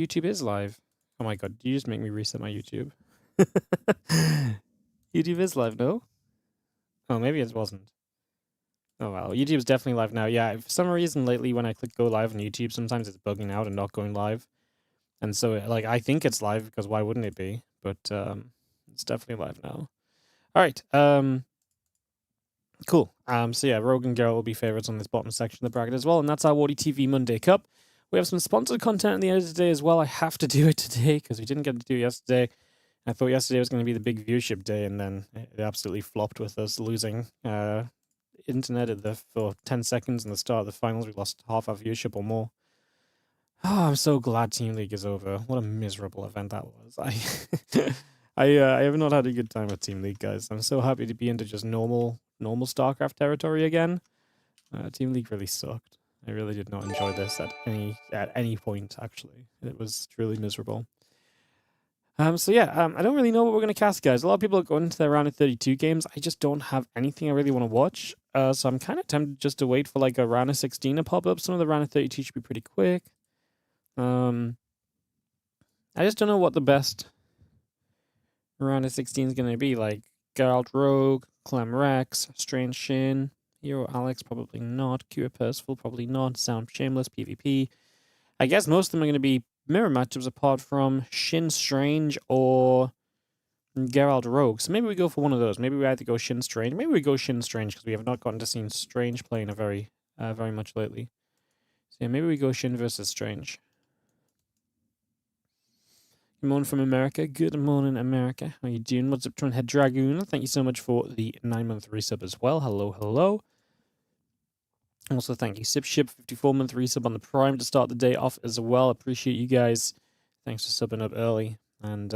YouTube is live. Oh my god, you just make me reset my YouTube. YouTube is live, no? Oh, maybe it wasn't. Oh well, YouTube's definitely live now. Yeah, for some reason lately when I click go live on YouTube, sometimes it's bugging out and not going live. And so, like, I think it's live because why wouldn't it be? But it's definitely live now. All right. Cool. So yeah, Rogue and Geralt will be favorites on this bottom section of the bracket as well, and that's our Warty TV Monday Cup. We have some sponsored content at the end of the day as well. I have to do it today because we didn't get to do it yesterday. I thought yesterday was going to be the big viewership day, and then it absolutely flopped with us losing internet for 10 seconds in the start of the finals. We lost half our viewership or more. Oh, I'm so glad Team League is over. What a miserable event that was. I have not had a good time with Team League, guys. I'm so happy to be into just normal StarCraft territory again. Team League really sucked. I really did not enjoy this at any point, actually. It was truly miserable. So yeah, I don't really know what we're going to cast, guys. A lot of people are going into their round of 32 games. I just don't have anything I really want to watch. So I'm kind of tempted just to wait for like a round of 16 to pop up. Some of the round of 32 should be pretty quick. I just don't know what the best round of 16 is going to be. Like Geralt Rogue, Clem Rex, Strange Shin, herO Alex, probably not. Kira Percival, probably not. Sound Shameless, PvP. I guess most of them are going to be mirror matchups apart from Shin Strange or Geralt Rogue. So maybe we go for one of those. Maybe we either go Shin Strange. Maybe we go Shin Strange because we have not gotten to see Strange playing a very much lately. So yeah, maybe we go Shin versus Strange. Good morning from America. Good morning, America. How you doing? What's up, Twinhead Dragoon? Thank you so much for the 9-month resub as well. Hello, hello. Also, thank you, Sipship, 54-month resub on the Prime to start the day off as well. Appreciate you guys. Thanks for subbing up early. And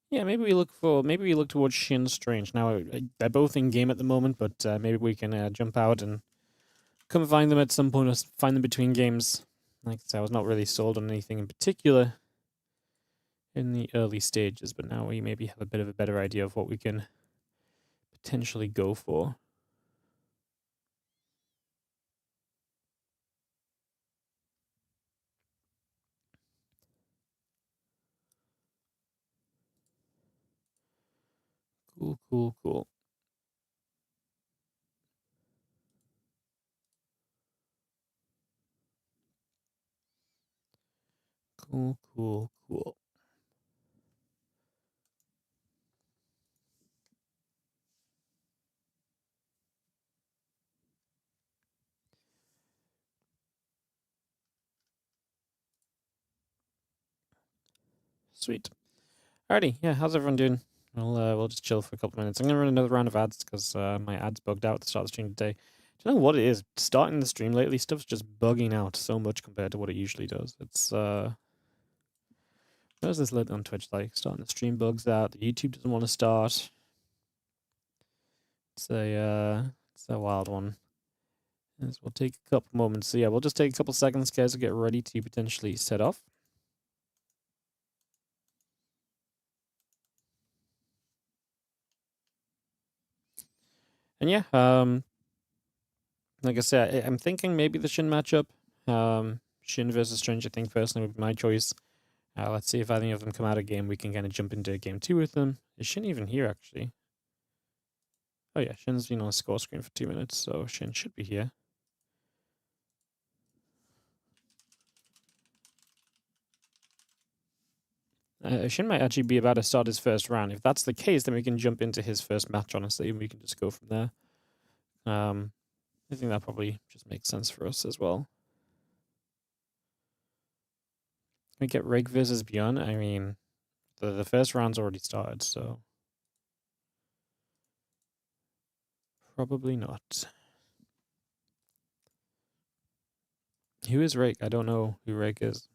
yeah, maybe we look towards Shin Strange. Now they're both in game at the moment, but maybe we can jump out and come find them at some point, or find them between games. Like I said, I was not really sold on anything in particular in the early stages, but now we maybe have a bit of a better idea of what we can potentially go for. Cool, cool, cool. Cool, cool, cool. Sweet. Alrighty, yeah, how's everyone doing? We'll just chill for a couple minutes. I'm gonna run another round of ads because my ads bugged out at the start of the stream today. Do you know what it is? Starting the stream lately, stuff's just bugging out so much compared to what it usually does. It's what is this lately on Twitch like? Starting the stream bugs out. The YouTube doesn't want to start. It's a wild one. This will take a couple moments. So yeah, we'll just take a couple seconds, guys, to get ready to potentially set off. And yeah, like I said, I'm thinking maybe the Shin matchup. Shin versus Strange, I think personally would be my choice. Let's see if any of them come out of game. We can kind of jump into game 2 with them. Is Shin even here, actually? Oh yeah, Shin's been on the score screen for 2 minutes, so Shin should be here. Shin might actually be about to start his first round. If that's the case, then we can jump into his first match, honestly, and we can just go from there. I think that probably just makes sense for us as well. We get Rig versus Bjorn. I mean, the first round's already started, so probably not. Who is Rig? I don't know who Rig is.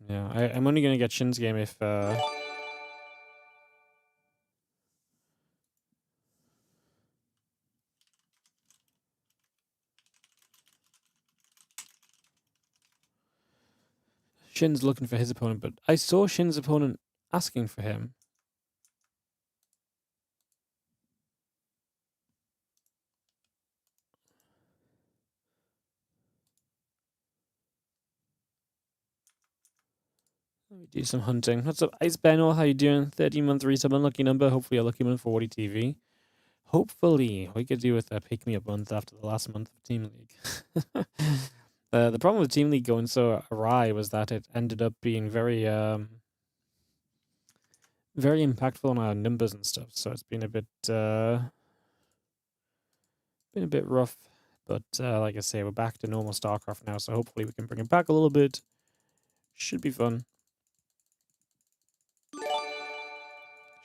Yeah, I'm only gonna get Shin's game if Shin's looking for his opponent, but I saw Shin's opponent asking for him. Let me do some hunting. What's up, Ice Benno? How you doing? 13-month resub, unlucky number. Hopefully a lucky month for Warty TV. Hopefully we could do with a pick-me-up month after the last month of Team League. The problem with Team League going so awry was that it ended up being very very impactful on our numbers and stuff. So it's been a bit rough. But like I say, we're back to normal StarCraft now, so hopefully we can bring it back a little bit. Should be fun.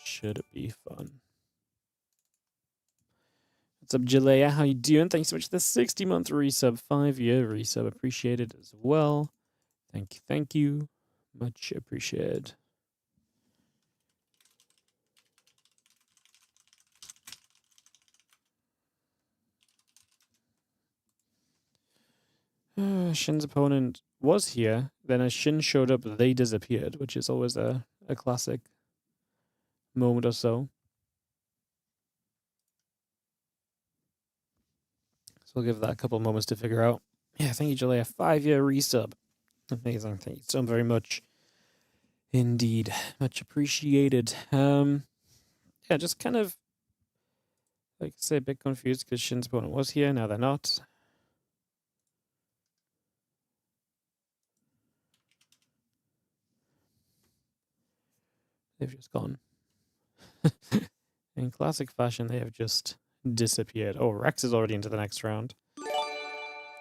Should be fun. What's up, Jalea? How you doing? Thanks so much for the 60-month resub, 5-year resub. Appreciate it as well. Thank you, thank you. Much appreciated. Shin's opponent was here. Then as Shin showed up, they disappeared, which is always a classic moment or so. So we'll give that a couple of moments to figure out. Yeah, thank you, Jalea. 5-year resub. Amazing. Thank you so very much. Indeed. Much appreciated. Yeah, just kind of, like I say, a bit confused because Shin's opponent was here. Now they're not. They've just gone. In classic fashion, they have just disappeared. Oh, Rex is already into the next round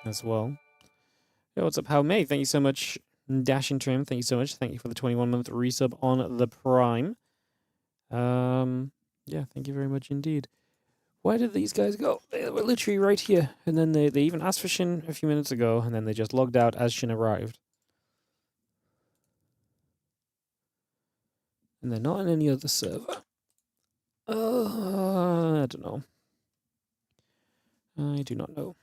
as well. Yo, what's up, How May? Thank you so much. Dash and Trim, thank you so much. Thank you for the 21-month resub on the Prime. Yeah, thank you very much indeed. Where did these guys go? They were literally right here. And then they even asked for Shin a few minutes ago, and then they just logged out as Shin arrived. And they're not in any other server. I don't know. I do not know.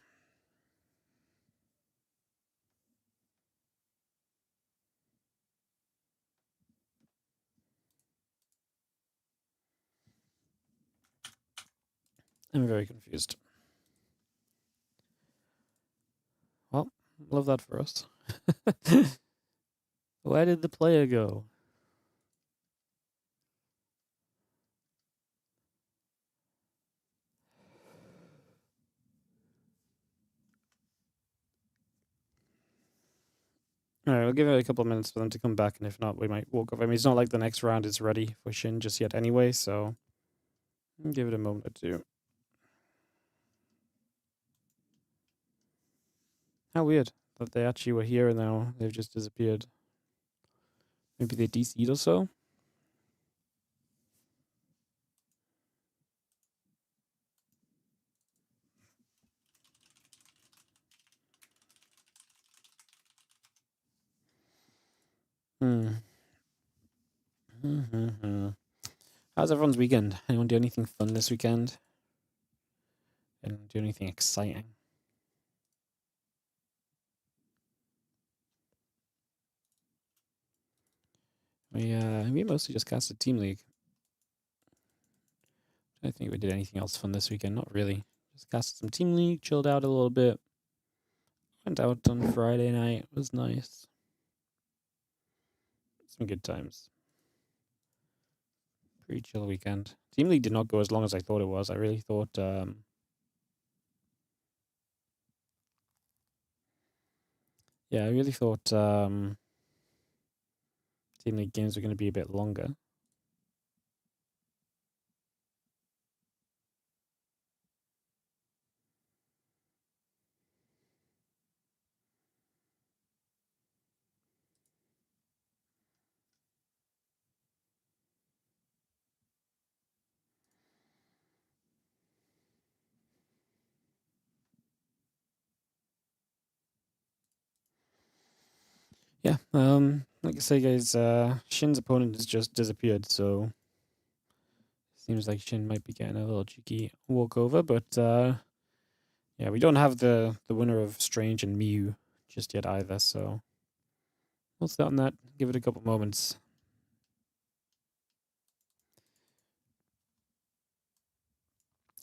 I'm very confused. Well, love that for us. Where did the player go? Alright, we'll give it a couple of minutes for them to come back, and if not, we might walk off. I mean, it's not like the next round is ready for Shin just yet anyway, so give it a moment or two. How weird that they actually were here and now they've just disappeared. Maybe they DC'd or so? How's everyone's weekend? Anyone do anything fun this weekend? Anyone do anything exciting? We mostly just casted Team League. I don't think we did anything else fun this weekend. Not really. Just casted some Team League, chilled out a little bit. Went out on Friday night. It was nice. Some good times. Pretty chill weekend. Team League did not go as long as I thought it was. I really thought yeah, I really thought Team League games were going to be a bit longer. Yeah, like I say, guys, Shin's opponent has just disappeared, so seems like Shin might be getting a little cheeky walkover, but yeah, we don't have the winner of Strange and Mew just yet either, so we'll start on that. Give it a couple moments.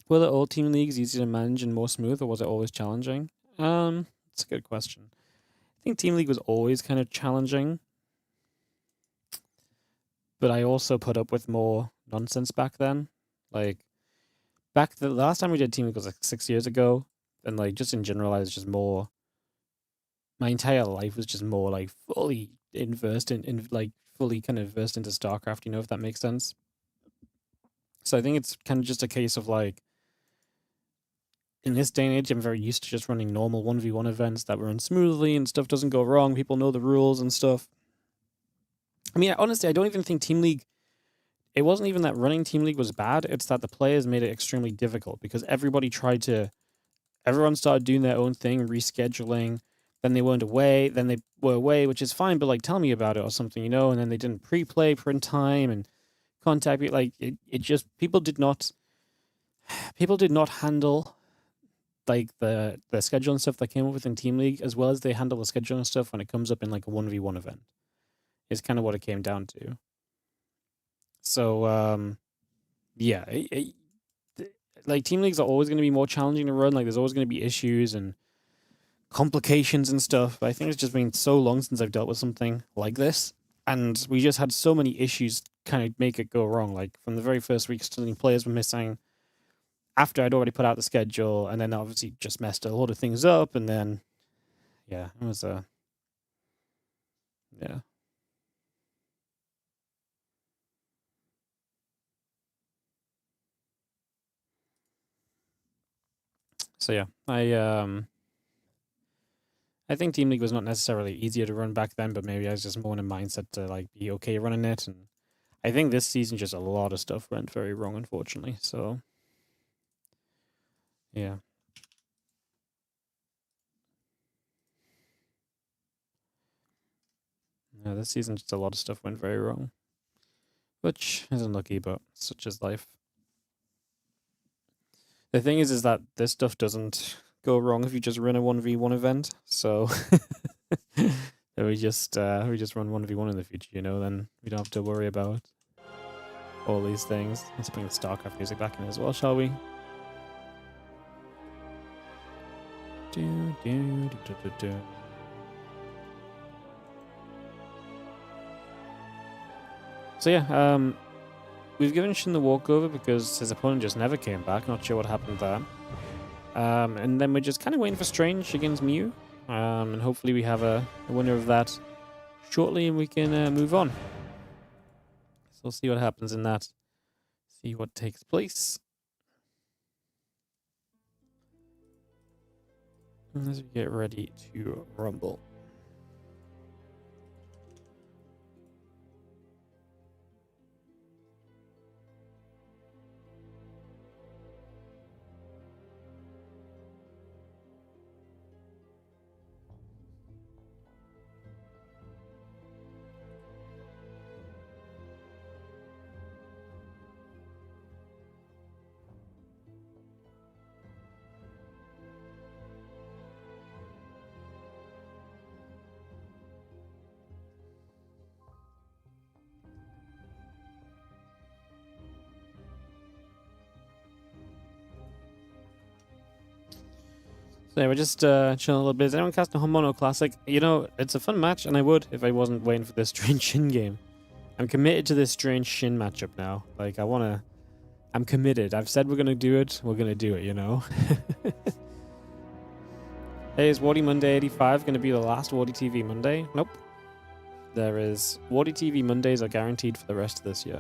Were the old Team Leagues easier to manage and more smooth, or was it always challenging? It's a good question. I think Team League was always kind of challenging. but I also put up with more nonsense back then. Like, back the last time we did Team League was like 6 years ago, and like just in general, I was just more. My entire life was just more like fully versed in like fully kind of versed into StarCraft. You know, if that makes sense. So I think it's kind of just a case of like, in this day and age, I'm very used to just running normal 1v1 events that run smoothly and stuff doesn't go wrong. People know the rules and stuff. I mean, honestly, I don't even think Team League. It wasn't even that running Team League was bad. It's that the players made it extremely difficult because everybody tried to. Everyone started doing their own thing, rescheduling. Then they weren't away. Then they were away, which is fine. But like, tell me about it or something, you know. And then they didn't pre-play in time and contact me. Like it just people did not handle like the schedule and stuff that came up with in Team League as well as they handle the schedule and stuff when it comes up in like a 1v1 event. Is kind of what it came down to. So yeah, like Team Leagues are always going to be more challenging to run. Like there's always going to be issues and complications and stuff. But I think it's just been so long since I've dealt with something like this, and we just had so many issues kind of make it go wrong. Like from the very first week, stunning players were missing. After I'd already put out the schedule, and then obviously just messed a lot of things up, and then yeah, it was yeah. So yeah, I think Team League was not necessarily easier to run back then, but maybe I was just more in a mindset to like be okay running it. And I think this season just a lot of stuff went very wrong, unfortunately. So yeah. Yeah, this season just a lot of stuff went very wrong. Which is unlucky, but such is life. The thing is that this stuff doesn't go wrong if you just run a 1v1 event. So we just run 1v1 in the future, you know, then we don't have to worry about all these things. Let's bring the StarCraft music back in as well, shall we? So yeah, we've given Shin the walkover because his opponent just never came back. Not sure what happened there. And then we're just kind of waiting for Strange against Mew. And hopefully we have a winner of that shortly and we can move on. So we'll see what happens in that. See what takes place. As we get ready to rumble. So yeah, we're just chilling a little bit. Is anyone casting a Mono Classic? You know, it's a fun match, and I would if I wasn't waiting for this Strange Shin game. I'm committed to this Strange Shin matchup now. Like, I'm committed. I've said we're gonna do it. We're gonna do it, you know? Hey, is Warty Monday 85 gonna be the last Warty TV Monday? Nope. There is... Warty TV Mondays are guaranteed for the rest of this year.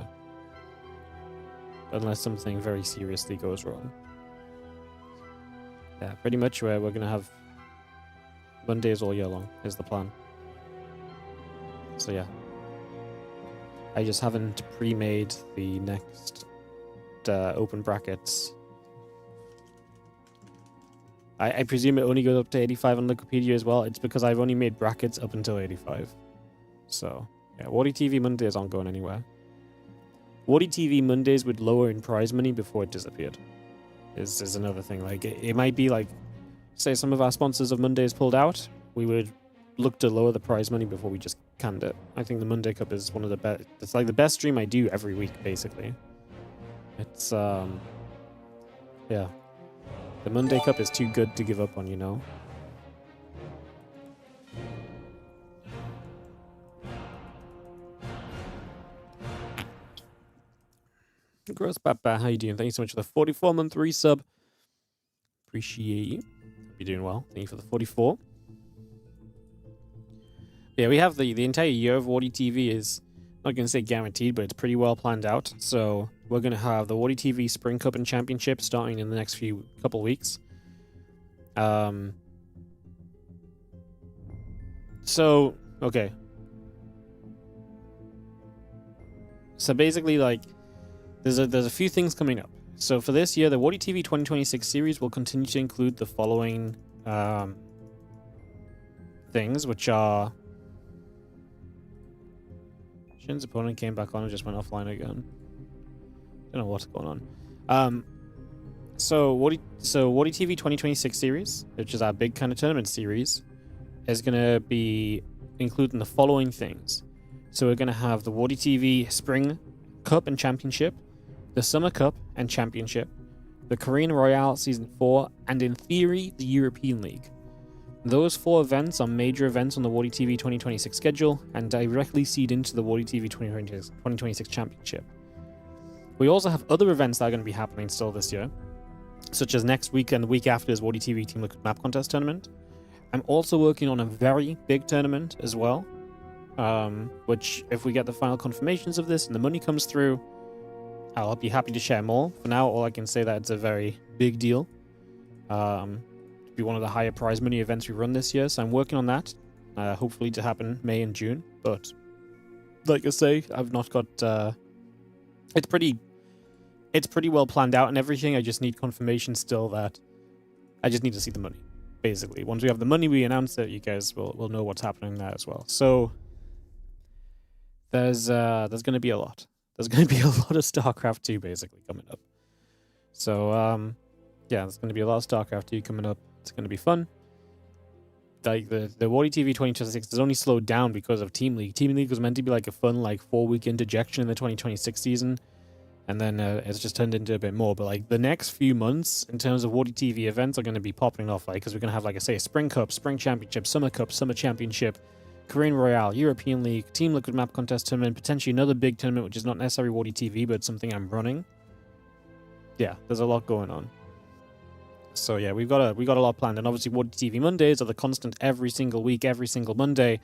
Unless something very seriously goes wrong. Yeah, pretty much where we're going to have Mondays all year long is the plan. So yeah. I just haven't pre-made the next open brackets. I presume it only goes up to 85 on Wikipedia as well. It's because I've only made brackets up until 85. So, yeah, Warty TV Mondays aren't going anywhere. Warty TV Mondays would lower in prize money before it disappeared. Is another thing. Like it might be like, say some of our sponsors of Mondays pulled out, we would look to lower the prize money before we just canned it. I think the Monday Cup is one of the best. It's like the best stream I do every week, basically. It's yeah, the Monday Cup is too good to give up on, you know. Gross Papa, how you doing? Thank you so much for the 44-month resub. Appreciate you. Hope you're doing well. Thank you for the 44. Yeah, we have the entire year of Warty TV is, I'm not going to say guaranteed, but it's pretty well planned out. So we're going to have the Warty TV Spring Cup and Championship starting in the next couple weeks. So, okay. So basically, like, there's a few things coming up. So for this year, the Warty TV 2026 series will continue to include the following things, which are... Shin's opponent came back on and just went offline again. Don't know what's going on. So Warty TV 2026 series, which is our big kind of tournament series, is going to be including the following things. So we're going to have the Warty TV Spring Cup and Championship, the Summer Cup and Championship, the Korean Royale Season 4, and in theory, the European League. Those 4 events are major events on the Warty TV 2026 schedule and directly feed into the Warty TV 2026 Championship. We also have other events that are going to be happening still this year, such as next week and the week after is Warty TV Team Liquid Map Contest Tournament. I'm also working on a very big tournament as well, which if we get the final confirmations of this and the money comes through, I'll be happy to share more. For now, all I can say that it's a very big deal. Be one of the higher prize money events we run this year, so I'm working on that, hopefully to happen May and June. But like I say, I've not got it's pretty well planned out and everything. I just need confirmation still that I just need to see the money, basically. Once we have the money, we announce it, you guys will know what's happening there as well. So there's going to be a lot. There's going to be a lot of StarCraft 2 basically coming up. So yeah, there's going to be a lot of StarCraft 2 coming up. It's going to be fun. Like the Warty TV 2026 is only slowed down because of Team League. Team League was meant to be like a fun 4-week interjection in the 2026 season, and then it's just turned into a bit more. But like the next few months in terms of Warty TV events are going to be popping off, because we're going to have, like I say, a Spring Cup, Spring Championship, Summer Cup, Summer Championship, Korean Royale, European League, Team Liquid Map Contest Tournament, potentially another big tournament which is not necessarily Warty TV but something I'm running. Yeah, there's a lot going on. So yeah, we got a lot planned, and obviously Warty TV Mondays are the constant every single week, every single Monday.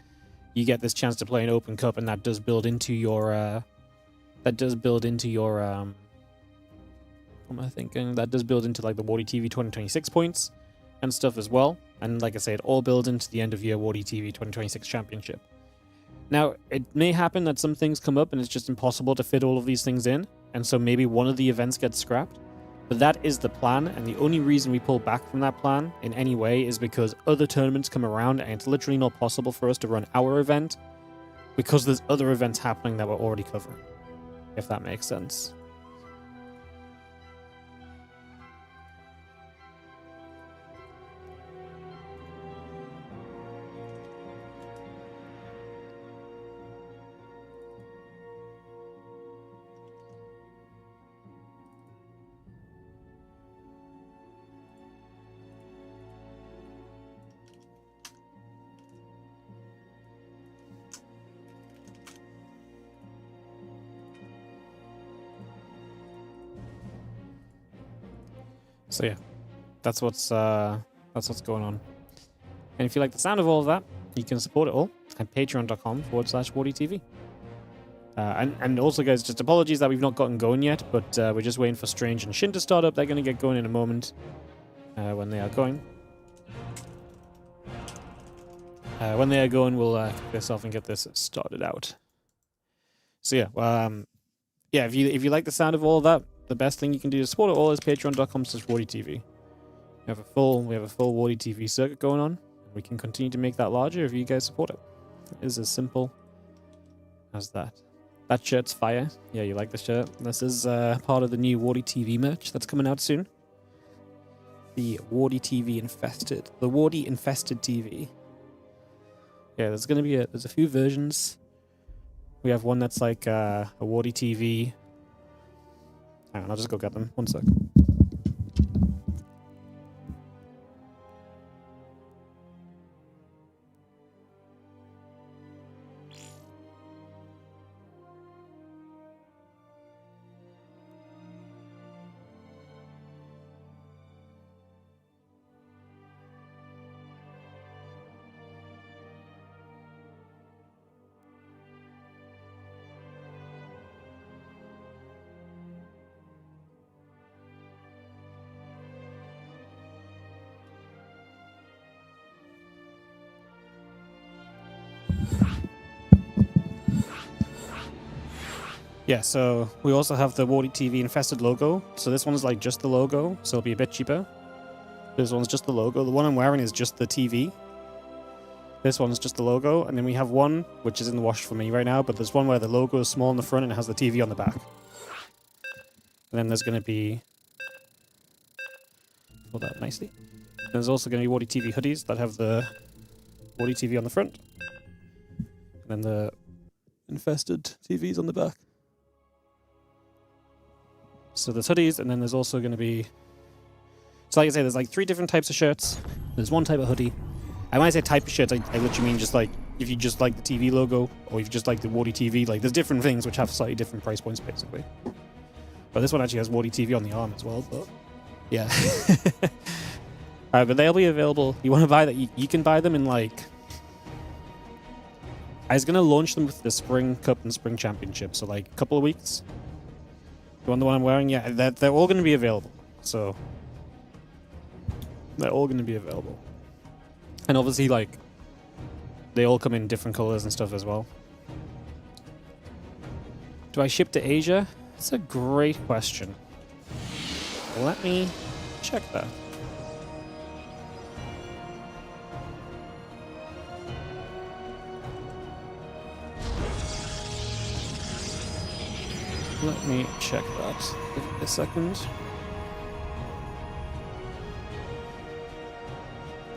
You get this chance to play an Open Cup, and that does build into your what am I thinking? That does build into like the Warty TV 2026 points and stuff as well. And like I said, it all builds into the end of year Warty TV 2026 Championship. Now, it may happen that some things come up and it's just impossible to fit all of these things in, and so maybe one of the events gets scrapped. But that is the plan, and the only reason we pull back from that plan in any way is because other tournaments come around and it's literally not possible for us to run our event because there's other events happening that we're already covering, if that makes sense. So yeah, that's what's going on. And if you like the sound of all of that, you can support it all at patreon.com/WardyTV. And also, guys, just apologies that we've not gotten going yet, but we're just waiting for Strange and Shin to start up. They're going to get going in a moment when they are going. When they are going, we'll kick this off and get this started out. So yeah, yeah, if you like the sound of all of that, the best thing you can do to support it all is patreon.com/WardyTV. We have a full Warty TV circuit going on. We can continue to make that larger if you guys support it. It is as simple as that. That shirt's fire. Yeah, you like the shirt. This is part of the new Warty TV merch that's coming out soon. The Warty TV infested. The Warty infested TV. Yeah, there's gonna be there's a few versions. We have one that's like a Warty TV. Hang on, I'll just go get them. One sec. Yeah, so we also have the Warty TV Infested logo. So this one's like just the logo, so it'll be a bit cheaper. This one's just the logo. The one I'm wearing is just the TV. This one's just the logo, and then we have one which is in the wash for me right now, but there's one where the logo is small in the front and it has the TV on the back. And then there's going to be... Hold that nicely. There's also going to be Warty TV hoodies that have the Warty TV on the front. And then the Infested TVs on the back. So there's hoodies, and then there's also going to be... So like I say, there's like 3 different types of shirts. There's one type of hoodie. And when I say type of shirts, I literally mean just like, if you just like the TV logo, or if you just like the Warty TV, like there's different things which have slightly different price points, basically. But this one actually has Warty TV on the arm as well, but... Yeah. Alright, but they'll be available. You want to buy that? You can buy them in like... I was going to launch them with the Spring Cup and Spring Championship, so like a couple of weeks. You want the one I'm wearing? Yeah, they're all going to be available. So, they're all going to be available. And obviously, like, they all come in different colors and stuff as well. Do I ship to Asia? That's a great question. Let me check that. Let me check that. Give it a second.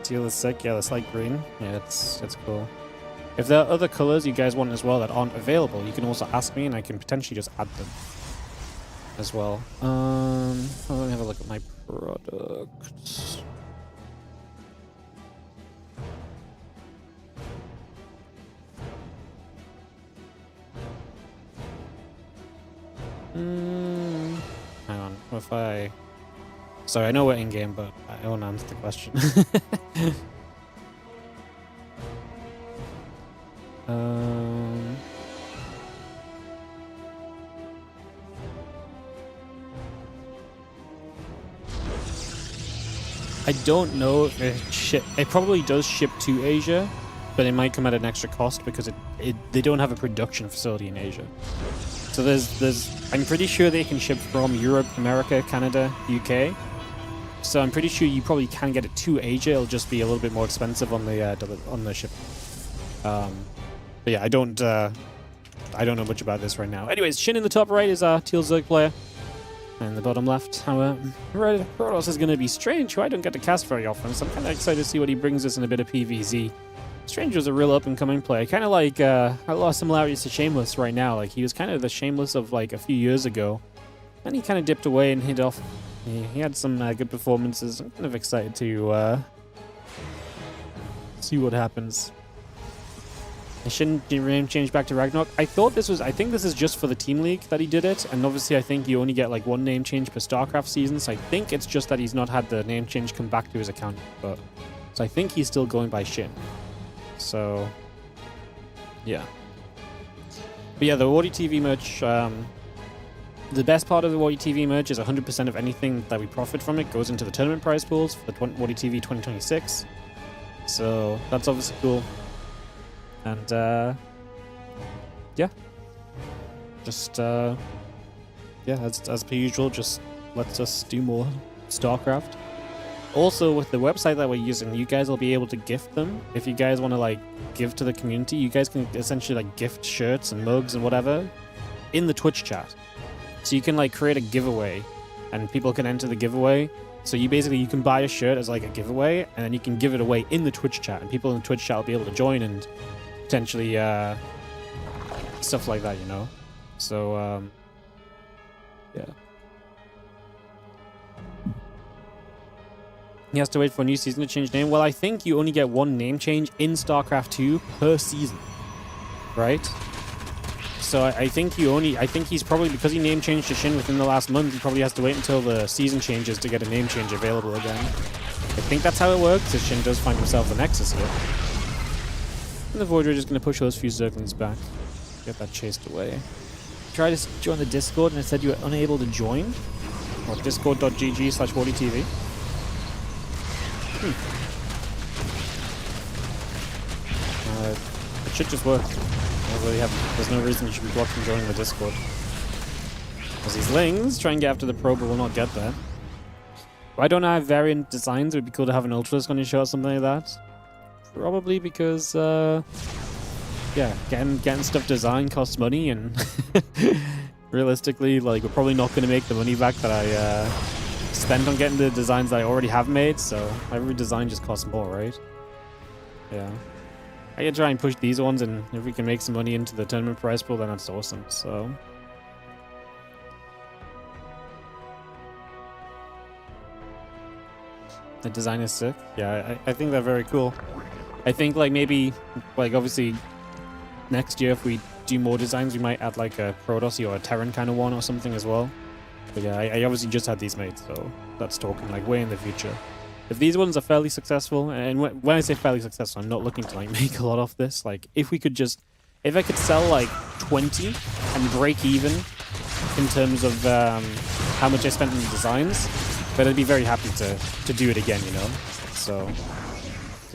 Teal is sick. Yeah, that's like green. Yeah, it's cool. If there are other colors you guys want as well that aren't available, you can also ask me and I can potentially just add them as well. Let me have a look at my products. Hang on. What if I... Sorry, I know we're in-game, but I won't answer the question. I don't know if it probably does ship to Asia, but it might come at an extra cost because they don't have a production facility in Asia. So I'm pretty sure they can ship from Europe, America, Canada, UK. So I'm pretty sure you probably can get it to Asia. It'll just be a little bit more expensive on the shipping. But yeah, I don't know much about this right now. Anyways, Shin in the top right is our Teal Zerg player. And in the bottom left, our herO is going to be Strange, who I don't get to cast very often. So I'm kind of excited to see what he brings us in a bit of PvZ. Strange was a real up-and-coming player. Kind of like a lot of similarities to Shameless right now. Like, he was kind of the Shameless of like a few years ago. And he kind of dipped away and hid off. He had some good performances. I'm kind of excited to see what happens. I shouldn't name change back to Ragnarok. I think this is just for the Team League that he did it. And obviously I think you only get like 1 name change per StarCraft season. So I think it's just that he's not had the name change come back to his account. So I think he's still going by Shin. So, yeah. But yeah, the Warty TV merch, the best part of the Warty TV merch is 100% of anything that we profit from it goes into the tournament prize pools for the Warty TV 2026. So, that's obviously cool. And, yeah. Just, yeah, as per usual, just lets us do more StarCraft. Also, with the website that we're using, you guys will be able to gift them. If you guys want to, like, give to the community, you guys can essentially, like, gift shirts and mugs and whatever in the Twitch chat. So you can, like, create a giveaway, and people can enter the giveaway. So you can buy a shirt as, like, a giveaway, and then you can give it away in the Twitch chat, and people in the Twitch chat will be able to join and potentially, stuff like that, you know? So, yeah. He has to wait for a new season to change name. Well, I think you only get 1 name change in StarCraft 2 per season, right? So I think he's probably, because he name changed to Shin within the last month, he probably has to wait until the season changes to get a name change available again. I think that's how it works, if Shin does find himself the Nexus here. And the Void Rage is going to push those few Zerglings back. Get that chased away. Try to join the Discord and it said you were unable to join. Or discord.gg/WarDiTV. should just work. There's no reason you should be blocked from joining the Discord. Because these Lings try and get after the Pro, but will not get there. Why don't I have variant designs? It would be cool to have an Ultras on your show or something like that. Probably because, yeah, getting stuff designed costs money, and realistically, like, we're probably not going to make the money back that I spent on getting the designs that I already have made, so every design just costs more, right? Yeah. I can try and push these ones, and if we can make some money into the tournament prize pool, then that's awesome, so... The design is sick. Yeah, I think they're very cool. I think, like, maybe, like, obviously, next year, if we do more designs, we might add, like, a Protoss or a Terran kind of one or something as well. But yeah, I obviously just had these made, so that's talking, like, way in the future. If these ones are fairly successful, and when I say fairly successful, I'm not looking to, like, make a lot off this. Like, if we could just... If I could sell, like, 20 and break even in terms of how much I spent on the designs, but I'd be very happy to do it again, you know? So,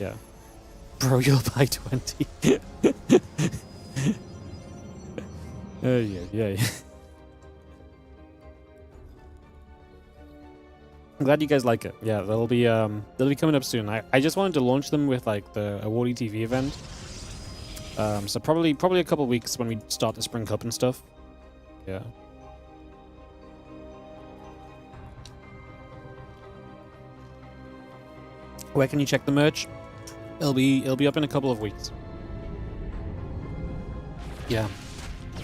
yeah. Bro, you'll buy 20. Yeah. I'm glad you guys like it. Yeah, they'll be coming up soon. I just wanted to launch them with, like, the Warty TV event. So probably a couple weeks when we start the Spring Cup and stuff. Yeah. Where can you check the merch? It'll be up in a couple of weeks. Yeah.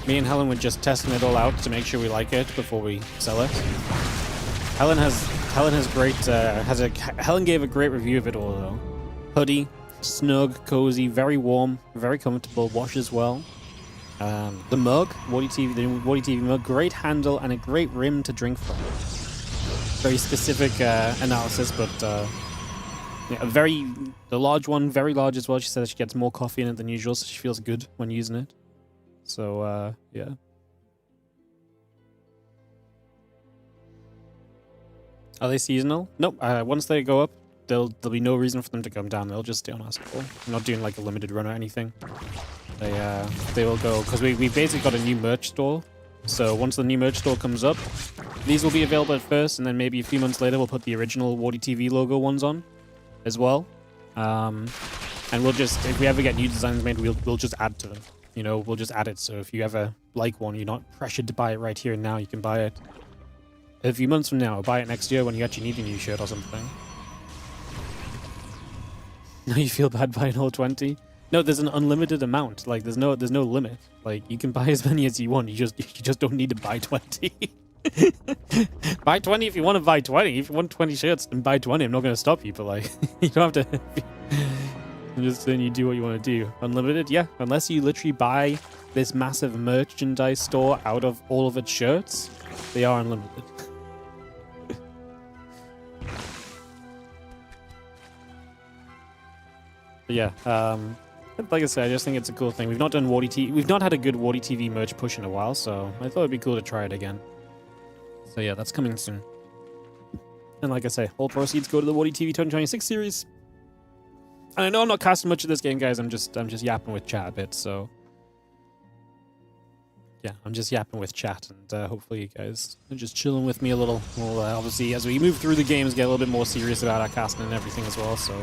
Me and Helen were just testing it all out to make sure we like it before we sell it. Helen has great Helen gave a great review of it all though. Hoodie, snug, cozy, very warm, very comfortable, washes well. The mug, the Warty TV mug, great handle and a great rim to drink from. Very specific analysis, but yeah, the large one, very large as well. She says she gets more coffee in it than usual, so she feels good when using it. So, yeah. Are they seasonal? Nope. Once they go up, there'll be no reason for them to come down. They'll just stay on our school. I'm not doing like a limited run or anything. They will go because we basically got a new merch store. So once the new merch store comes up, these will be available at first, and then maybe a few months later we'll put the original Warty TV logo ones on as well. And we'll just, if we ever get new designs made, we'll just add to them. You know, we'll just add it. So if you ever like one, you're not pressured to buy it right here and now. You can buy it a few months from now, or buy it next year when you actually need a new shirt or something. Now you feel bad buying all 20? No, there's an unlimited amount. Like there's no limit. Like you can buy as many as you want. You just don't need to buy 20. Buy 20 if you want to buy 20. If you want 20 shirts, then buy 20. I'm not going to stop you, but like you don't have to. I'm just saying you do what you want to do. Unlimited, yeah. Unless you literally buy this massive merchandise store out of all of its shirts, they are unlimited. But yeah, like I said, I just think it's a cool thing. We've not done Warty TV. We've not had a good Warty TV merch push in a while, so I thought it'd be cool to try it again. So yeah, that's coming soon. And like I say, all proceeds go to the Warty TV 2026 series. And I know I'm not casting much of this game, guys. I'm just yapping with chat a bit, so yeah, I'm just yapping with chat, and hopefully you guys are just chilling with me a little. We'll obviously, as we move through the games, get a little bit more serious about our casting and everything as well. So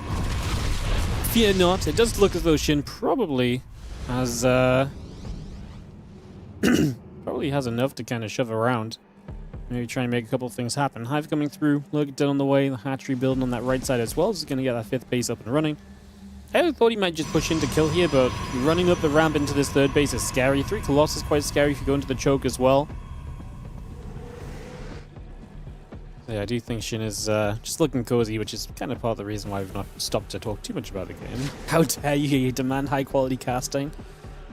fear not. It does look as though Shin probably has probably has enough to kind of shove around. Maybe try and make a couple of things happen. Hive coming through. Look, dead on the way. The hatchery building on that right side as well. Just going to get that 5th base up and running. I thought he might just push in to kill here, but running up the ramp into this 3rd base is scary. 3 Colossus is quite scary if you go into the choke as well. So yeah, I do think Shin is just looking cozy, which is kind of part of the reason why we've not stopped to talk too much about the game. How dare you demand high quality casting?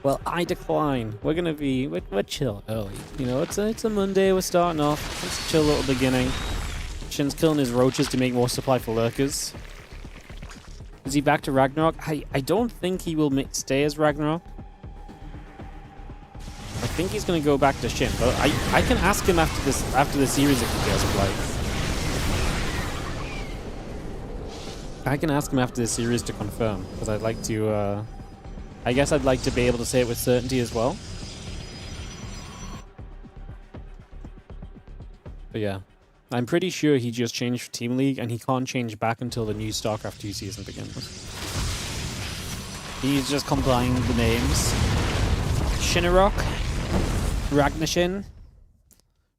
Well, I decline. We're gonna be we're chill early. You know, it's a Monday. We're starting off. It's a chill little beginning. Shin's killing his roaches to make more supply for lurkers. Is he back to Ragnarok? I don't think he will stay as Ragnarok. I think he's gonna go back to Shin, but I can ask him after the series if he does play. I can ask him after the series to confirm, because I'd like to I guess I'd like to be able to say it with certainty as well. But yeah, I'm pretty sure he just changed Team League, and he can't change back until the new StarCraft 2 season begins. He's just combining the names. Shinarok, Ragnarshin,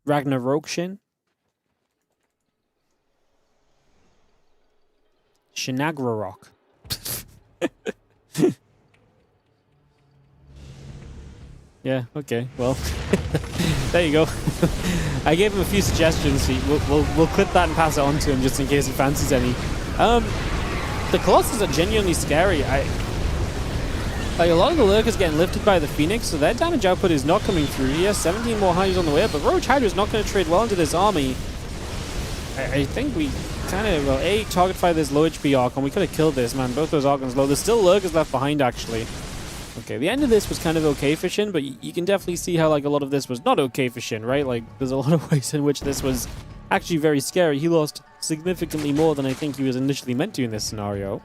Ragnarokshin, Shinagrarok. Yeah, okay, well, there you go. I gave him a few suggestions. We'll clip that and pass it on to him just in case he fancies any. The Colossus are genuinely scary. Like, a lot of the Lurkers getting lifted by the Phoenix, so their damage output is not coming through. He has 17 more Hydras on the way up, but Roach Hydra is not going to trade well into this army. I think we kind of, well, target fire this low HP Archon. We could have killed this, man. Both those Archons low. There's still Lurkers left behind, actually. Okay, the end of this was kind of okay for Shin, but you can definitely see how, like, a lot of this was not okay for Shin, right? Like, there's a lot of ways in which this was actually very scary. He lost significantly more than I think he was initially meant to in this scenario.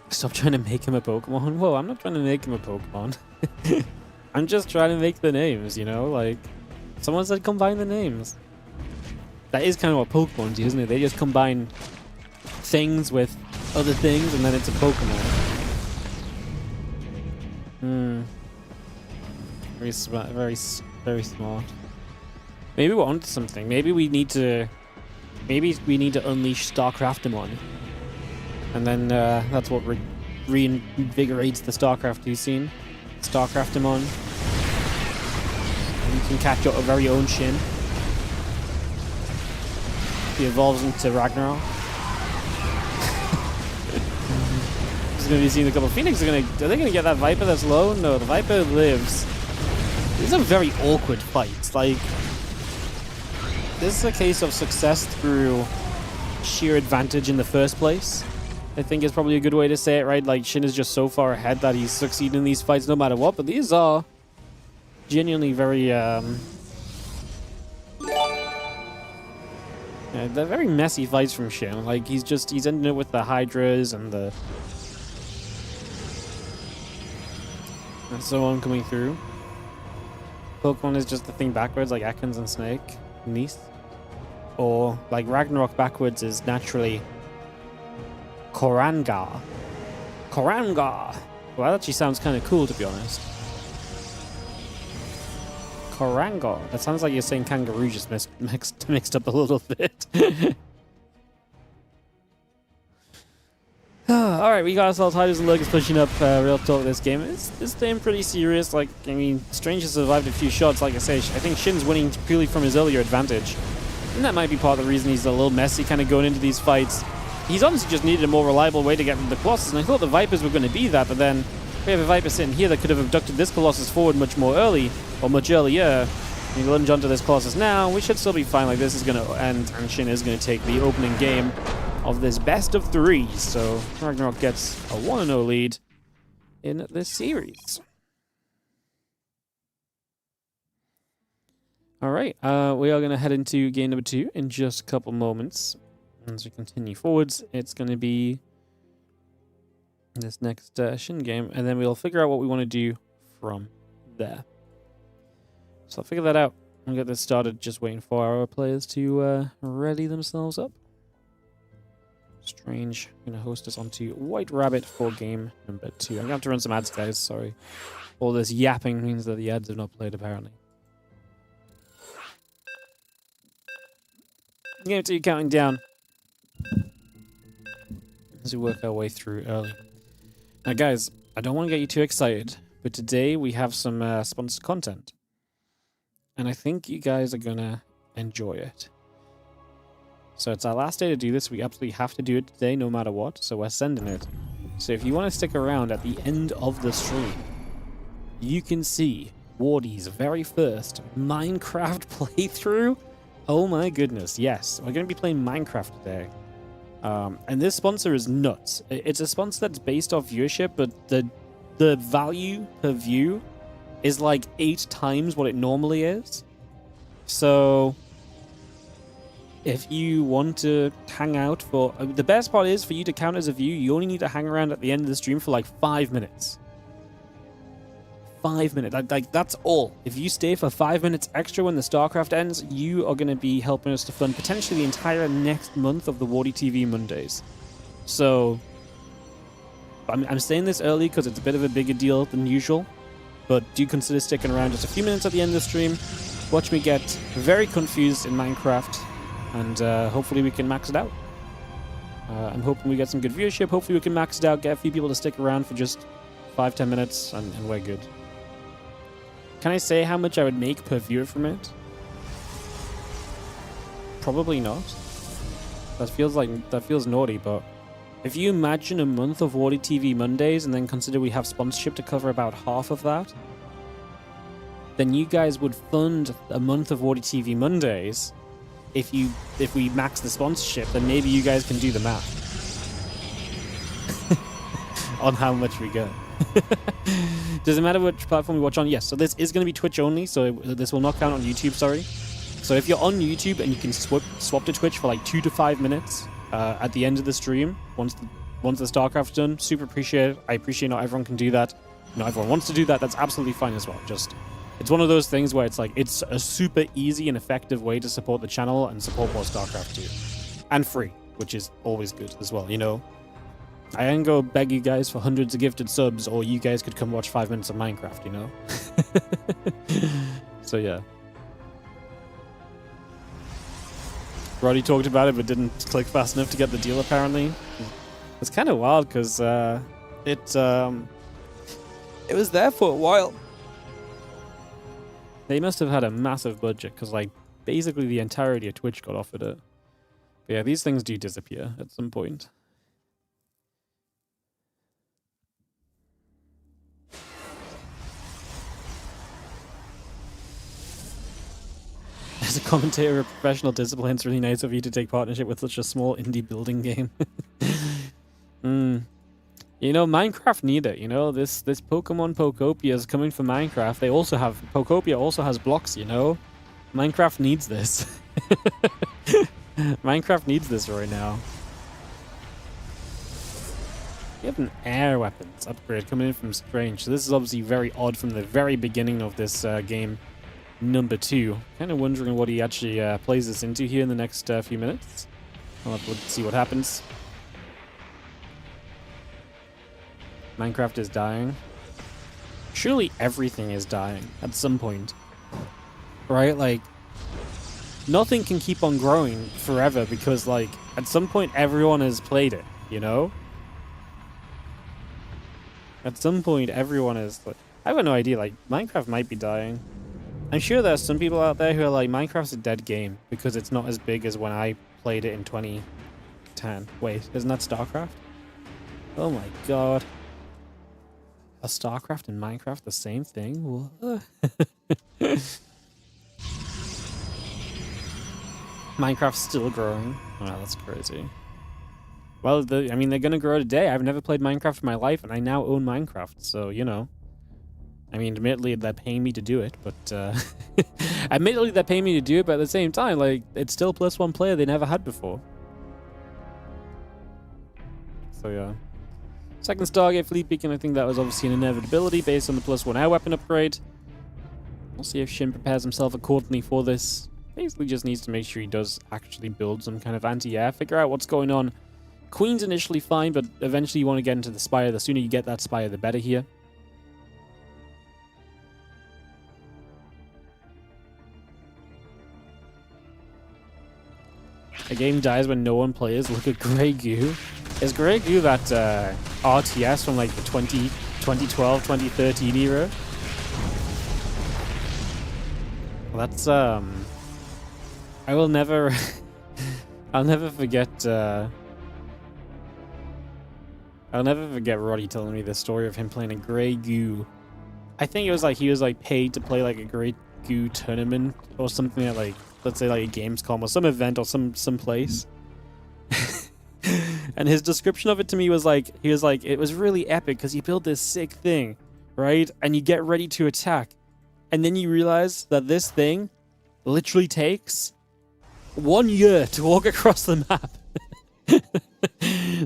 Stop trying to make him a Pokemon. Whoa, I'm not trying to make him a Pokemon. I'm just trying to make the names, you know? Like, someone said combine the names. That is kind of what Pokemon do, isn't it? They just combine things with other things, and then it's a Pokemon. Very smart. Very smart. Maybe we're onto something. Maybe we need to unleash StarCraftimon. And then that's what reinvigorates the StarCraft 2 scene. StarCraftimon. And you can catch up a very own Shin. He evolves into Ragnarok. He's going to be seeing a couple of Phoenix. Are they going to get that Viper that's low? No, the Viper lives. These are very awkward fights. Like, this is a case of success through sheer advantage in the first place. I think is probably a good way to say it, right? Like, Shin is just so far ahead that he's succeeding in these fights no matter what. But these are genuinely very, yeah, they're very messy fights from Shin. Like, he's ending it with the Hydras and so on coming through. Pokemon is just the thing backwards, like Ekans and Snake, Neath. Or, like, Ragnarok backwards is naturally Korangar. Korangar! Well, that actually sounds kind of cool, to be honest. Korangar. That sounds like you're saying kangaroo, just mixed up a little bit. Alright, we got ourselves Hydras and Lurkers pushing up. Real talk, this game is staying pretty serious. Like, I mean, Strange has survived a few shots. Like I say, I think Shin's winning purely from his earlier advantage. And that might be part of the reason he's a little messy kind of going into these fights. He's honestly just needed a more reliable way to get rid of the Colossus, and I thought the Vipers were going to be that, but then we have a Viper sitting here that could have abducted this Colossus forward much more early, or much earlier. We lunge onto this Colossus now. We should still be fine. Like, this is going to end, and Shin is going to take the opening game of this best of 3. So Ragnarok gets a 1-0 lead in this series. All right, we are going to head into game number 2 in just a couple moments. As we continue forwards, it's going to be this next Shin game, and then we'll figure out what we want to do from there. So I'll figure that out and get this started, just waiting for our players to ready themselves up. Strange going to host us onto White Rabbit for game number 2. I'm going to have to run some ads, guys, sorry. All this yapping means that the ads have not played, apparently. Game 2 counting down as we work our way through early. Now, guys, I don't want to get you too excited, but today we have some sponsored content. And I think you guys are going to enjoy it. So it's our last day to do this. We absolutely have to do it today, no matter what. So we're sending it. So if you want to stick around at the end of the stream, you can see Warty's very first Minecraft playthrough. Oh my goodness, yes. We're going to be playing Minecraft today. And this sponsor is nuts. It's a sponsor that's based off viewership, but the value per view is like 8 times what it normally is. So if you want to hang out for... the best part is, for you to count as a view, you only need to hang around at the end of the stream for like 5 minutes. 5 minutes. Like, that's all. If you stay for 5 minutes extra when the StarCraft ends, you are going to be helping us to fund potentially the entire next month of the Warty TV Mondays. So, I'm saying this early because it's a bit of a bigger deal than usual, but do consider sticking around just a few minutes at the end of the stream. Watch me get very confused in Minecraft, and hopefully we can max it out. I'm hoping we get some good viewership. Hopefully we can max it out, get a few people to stick around for just 5-10 minutes, and we're good. Can I say how much I would make per viewer from it? Probably not. That feels naughty, but if you imagine a month of Warty TV Mondays and then consider we have sponsorship to cover about half of that, then you guys would fund a month of Warty TV Mondays. If we max the sponsorship, then maybe you guys can do the math on how much we get. Does it matter which platform we watch on? Yes, so this is going to be Twitch only, so this will not count on YouTube, sorry. So if you're on YouTube and you can swap to Twitch for like 2 to 5 minutes at the end of the stream, once the StarCraft's done, super appreciate it. I appreciate not everyone can do that. Not everyone wants to do that. That's absolutely fine as well. Just, it's one of those things where it's like, it's a super easy and effective way to support the channel and support what StarCraft do. And free, which is always good as well, you know? I can go beg you guys for hundreds of gifted subs, or you guys could come watch 5 minutes of Minecraft, you know? So, yeah. Roddy talked about it, but didn't click fast enough to get the deal, apparently. It's kind of wild, because it was there for a while. They must have had a massive budget, because, like, basically the entirety of Twitch got offered it. But yeah, these things do disappear at some point. As a commentator of professional discipline, it's really nice of you to take partnership with such a small indie building game. You know, Minecraft need it, you know? This Pokemon Pokopia is coming for Minecraft. They also have... Pokopia also has blocks, you know? Minecraft needs this. Minecraft needs this right now. We have an air weapons upgrade coming in from Strange. So this is obviously very odd from the very beginning of this game. Number 2. Kind of wondering what he actually plays this into here in the next few minutes. I'll have to see what happens. Minecraft is dying. Surely everything is dying at some point. Right? Like, nothing can keep on growing forever because, like, at some point everyone has played it, you know? At some point everyone is... Like, I have no idea, like, Minecraft might be dying. I'm sure there's some people out there who are like, Minecraft's a dead game because it's not as big as when I played it in 2010. Wait, isn't that StarCraft? Oh my god. Are StarCraft and Minecraft the same thing? What? Minecraft's still growing. Wow, that's crazy. Well, I mean, they're going to grow today. I've never played Minecraft in my life, and I now own Minecraft, so, you know. I mean, admittedly, they're paying me to do it, but... admittedly, they're paying me to do it, but at the same time, like, it's still +1 player they never had before. So, yeah. Second Stargate Fleet Beacon, I think that was obviously an inevitability based on the +1 air weapon upgrade. We'll see if Shin prepares himself accordingly for this. Basically just needs to make sure he does actually build some kind of anti-air, figure out what's going on. Queen's initially fine, but eventually you want to get into the Spire. The sooner you get that Spire, the better here. A game dies when no one plays. Look at Grey Goo. Is Grey Goo that RTS from like the 2012, 2013 era? Well, that's I will never I'll never forget Roddy telling me the story of him playing a Grey Goo. I think it was like he was like paid to play like a Grey Goo tournament or something at like, let's say like a Gamescom or some event or some place. And his description of it to me was like, he was like, it was really epic because you build this sick thing, right? And you get ready to attack. And then you realize that this thing literally takes 1 year to walk across the map.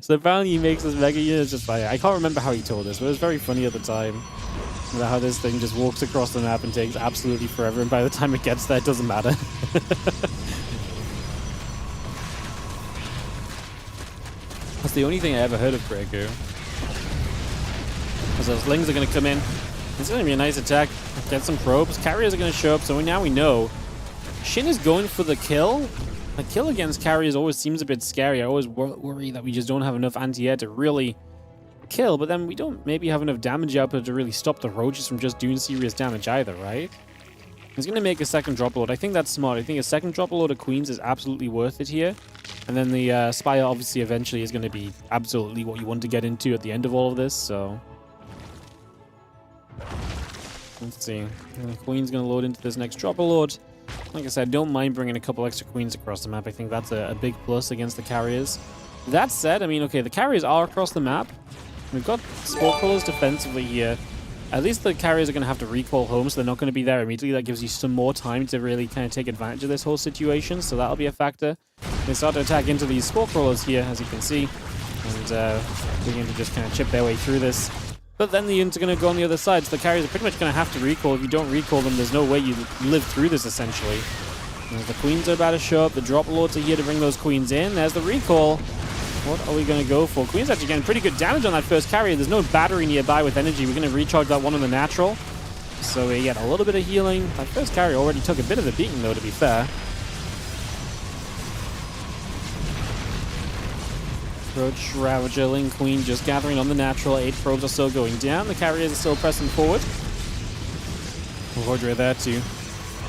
So apparently he makes this mega unit just by... I can't remember how he told us, but it was very funny at the time. About how this thing just walks across the map and takes absolutely forever, and by the time it gets there, it doesn't matter. That's the only thing I ever heard of herO. Because those lings are going to come in. It's going to be a nice attack. Get some probes. Carriers are going to show up, so now we know. Shin is going for the kill. A kill against carriers always seems a bit scary. I always worry that we just don't have enough anti-air to really kill, but then we don't maybe have enough damage output to really stop the roaches from just doing serious damage either, right? He's going to make a second drop load. I think that's smart. I think a second drop load of queens is absolutely worth it here. And then the Spire obviously eventually is going to be absolutely what you want to get into at the end of all of this, so... Let's see. The queen's going to load into this next drop load. Like I said, don't mind bringing a couple extra queens across the map. I think that's a big plus against the carriers. That said, I mean, okay, the carriers are across the map. We've got sport crawlers defensively here. At least the carriers are going to have to recall home, so they're not going to be there immediately. That gives you some more time to really kind of take advantage of this whole situation, so that'll be a factor. They start to attack into these sport crawlers here, as you can see, and begin to just kind of chip their way through this. But then the units are going to go on the other side, so the carriers are pretty much going to have to recall. If you don't recall them, there's no way you live through this, essentially. As the queens are about to show up, the drop lords are here to bring those queens in. There's the recall. What are we going to go for? Queen's actually getting pretty good damage on that first carrier. There's no battery nearby with energy. We're going to recharge that one on the natural. So we get a little bit of healing. That first carrier already took a bit of a beating, though, to be fair. Roach, Ravager, Ling Queen just gathering on the natural. 8 probes are still going down. The carriers are still pressing forward. Warder there to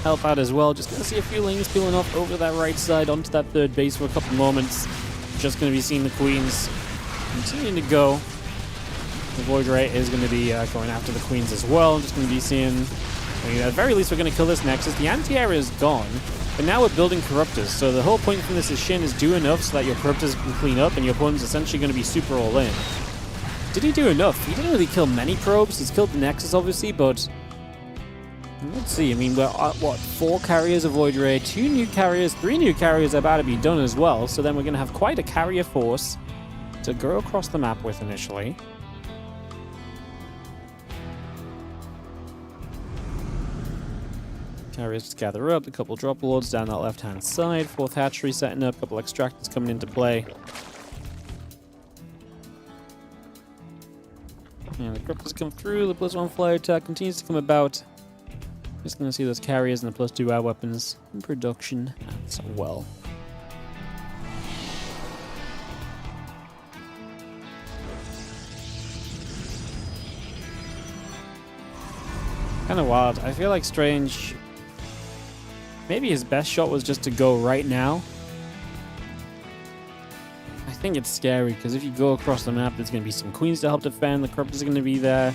help out as well. Just going to see a few Lings peeling off over that right side onto that third base for a couple moments. Just going to be seeing the queens continuing to go. The Void Ray is going to be going after the queens as well. Just going to be seeing... I mean, at the very least, we're going to kill this Nexus. The anti-air is gone, but now we're building Corruptors. So the whole point from this is Shin is do enough so that your Corruptors can clean up and your opponent's essentially going to be super all in. Did he do enough? He didn't really kill many probes. He's killed the Nexus, obviously, but... Let's see. I mean, we're at, what, 4 carriers of Void Ray, 2 new carriers, 3 new carriers are about to be done as well. So then we're going to have quite a carrier force to go across the map with initially. Carriers just gather up, a couple drop lords down that left-hand side, 4th hatchery setting up, a couple extractors coming into play. And the Corruptors come through, the +1 flyer attack continues to come about. Just going to see those carriers and the +2 air weapons in production as well. Kind of wild. I feel like Strange... Maybe his best shot was just to go right now. I think it's scary, because if you go across the map, there's going to be some queens to help defend, the Corruptors are going to be there.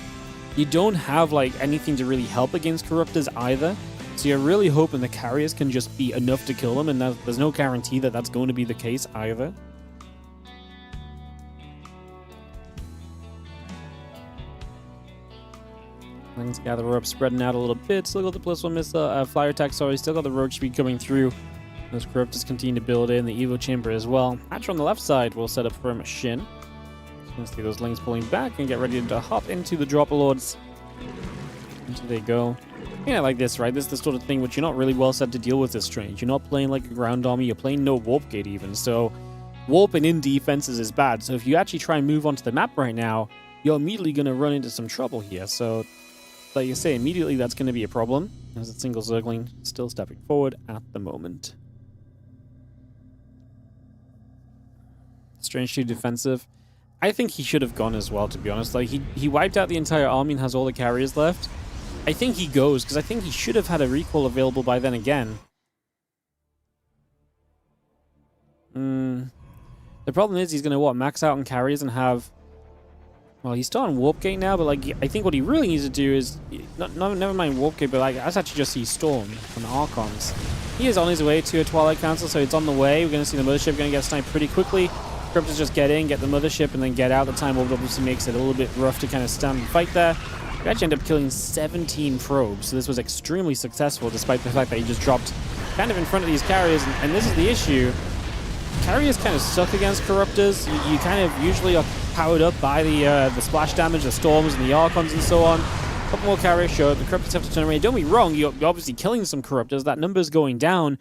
You don't have like anything to really help against Corruptors either, so you're really hoping the carriers can just be enough to kill them, and there's no guarantee that that's going to be the case either. Things gather up, spreading out a little bit. Still got the +1 missile, flyer attack, sorry. Still got the roach speed coming through. Those Corruptors continue to build in the Evo Chamber as well. Hatcher on the left side will set up for him a Shin. You can see those Lings pulling back and get ready to hop into the Dropper Lords. Into they go. Yeah, like this, right? This is the sort of thing which you're not really well set to deal with this Strange. You're not playing like a ground army, you're playing no warp gate even, so warping in defenses is bad. So if you actually try and move onto the map right now, you're immediately going to run into some trouble here. So, like you say, immediately that's going to be a problem. As it's single circling, still stepping forward at the moment. Strange too defensive. I think he should have gone as well, to be honest. Like, he wiped out the entire army and has all the carriers left. I think he goes, because I think he should have had a recall available by then again. The problem is he's going to, what, max out on carriers and have... Well, he's still on Warp Gate now, but, like, I think what he really needs to do is... never mind Warp Gate, but, like, let's actually just see Storm from the Archons. He is on his way to a Twilight Council, so it's on the way. We're going to see the Mothership going to get sniped pretty quickly. Corruptors just get in, get the Mothership, and then get out. The Time Warp obviously makes it a little bit rough to kind of stand and fight there. We actually end up killing 17 probes, so this was extremely successful, despite the fact that he just dropped kind of in front of these carriers, and this is the issue. Carriers kind of suck against Corruptors. You kind of usually are powered up by the splash damage, the Storms, and the Archons, and so on. A couple more carriers show up. The Corruptors have to turn away. Don't be wrong, you're obviously killing some Corruptors. That number's going down,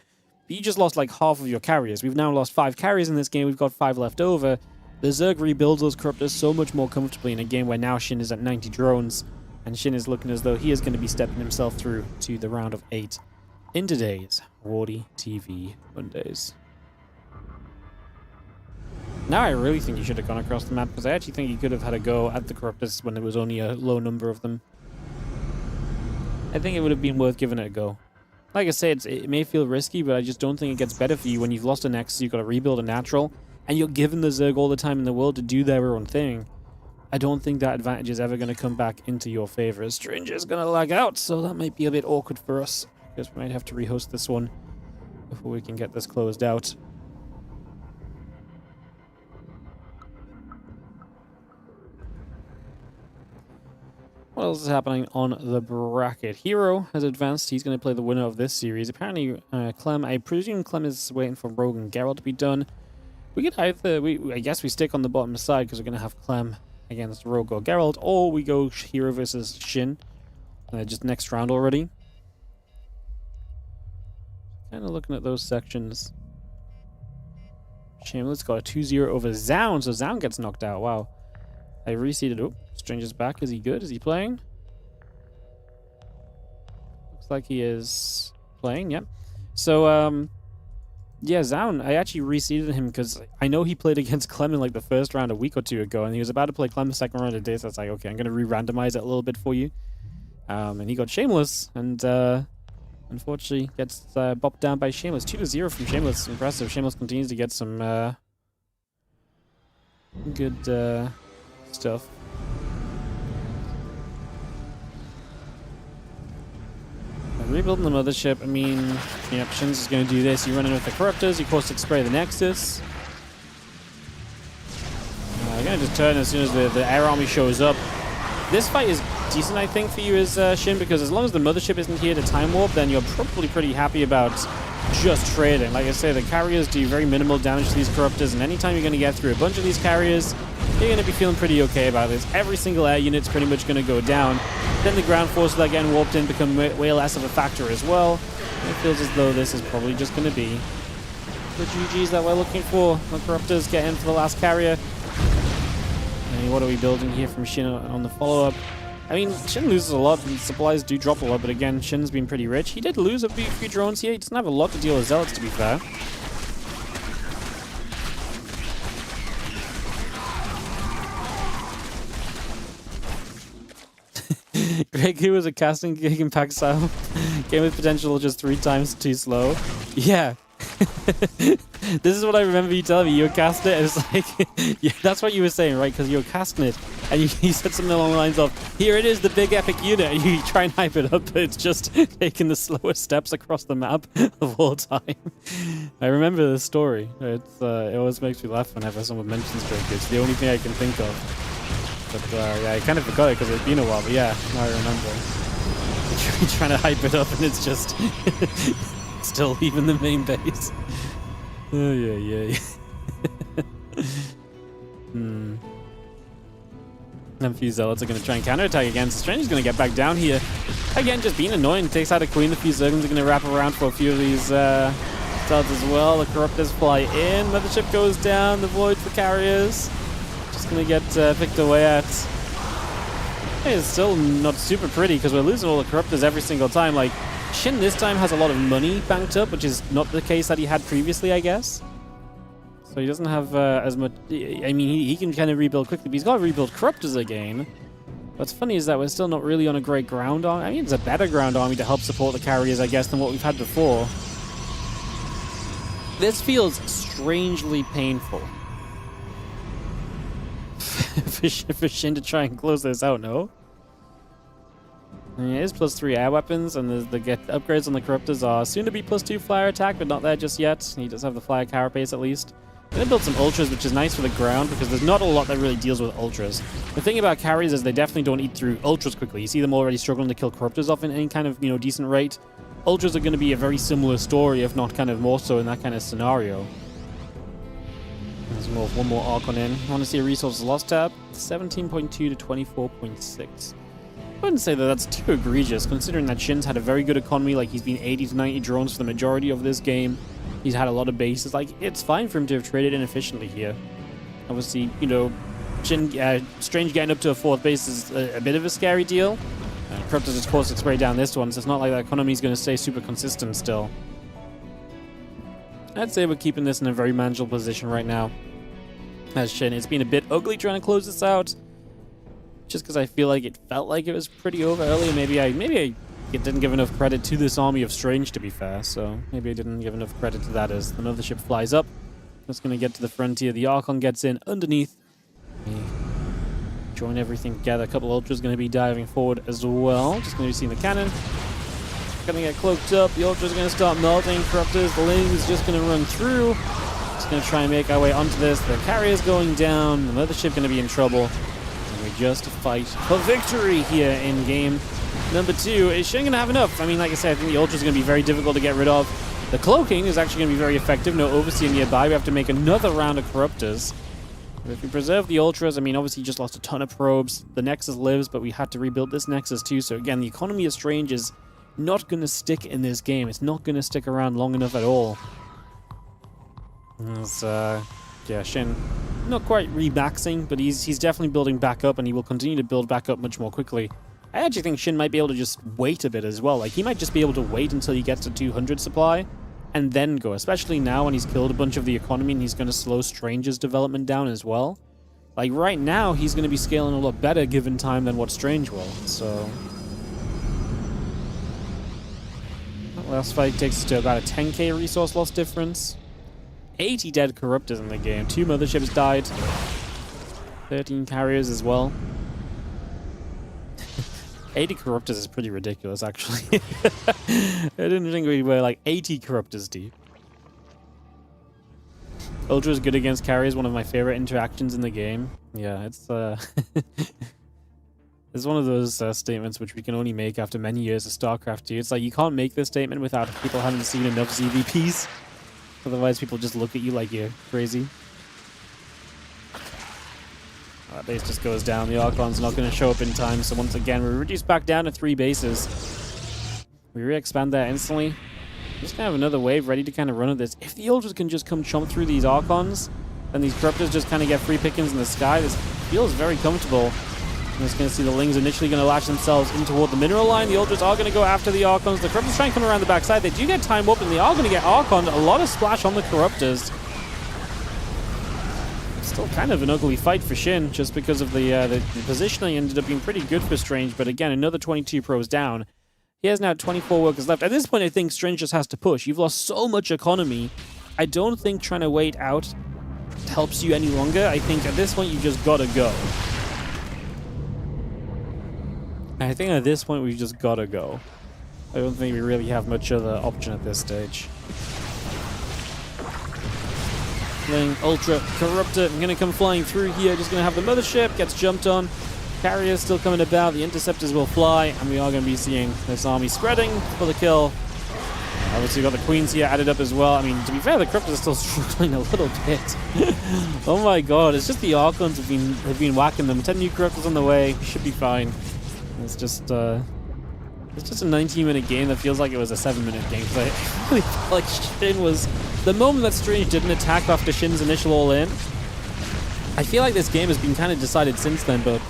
but you just lost like half of your carriers. We've now lost 5 carriers in this game. We've got 5 left over. The Zerg rebuilds those Corruptors so much more comfortably in a game where now Shin is at 90 drones, and Shin is looking as though he is going to be stepping himself through to the round of 8 in today's Warty TV Mondays. Now I really think you should have gone across the map, because I actually think you could have had a go at the Corruptors when there was only a low number of them. I think it would have been worth giving it a go. Like I said, it may feel risky, but I just don't think it gets better for you when you've lost a Nexus, you've got to rebuild a natural, and you're given the Zerg all the time in the world to do their own thing. I don't think that advantage is ever going to come back into your favor. Stranger's going to lag out, so that might be a bit awkward for us, because we might have to rehost this one before we can get this closed out. What else is happening on the bracket? herO has advanced. He's going to play the winner of this series. Apparently, Clem, I presume Clem is waiting for Rogue and Geralt to be done. We could either, I guess we stick on the bottom side because we're going to have Clem against Rogue or Geralt, or we go herO versus Shin. Just next round already. Kind of looking at those sections. Shameless got a 2-0 over Zound, so Zound gets knocked out. Wow. I reseeded. Oh, Stranger's back. Is he good? Is he playing? Looks like he is playing, yep. So, yeah, Zound, I actually reseeded him because I know he played against Clem in like the first round a week or two ago, and he was about to play Clem the second round today, so I was like, okay, I'm going to re-randomize it a little bit for you. And he got Shameless, and unfortunately gets bopped down by Shameless. 2-0 from Shameless. Impressive. Shameless continues to get some good stuff. Rebuilding the mothership, I mean, yep, Shin's is going to do this. You run in with the Corruptors, you caustic spray the Nexus. You're going to just turn as soon as the air army shows up. This fight is decent, I think, for you as Shin, because as long as the mothership isn't here to time warp, then you're probably pretty happy about just trading. Like I say, the carriers do very minimal damage to these Corruptors, and anytime you're going to get through a bunch of these carriers, you're going to be feeling pretty okay about this. Every single air unit's pretty much going to go down. Then the ground forces that get warped in become way less of a factor as well. It feels as though this is probably just going to be the GGs that we're looking for. The Corruptors get in for the last carrier. And what are we building here from Shin on the follow-up? I mean, Shin loses a lot, and supplies do drop a lot, but again, Shin's been pretty rich. He did lose a few drones here. He doesn't have a lot to deal with Zealots, to be fair. Greg, who was a casting gig in pack style, game with potential just 3 times too slow. Yeah. This is what I remember you telling me. You were casting it, and it's like, yeah, that's what you were saying, right? Because you were casting it, and you said something along the lines of, here it is, the big epic unit, and you try and hype it up, but it's just taking the slowest steps across the map of all time. I remember this story. It always makes me laugh whenever someone mentions Drake. It's the only thing I can think of. But yeah, I kind of forgot it because it's been a while, but yeah, now I remember. You're trying to hype it up and it's just still leaving the main base. Oh, yeah. And a few Zealots are going to try and counterattack again. So Stranger's going to get back down here. Again, just being annoying. Takes out a Queen. The few Zerglings are going to wrap around for a few of these Zealots as well. The Corruptors fly in. Mothership goes down. The Void for carriers. Just going to get picked away at. It's still not super pretty because we're losing all the Corruptors every single time. Like, Shin this time has a lot of money banked up, which is not the case that he had previously, I guess. So he doesn't have as much. I mean, he can kind of rebuild quickly, but he's got to rebuild Corruptors again. What's funny is that we're still not really on a great ground army. I mean, it's a better ground army to help support the carriers, I guess, than what we've had before. This feels strangely painful. for Shin to try and close this out, no? I mean, it is +3 air weapons, and the upgrades on the Corruptors are soon to be +2 flyer attack, but not there just yet. He does have the flyer carapace at least. Gonna build some ultras, which is nice for the ground because there's not a lot that really deals with ultras. The thing about carries is they definitely don't eat through ultras quickly. You see them already struggling to kill Corruptors off in any kind of, decent rate. Ultras are going to be a very similar story, if not kind of more so in that kind of scenario. There's one more Archon in. I want to see a resources loss tab. 17.2 to 24.6. I wouldn't say that that's too egregious, considering that Shin's had a very good economy. Like, he's been 80 to 90 drones for the majority of this game. He's had a lot of bases. Like, it's fine for him to have traded inefficiently here. Obviously, you know, Strange getting up to a 4th base is a bit of a scary deal. Corruptors, of course, spray down this one, so it's not like the economy is going to stay super consistent still. I'd say we're keeping this in a very manageable position right now. As Shin, it's been a bit ugly trying to close this out. Just because I feel like it felt like it was pretty over early. Maybe I didn't give enough credit to this army of Strange, to be fair. So maybe I didn't give enough credit to that as the mothership flies up. Just going to get to the frontier. The Archon gets in underneath. Join everything together. A couple Ultras going to be diving forward as well. Just going to be seeing the cannon. Going to get cloaked up. The Ultras are going to start melting. Corruptors, the Ling is just going to run through. Just going to try and make our way onto this. The carrier's going down. The mothership going to be in trouble. We just fight for victory here in game number 2. Is Shin going to have enough? I mean, like I said, I think the Ultra is going to be very difficult to get rid of. The cloaking is actually going to be very effective. No Overseer nearby. We have to make another round of Corruptors. But if we preserve the Ultras, I mean, obviously just lost a ton of probes. The Nexus lives, but we had to rebuild this Nexus too. So again, the economy of Strange is not going to stick in this game. It's not going to stick around long enough at all. Yeah, Shin not quite remaxing, but he's definitely building back up, and he will continue to build back up much more quickly. I actually think Shin might be able to just wait a bit as well. Like, he might just be able to wait until he gets to 200 supply and then go, especially now when he's killed a bunch of the economy and he's going to slow Strange's development down as well. Like, right now, he's going to be scaling a lot better given time than what Strange will, so... That last fight takes us to about a 10k resource loss difference. 80 dead Corruptors in the game. 2 motherships died. 13 carriers as well. 80 Corruptors is pretty ridiculous, actually. I didn't think we were like 80 Corruptors deep. Ultra is good against carriers, one of my favorite interactions in the game. Yeah, it's it's one of those statements which we can only make after many years of StarCraft 2. It's like you can't make this statement without people having seen enough ZVPs. Otherwise, people just look at you like you're crazy. That base just goes down. The Archon's not going to show up in time. So once again, we're reduced back down to 3 bases. We re-expand that instantly. Just going to have another wave ready to kind of run at this. If the Ultras can just come chomp through these Archons, then these Corruptors just kind of get free pickings in the sky. This feels very comfortable. I'm just going to see the Lings initially going to latch themselves in toward the mineral line. The Ultras are going to go after the Archons. The Corruptors try and come around the backside. They do get time up, and they are going to get Archon. A lot of splash on the Corruptors. Still kind of an ugly fight for Shin, just because of the positioning ended up being pretty good for Strange. But again, another 22 pros down. He has now 24 workers left. At this point, I think Strange just has to push. You've lost so much economy. I don't think trying to wait out helps you any longer. I think at this point, you just gotta go. I think at this point, we've just gotta go. I don't think we really have much other option at this stage. Ling, Ultra, Corruptor, I'm gonna come flying through here. Just gonna have the mothership, gets jumped on. Carriers still coming about, the interceptors will fly, and we are gonna be seeing this army spreading for the kill. Obviously, we've got the Queens here added up as well. I mean, to be fair, the Corruptors are still struggling a little bit. Oh my god, it's just the Archons have been whacking them. 10 new Corruptors on the way, should be fine. It's just a 19-minute game that feels like it was a 7-minute game. Because I really felt like Shin was... The moment that Strange didn't attack after Shin's initial all-in, I feel like this game has been kind of decided since then, but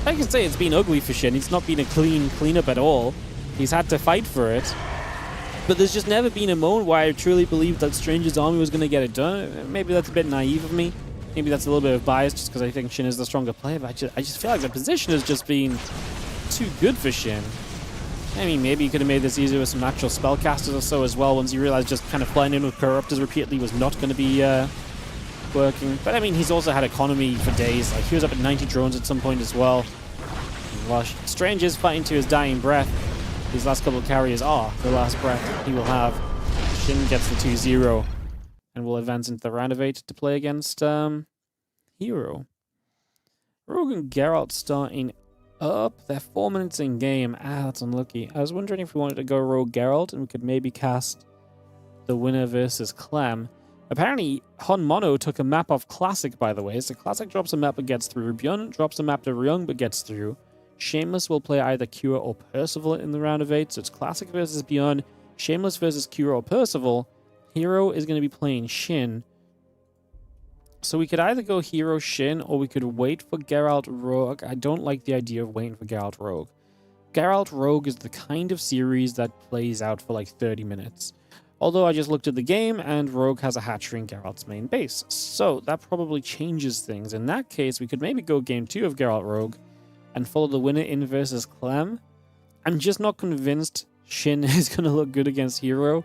I can say it's been ugly for Shin. It's not been a clean-up at all. He's had to fight for it. But there's just never been a moment where I truly believed that Strange's army was going to get it done. Maybe that's a bit naive of me. Maybe that's a little bit of bias just because I think Shin is the stronger player, but I just feel like the position has just been too good for Shin. I mean, maybe you could have made this easier with some natural spellcasters or so as well, once you realized just kind of flying in with Corruptors repeatedly was not going to be working. But I mean, he's also had economy for days. Like, he was up at 90 drones at some point as well. While Strange is fighting to his dying breath, these last couple of carriers are the last breath he will have. Shin gets the 2-0 and will advance into the round of 8 to play against herO. Rogue and Geralt starting up. They're 4 minutes in game. Ah, that's unlucky. I was wondering if we wanted to go Rogue Geralt and we could maybe cast the winner versus Clem. Apparently, Hon Mono took a map off Classic, by the way. So Classic drops a map but gets through. Bjorn drops a map to Ryung but gets through. Shameless will play either Cure or Percival in the round of 8. So it's Classic versus Bjorn, Shameless versus Cure or Percival. herO is going to be playing Shin. So we could either go herO Shin or we could wait for Geralt Rogue. I don't like the idea of waiting for Geralt Rogue. Geralt Rogue is the kind of series that plays out for like 30 minutes. Although I just looked at the game and Rogue has a hatchery in Geralt's main base. So that probably changes things. In that case, we could maybe go game 2 of Geralt Rogue and follow the winner in versus Clem. I'm just not convinced Shin is going to look good against herO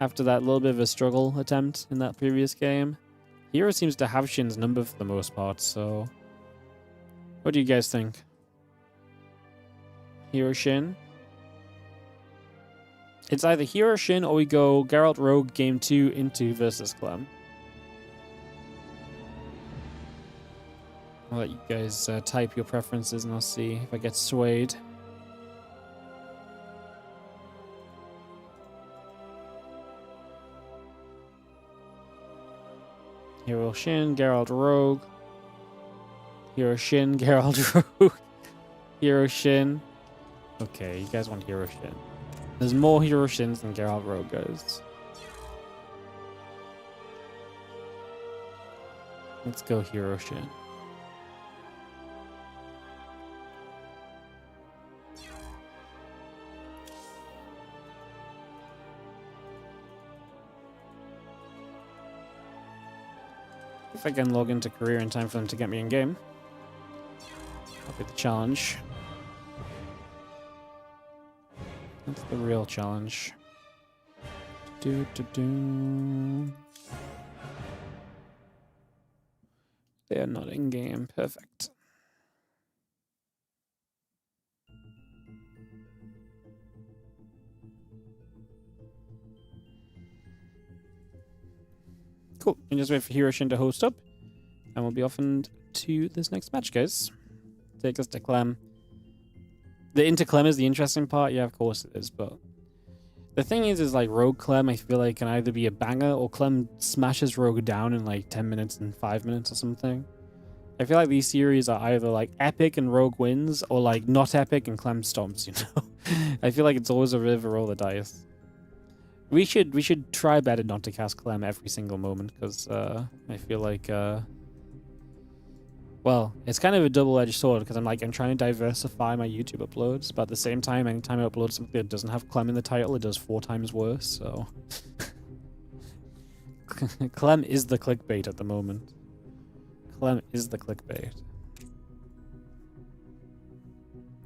after that little bit of a struggle attempt in that previous game. herO seems to have Shin's number for the most part, so what do you guys think? herO Shin? It's either herO Shin or we go Geralt Rogue game 2 into versus Clem. I'll let you guys type your preferences and I'll see if I get swayed. herO Shin, Geralt Rogue. herO Shin, Geralt Rogue. herO Shin. Okay, you guys want herO Shin. There's more herO Shins than Geralt Rogue goes. Let's go herO Shin. If I can log into career in time for them to get me in game. That'll be the challenge. That's the real challenge. They are not in game. Perfect. Cool. And just wait for herO Shin to host up. And we'll be off to this next match, guys. Take us to Clem. The into Clem is the interesting part. Yeah, of course it is. But the thing is like Rogue Clem, I feel like can either be a banger or Clem smashes Rogue down in like 10 minutes and 5 minutes or something. I feel like these series are either like epic and Rogue wins or like not epic and Clem stomps, you know? I feel like it's always a bit of a roll of the dice. We should try better not to cast Clem every single moment because I feel like well, it's kind of a double-edged sword because I'm trying to diversify my YouTube uploads, but at the same time, anytime I upload something that doesn't have Clem in the title, it does 4 times worse. So Clem is the clickbait at the moment. Clem is the clickbait.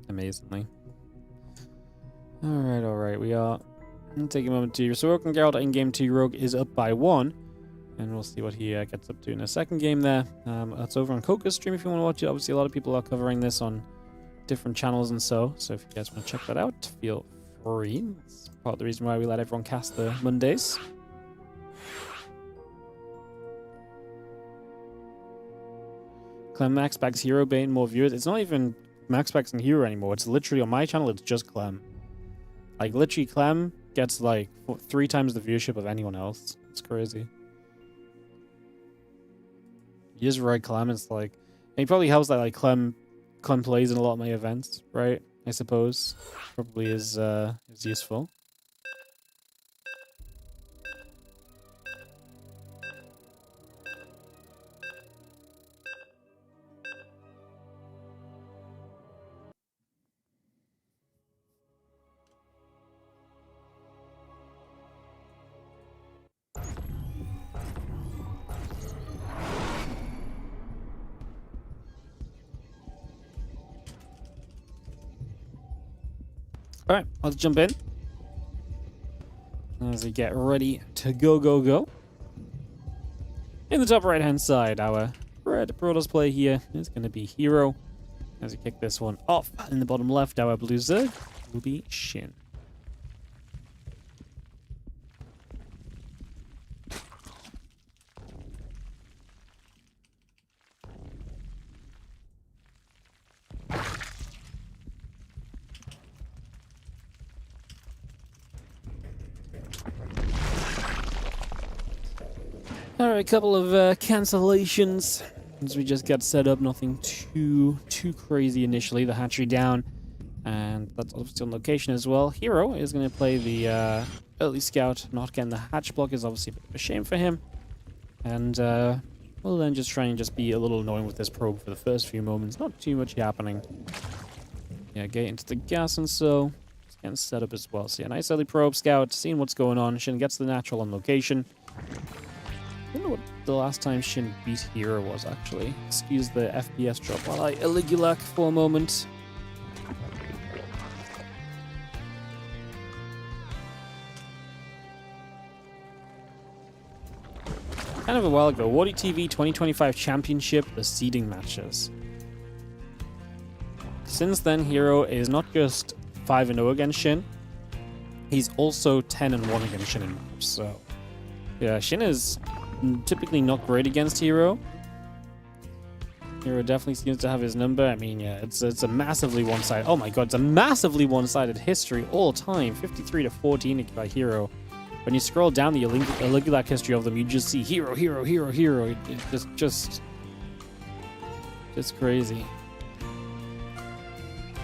Amazingly. All right. We are taking a moment to. So Rogue and Geralt in game 2. Rogue is up by 1. And we'll see what he gets up to in a second game there. That's over on Coca's stream if you want to watch it. Obviously, a lot of people are covering this on different channels and so if you guys want to check that out, feel free. It's part of the reason why we let everyone cast the Mondays. Clem Max backs herO Bane, more viewers. It's not even Max backs and herO anymore. It's literally on my channel, it's just Clem. Like, literally, Clem gets like 3 times the viewership of anyone else. It's crazy. You just write Clem, it's like... And it probably helps that like Clem plays in a lot of my events, right? I suppose. Probably is useful. Alright, let's jump in. As we get ready to go. In the top right hand side, our red Protoss play here is going to be herO. As we kick this one off. In the bottom left, our blue Zerg will be Shin. Alright, a couple of cancellations as we just got set up. Nothing too crazy initially. The hatchery down, and that's obviously on location as well. herO is going to play the early scout. Not getting the hatch block is obviously a bit of a shame for him. And we'll then just try and just be a little annoying with this probe for the first few moments. Not too much happening. Yeah, get into the gas and so it's getting set up as well. So yeah, nice early probe scout, seeing what's going on. Shin gets the natural on location. I don't know what the last time Shin beat herO was, actually. Excuse the FPS drop while I Eligulac for a moment. Kind of a while ago, Warty TV 2025 Championship, the seeding matches. Since then, herO is not just 5-0 against Shin, he's also 10-1 against Shin in maps. So, yeah, Shin is typically not great against herO. herO definitely seems to have his number. I mean, yeah, it's a massively one-sided. Oh my god, it's a massively one-sided history all time. 53-14 by herO. When you scroll down the Eligulac history of them, you just see herO. It's just crazy.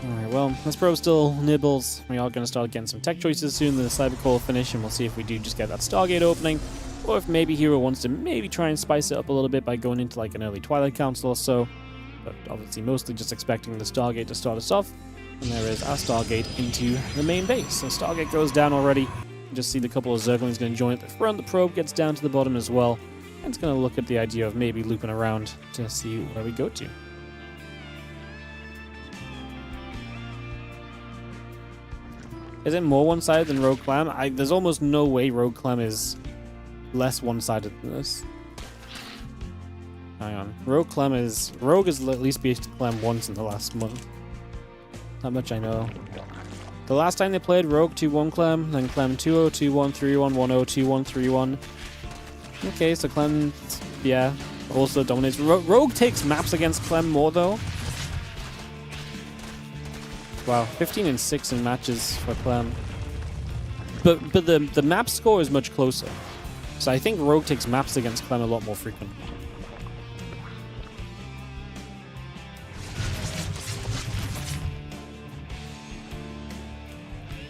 Alright, well, this probe still nibbles. We are going to start getting some tech choices soon. The Cyber Core will finish, and we'll see if we do just get that Stargate opening. Or if maybe herO wants to maybe try and spice it up a little bit by going into like an early Twilight Council or so. But obviously mostly just expecting the Stargate to start us off. And there is our Stargate into the main base. So Stargate goes down already. You just see the couple of Zerglings going to join at the front. The probe gets down to the bottom as well. And it's going to look at the idea of maybe looping around to see where we go to. Is it more one-sided than Rogue Clem? There's almost no way Rogue Clem is less one-sided than this. Hang on. Rogue has at least beat Clem once in the last month. Not much I know. The last time they played, Rogue 2-1 Clem, then Clem 2-0, 2-1, 3-1, 1-0, 2-1, 3-1. Okay, so Clem, yeah, also dominates. Rogue takes maps against Clem more, though. Wow, 15-6 in matches for Clem. But the map score is much closer. So I think Rogue takes maps against Clem a lot more frequently.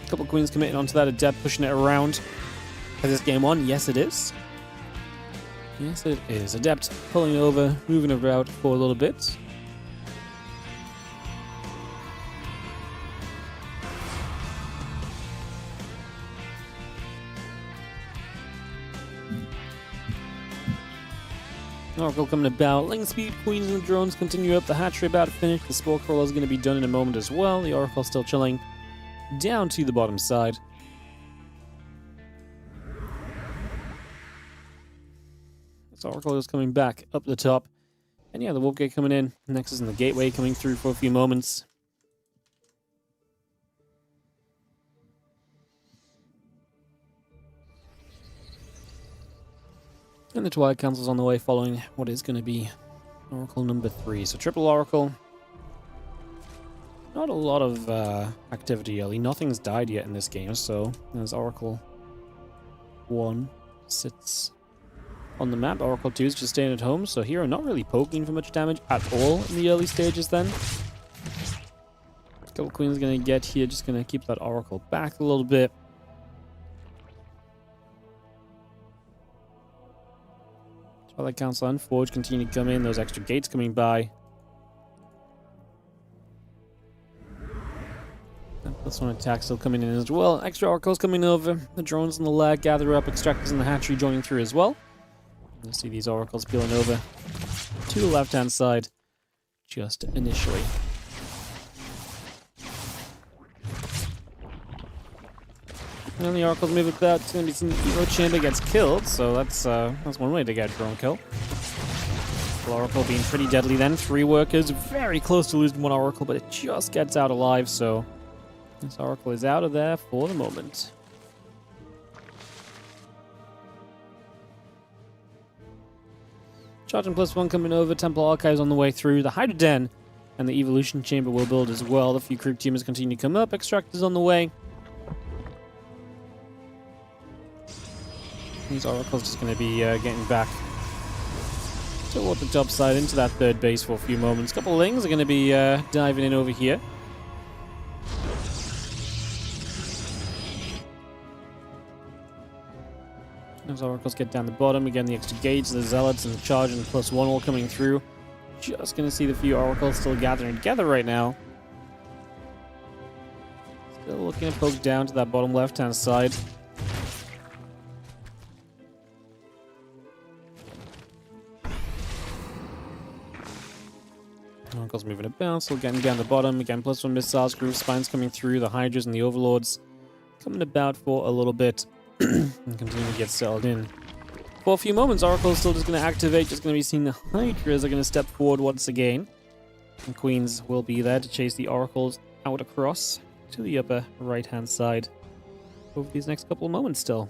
Couple queens committing onto that Adept, pushing it around. Is this game on? Yes, it is. Yes, it is. Adept pulling over, moving about for a little bit. Oracle coming about. Link speed, queens and the drones continue up. The hatchery about to finish. The spore crawler is going to be done in a moment as well. The Oracle still chilling down to the bottom side. This Oracle is coming back up the top. And yeah, the Wolf Gate coming in. Nexus and the Gateway coming through for a few moments. And the Twilight Council's on the way following what is going to be Oracle number 3. So triple Oracle. Not a lot of activity early. Nothing's died yet in this game, so there's Oracle 1 sits on the map. Oracle 2 is just staying at home, so herO not really poking for much damage at all in the early stages then. Couple queens going to get here, just going to keep that Oracle back a little bit. Twilight Council and Forge continue to come in. Those extra gates coming by. And this one attack still coming in as well. Extra Oracles coming over. The drones in the lag gather up. Extractors in the hatchery joining through as well. You'll see these Oracles peeling over to the left-hand side just initially. And the Oracles move about. It's going to be some Evo Chamber gets killed, so that's one way to get a drone kill. The Oracle being pretty deadly then. 3 workers, very close to losing 1 Oracle, but it just gets out alive, so this Oracle is out of there for the moment. Charging +1 coming over. Temple Archives on the way through. The Hydra Den and the Evolution Chamber will build as well. The few creep teamers continue to come up. Extractors on the way. These Oracles just going to be getting back toward the top side into that third base for a few moments. A couple of Lings are going to be diving in over here. As Oracles get down the bottom, again the extra gauge, the Zealots and the Charge and the +1 all coming through. Just going to see the few Oracles still gathering together right now. Still looking to poke down to that bottom left-hand side. Oracles moving about, still getting down the bottom. Again, +1 missiles, Groove Spines coming through, the Hydras and the Overlords coming about for a little bit. And continue to get settled in. For a few moments, Oracle's still just going to activate, just going to be seeing the Hydras are going to step forward once again. And Queens will be there to chase the Oracles out across to the upper right-hand side over these next couple of moments still.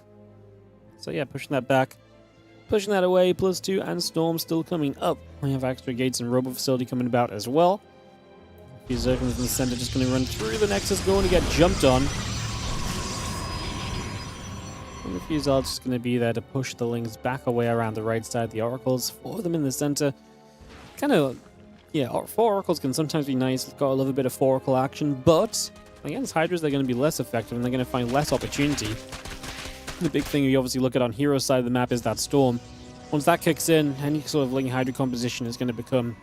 So yeah, pushing that back, pushing that away, +2 and Storm still coming up. We have extra gates and Robo Facility coming about as well. A few Zerglings in the center just going to run through the Nexus, going to get jumped on. And the few Zealots just going to be there to push the Lings back away around the right side. The Oracles, 4 of them in the center. Kind of, yeah, 4 Oracles can sometimes be nice. It's got a little bit of 4 Oracle action, but against Hydras, they're going to be less effective and they're going to find less opportunity. The big thing you obviously look at on hero's side of the map is that Storm. Once that kicks in, any sort of Ling Hydra composition is going to become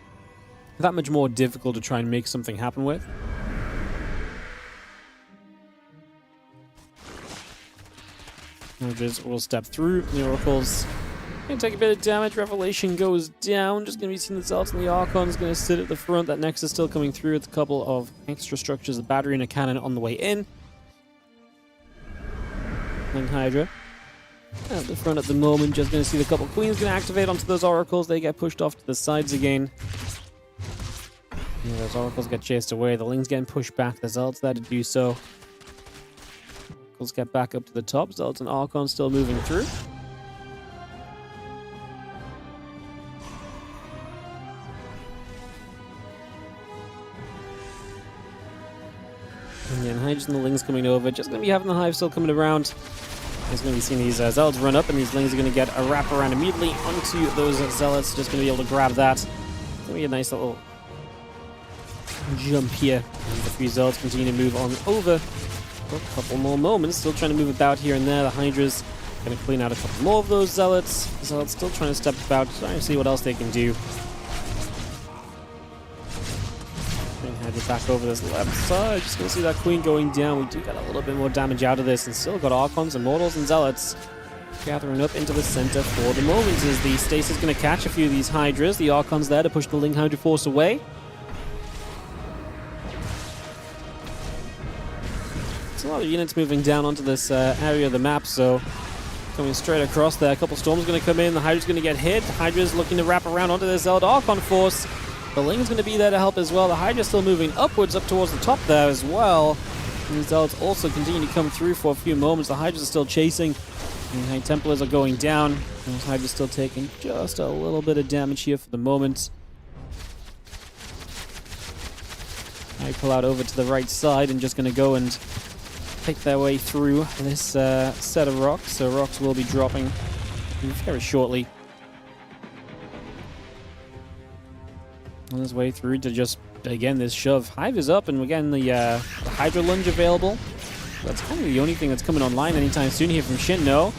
that much more difficult to try and make something happen with. Hydras will step through. The Oracles going to take a bit of damage. Revelation goes down. Just going to be seeing the Zealots and the Archon's going to sit at the front. That Nexus still coming through with a couple of extra structures, a battery and a cannon on the way in. Ling Hydra at the front at the moment. Just going to see the couple Queens going to activate onto those Oracles. They get pushed off to the sides again. Those Oracles get chased away. The Ling's getting pushed back. The Zealots there to do so. Oracles get back up to the top. Zealots and Archon still moving through. And then Hydras and the Lings coming over. Just going to be having the Hive still coming around. He's going to be seeing these Zealots run up, and these Lings are going to get a wrap around immediately onto those Zealots. Just going to be able to grab that. It's going to be a nice little jump here. And the few Zealots continue to move on over for a couple more moments. Still trying to move about here and there. The Hydras going to clean out a couple more of those Zealots. The Zealots still trying to step about, trying to see what else they can do. Hydra back over this left side. Just going to see that Queen going down. We do get a little bit more damage out of this, and still got Archons, Immortals, and Zealots gathering up into the center for the moment. As the Stasis going to catch a few of these Hydras. The Archons there to push the Ling Hydra force away. There's a lot of units moving down onto this area of the map, so coming straight across there. A couple Storms going to come in. The Hydra's going to get hit. Hydra's looking to wrap around onto this Zealot Archon force. The Ling's going to be there to help as well. The Hydra's still moving upwards up towards the top there as well. And the Zealots also continue to come through for a few moments. The Hydra's are still chasing. And the High Templars are going down. And the Hydra's still taking just a little bit of damage here for the moment. I pull out over to the right side and just going to go and take their way through this set of rocks. So rocks will be dropping very shortly. On his way through to just, again, this shove. Hive is up, and again, the Hydra Lunge available. That's kind of the only thing that's coming online anytime soon here from Shin. No.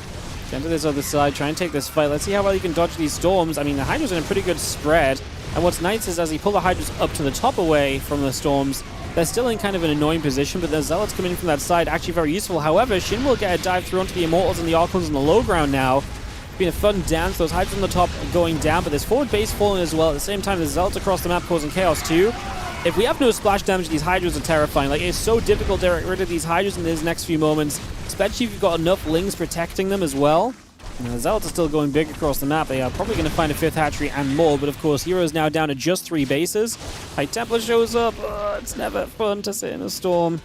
Down to this other side, try and take this fight. Let's see how well you can dodge these Storms. I mean, the Hydra's in a pretty good spread. And what's nice is as he pull the Hydras up to the top away from the Storms, they're still in kind of an annoying position, but the Zealots coming in from that side, actually very useful. However, Shin will get a dive through onto the Immortals and the Archons on the low ground now. Been a fun dance. Those Hydras on the top are going down, but there's forward base falling as well. At the same time, there's Zealots across the map causing chaos too. If we have no splash damage, these Hydras are terrifying. Like, it's so difficult to get rid of these Hydras in these next few moments, especially if you've got enough Lings protecting them as well. And the Zealots are still going big across the map. They are probably going to find a 5th hatchery and more, but of course, hero's now down to just 3 bases. High Templar shows up. It's never fun to sit in a storm.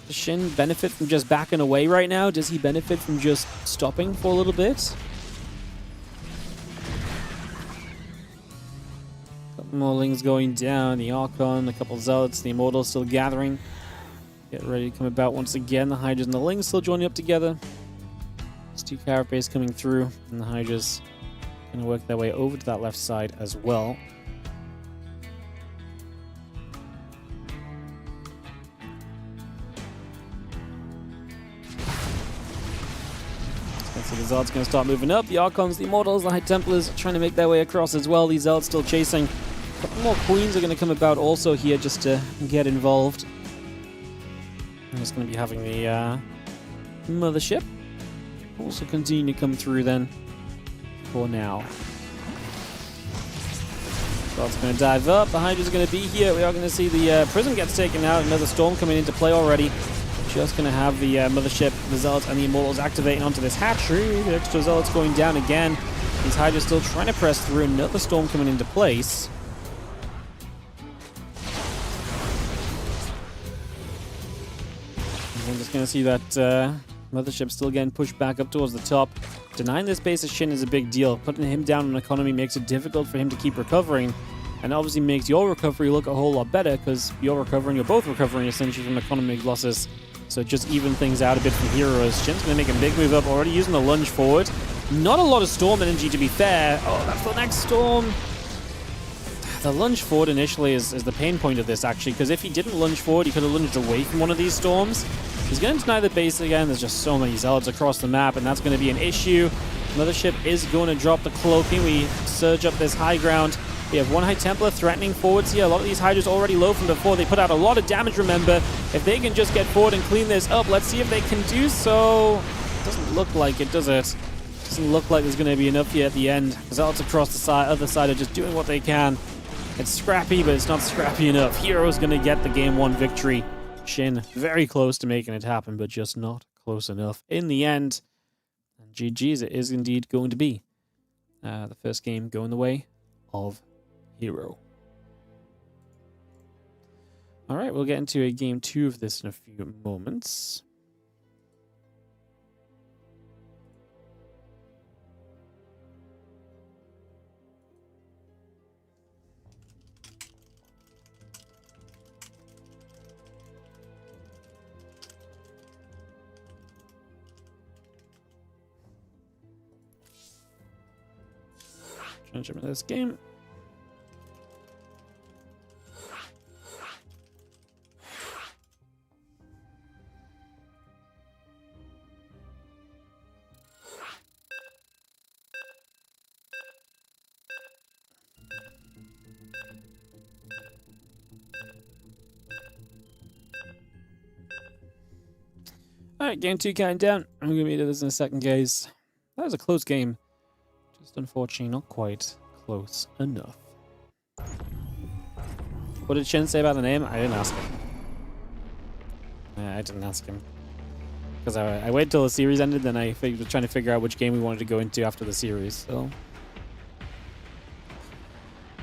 Does Shin benefit from just backing away right now? Does he benefit from just stopping for a little bit? Couple more Lings going down. The Archon, a couple Zealots, the Immortals still gathering. Get ready to come about once again. The Hydras and the Lings still joining up together. There's 2 Carapace coming through, and the Hydras going to work their way over to that left side as well. So the Zealots going to start moving up. The Archons, the Immortals, the High Templars trying to make their way across as well. These Zealots still chasing. A couple more Queens are going to come about also here just to get involved. I'm just going to be having the Mothership also continue to come through then for now. Zealots going to dive up. The Hydras are going to be here. We are going to see the Prism gets taken out. Another Storm coming into play already. Just going to have the Mothership, the Zealots, and the Immortals activating onto this hatchery. The extra Zealots going down again. These Hydras still trying to press through. Another Storm coming into place. And we're just going to see that Mothership still getting pushed back up towards the top. Denying this base of Shin is a big deal. Putting him down on economy makes it difficult for him to keep recovering. And obviously makes your recovery look a whole lot better because you're recovering, you're both recovering essentially from economy losses. So just even things out a bit from heroes. Shin's going to make a big move up, already using the lunge forward. Not a lot of Storm energy, to be fair. Oh, that's the next Storm. The lunge forward initially is the pain point of this, actually, because if he didn't lunge forward, he could have lunged away from one of these Storms. He's going to deny the base again. There's just so many Zealots across the map, and that's going to be an issue. Mothership is going to drop the cloaking. We surge up this high ground. We have one High Templar threatening forwards here. A lot of these Hydras already low from before. They put out a lot of damage, remember. If they can just get forward and clean this up, let's see if they can do so. Doesn't look like it, does it? Doesn't look like there's going to be enough here at the end. Zealots across the other side are just doing what they can. It's scrappy, but it's not scrappy enough. herO's going to get the game 1 victory. Shin very close to making it happen, but just not close enough in the end. And GG's it is indeed going to be. The first game going the way of herO. Alright, we'll get into a game 2 of this in a few moments. Trying to jump into this game. Alright, game 2 counting down. I'm going to be to this in a second, guys. That was a close game. Just unfortunately not quite close enough. What did Shin say about the name? I didn't ask him. I didn't ask him. Because I waited till the series ended, then I was trying to figure out which game we wanted to go into after the series, so...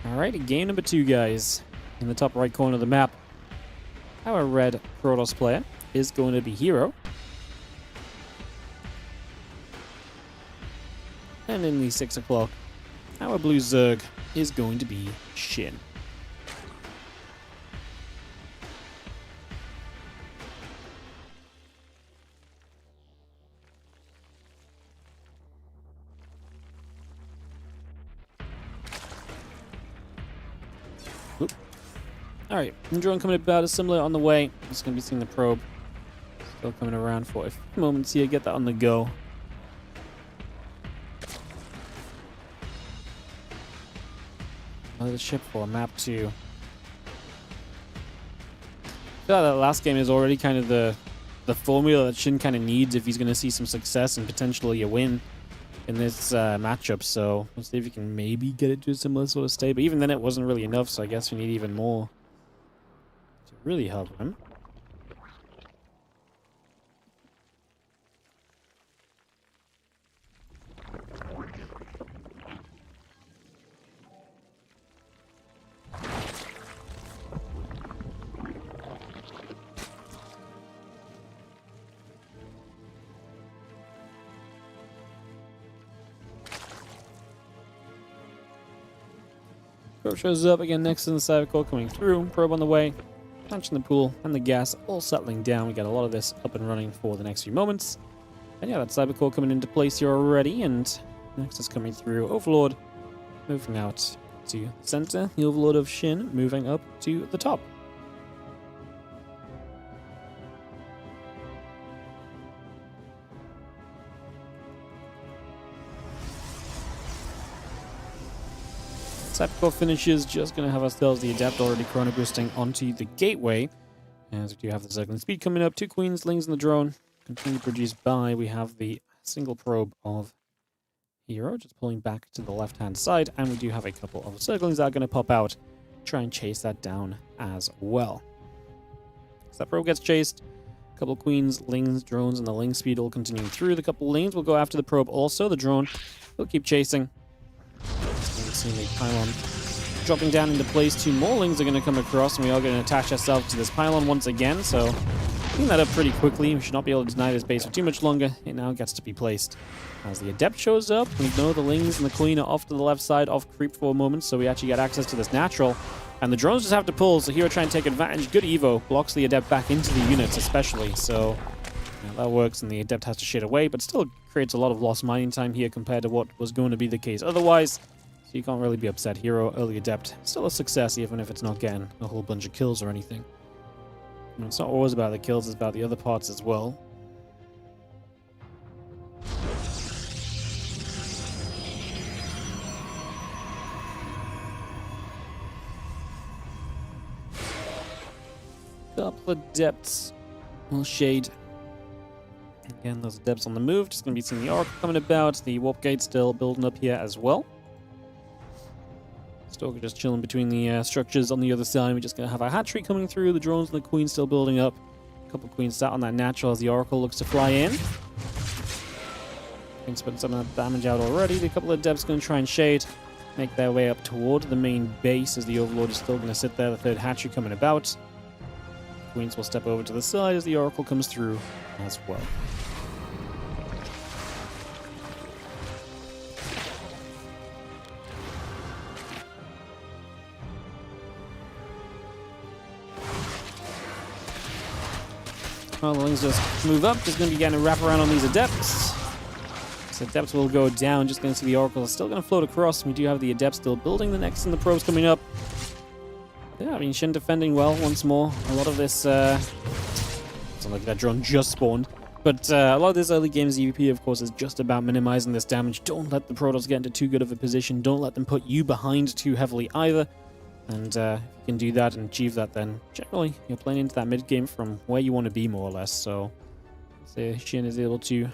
Alright, game number 2, guys. In the top right corner of the map, our red Protoss player is going to be herO. And in the 6 o'clock, our blue Zerg is going to be Shin. Alright, drone coming about is similar on the way. Just going to be seeing the probe. Still coming around for a few moments here. Get that on the go. Another ship for map 2. I feel like that last game is already kind of the formula that Shin kind of needs if he's going to see some success and potentially a win in this matchup. So we'll see if he can maybe get it to a similar sort of state. But even then it wasn't really enough, so I guess we need even more to really help him. Probe shows up again next to the Cybercore coming through. Probe on the way. Launching the pool and the gas all settling down. We got a lot of this up and running for the next few moments. And yeah, that Cybercore coming into place here already. And Next is coming through Overlord, moving out to the center. The Overlord of Shin moving up to the top. Typical finishes, just going to have ourselves the Adept already chrono boosting onto the gateway. As we do have the circling speed coming up, 2 Queens, Lings, and the drone. Continue produced by, we have the single probe of herO, just pulling back to the left-hand side. And we do have a couple of circlings that are going to pop out, try and chase that down as well. So that probe gets chased. A couple of Queens, Lings, drones, and the Ling speed all continuing through. The couple of Lings will go after the probe also. The drone will keep chasing. Seeing the pylon dropping down into place. 2 more Lings are going to come across, and we are going to attach ourselves to this pylon once again. So, clean that up pretty quickly. We should not be able to deny this base for too much longer. It now gets to be placed. As the Adept shows up, we know the Lings and the Queen are off to the left side, off creep for a moment, so we actually get access to this natural. And the drones just have to pull, so herO trying to take advantage. Good Evo, blocks the Adept back into the units especially, so that works, and the Adept has to shade away, but still creates a lot of lost mining time here compared to what was going to be the case otherwise. So you can't really be upset. herO, early Adept, still a success even if it's not getting a whole bunch of kills or anything. And it's not always about the kills, it's about the other parts as well. Couple Adepts will shade. Again, those Adepts on the move. Just going to be seeing the Oracle coming about. The Warp Gate still building up here as well. Stalker just chilling between the structures on the other side. We're just going to have our hatchery coming through. The drones and the Queen still building up. A couple of Queens sat on that natural as the Oracle looks to fly in. Queen's putting some of that damage out already. The couple of Adepts going to try and shade. Make their way up toward the main base as the Overlord is still going to sit there. The third hatchery coming about. Queens will step over to the side as the Oracle comes through as well. Well, the Lings just move up. Just going to be getting a wrap around on these Adepts. So Adepts will go down. Just going to see the Oracle is still going to float across. We do have the Adepts still building the next, and the probes coming up. Yeah, I mean, Shin defending well once more. A lot of this... it's not like that drone just spawned. But a lot of this early game EVP, of course, is just about minimizing this damage. Don't let the Protoss get into too good of a position. Don't let them put you behind too heavily either. And if you can do that and achieve that, then generally you're playing into that mid game from where you want to be, more or less. So, say Shin is able to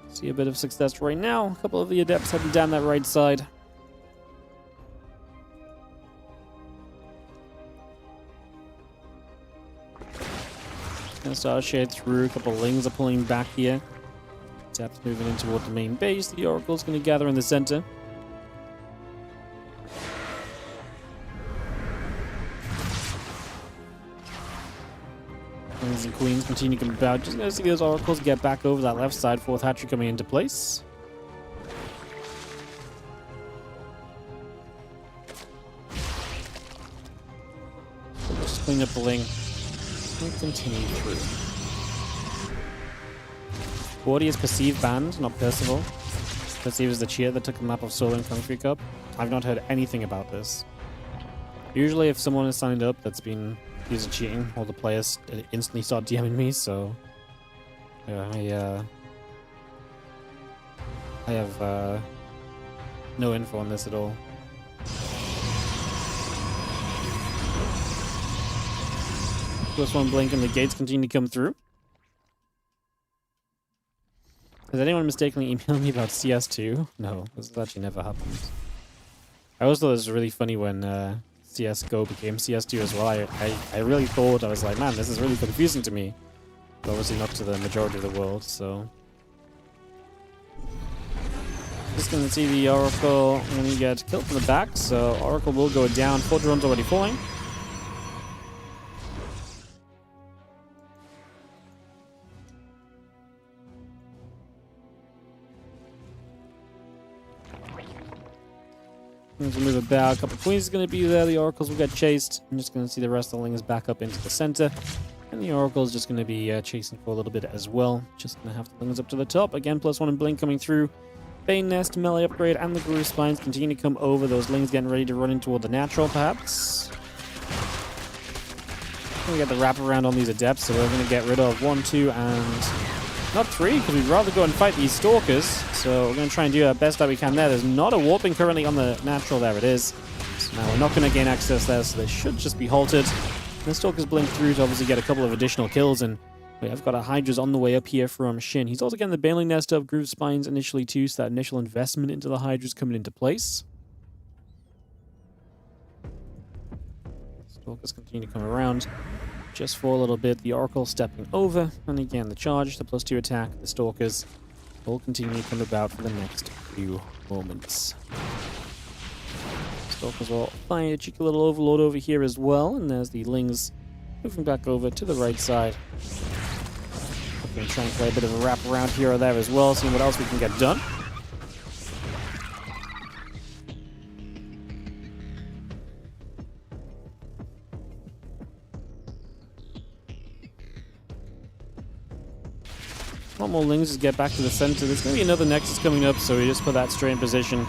see a bit of success right now. A couple of the Adepts heading down that right side. Gonna start a shade through. A couple of Lings are pulling back here. Adepts moving in toward the main base. The Oracle's going to gather in the center. Kings and Queens continue to come about. Just going to see those Oracles get back over that left side. 4th hatchery coming into place. So just clean up the Ling. We'll continue through. Warty is perceived banned, not Percival. Perceived as the cheer that took a map of Solo in Concrete Cup. I've not heard anything about this. Usually if someone is signed up that's been using cheating, all the players instantly start DMing me, so I have no info on this at all. Plus one blink and the gates continue to come through. Has anyone mistakenly emailed me about CS2? No, this has actually never happened. I always thought it was really funny when CSGO became CS2 as well. I really thought, I was like, man, this is really confusing to me. But obviously not to the majority of the world, so... Just gonna see the Oracle when he gets killed from the back, so Oracle will go down. 4 drones already falling. Things will move about. A couple of Queens is going to be there. The Oracles will get chased. I'm just going to see the rest of the Lings back up into the center. And the Oracle is just going to be chasing for a little bit as well. Just going to have the Lings up to the top. Again, +1 and Blink coming through. Bane Nest, melee upgrade, and the Groove Spines continue to come over. Those Lings getting ready to run in toward the natural, perhaps. We got the wraparound on these Adepts, so we're going to get rid of 1, 2, and not 3, because we'd rather go and fight these Stalkers. So we're going to try and do our best that we can there. There's not a warping currently on the natural. There it is. So now we're not going to gain access there, so they should just be halted. The Stalkers blink through to obviously get a couple of additional kills, and we have got our Hydras on the way up here from Shin. He's also getting the Baneling Nest up, Groove Spines initially too, so that initial investment into the Hydras coming into place. Stalkers continue to come around just for a little bit. The Oracle stepping over, and again the charge, the +2 attack, the Stalkers will continue to come about for the next few moments. Stalkers will find a cheeky little overload over here as well, and there's the Lings moving back over to the right side. We're going to try and play a bit of a wrap around here or there as well, seeing what else we can get done. One more Lings just get back to the center. There's going to be another Nexus coming up, so we just put that straight in position.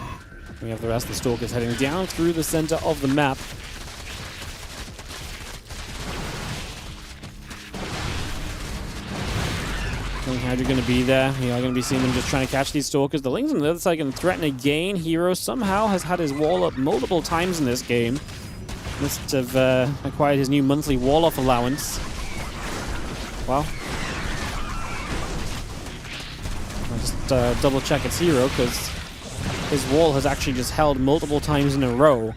We have the rest of the Stalkers heading down through the center of the map. Hydra going to be there. We are going to be seeing them just trying to catch these Stalkers. The Lings on the other side can threaten again. herO somehow has had his wall up multiple times in this game. Must have acquired his new monthly wall off allowance. Wow. I'll just double check it's herO, because his wall has actually just held multiple times in a row.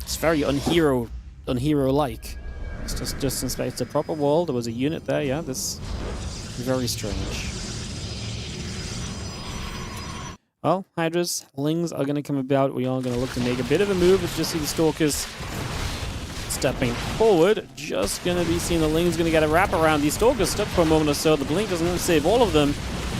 It's very unhero-like. It's just in space. It's a proper wall. There was a unit there, yeah. This is very strange. Well, Hydras, Lings are going to come about. We are going to look to make a bit of a move. Let's just see the Stalkers stepping forward. Just going to be seeing the Lings going to get a wrap around. These Stalkers stuck for a moment or so. The blink doesn't save all of them.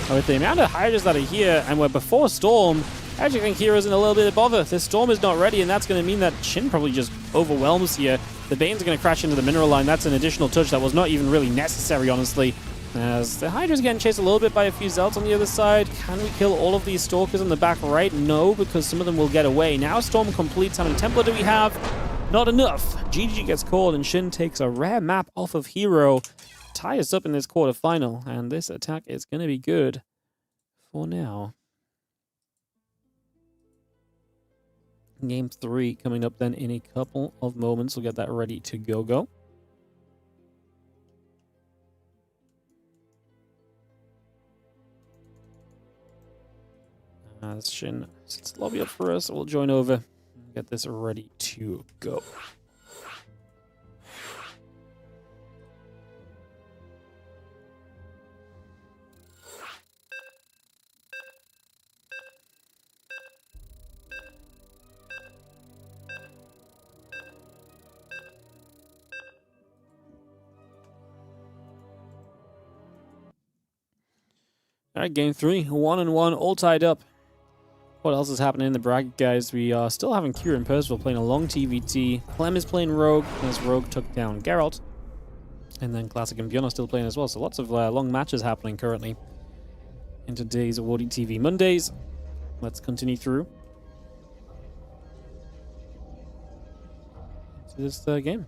With the amount of Hydras that are here, and we're before Storm, I actually think hero's in a little bit of bother. This Storm is not ready, and that's going to mean that Shin probably just overwhelms here. The Banes are going to crash into the mineral line. That's an additional touch that was not even really necessary, honestly. As the Hydra's getting chased a little bit by a few Zelts on the other side. Can we kill all of these Stalkers on the back right? No, because some of them will get away. Now Storm completes. How many Templar do we have? Not enough. GG gets called, and Shin takes a rare map off of herO. Tie us up in this quarterfinal, and this attack is going to be good for now. Game 3 coming up then in a couple of moments. We'll get that ready to go. Shin sets the lobby up for us. We'll join over and get this ready to go. Alright, game 3, 1-1, all tied up. What else is happening in the bracket, guys? We are still having Kira and Percival playing a long TVT. Clem is playing Rogue, as Rogue took down Geralt. And then Classic and Bjorn are still playing as well, so lots of long matches happening currently in today's Warty TV Mondays. Let's continue through to this game.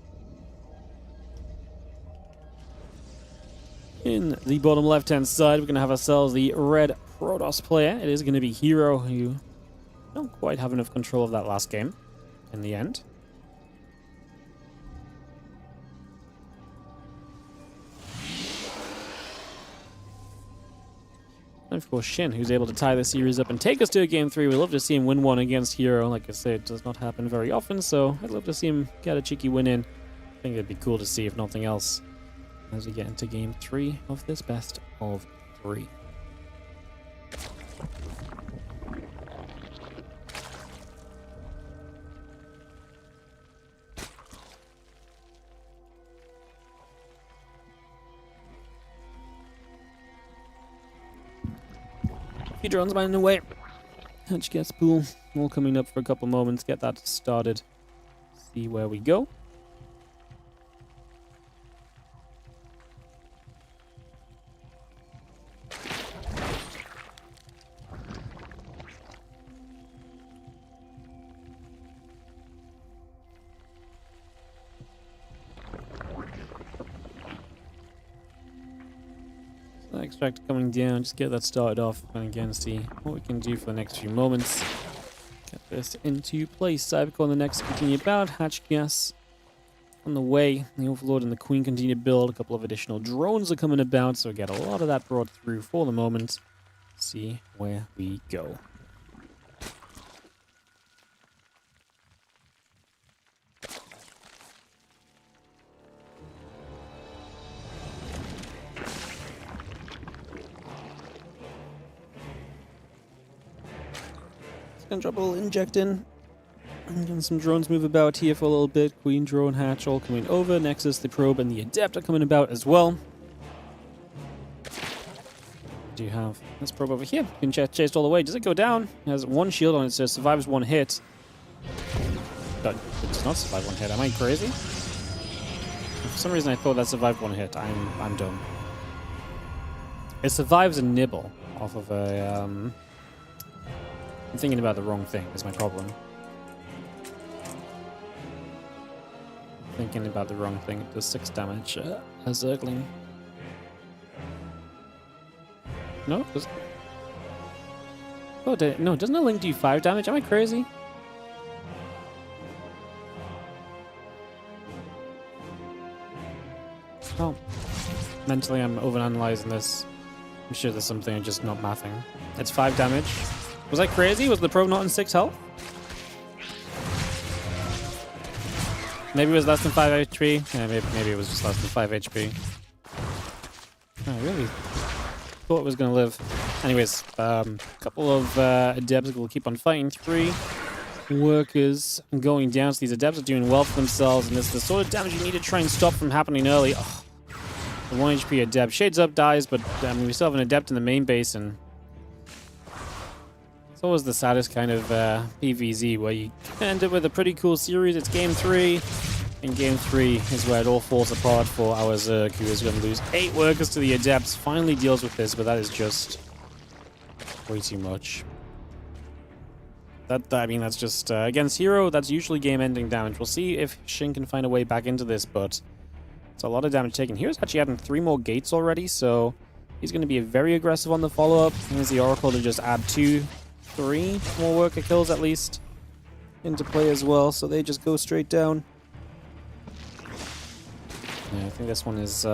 In the bottom left-hand side, we're going to have ourselves the red Protoss player. It is going to be herO, who don't quite have enough control of that last game in the end. And of course, Shin, who's able to tie the series up and take us to a game 3. We'd love to see him win one against herO. Like I said, it does not happen very often, so I'd love to see him get a cheeky win in. I think it'd be cool to see, if nothing else, as we get into game 3 of this best of 3. Few drones mining away. Hatch gets pool. All coming up for a couple moments. Get that started. See where we go. extract coming down. Just get that started off. And again, see what we can do for the next few moments. Get this into place. Cybercore on the next continue about. Hatch gas on the way. The Overlord and the Queen continue to build. A couple of additional drones are coming about. So we get a lot of that brought through for the moment. See where we go. Gonna drop a little inject in. And then some drones move about here for a little bit. Queen, drone, hatch all coming over. Nexus, the probe, and the adept are coming about as well. Do you have this probe over here? You can chase all the way. Does it go down? It has one shield on it, so it survives one hit. But it does not survive one hit. Am I crazy? For some reason I thought that survived one hit. I'm dumb. It survives a nibble off of a I'm thinking about the wrong thing, is my problem. Thinking about the wrong thing. It does 6 damage. A Zergling. No? Does... Oh, no, doesn't a Link do 5 damage? Am I crazy? Oh. Mentally, I'm overanalyzing this. I'm sure there's something I'm just not mathing. It's 5 damage. Was I crazy? Was the probe not in 6 health? Maybe it was less than 5 HP. Yeah, maybe it was just less than 5 HP. I really thought it was going to live. Anyways, couple of adepts will keep on fighting. 3 workers going down. So these adepts are doing well for themselves. And this is the sort of damage you need to try and stop from happening early. Oh, the 1 HP adept. Shades Up dies, but we still have an adept in the main base. And it's always the saddest kind of PvZ where you end up with a pretty cool series. It's game 3, and game 3 is where it all falls apart for our Zerg, who is going to lose 8 workers to the adepts. Finally deals with this, but that is just way too much. I mean, that's just against herO. That's usually game-ending damage. We'll see if Shin can find a way back into this, but it's a lot of damage taken. hero's actually adding 3 more gates already, so he's going to be very aggressive on the follow-up. Here's the Oracle to just add 2, 3 more worker kills at least into play as well, so they just go straight down. Yeah, I think this one is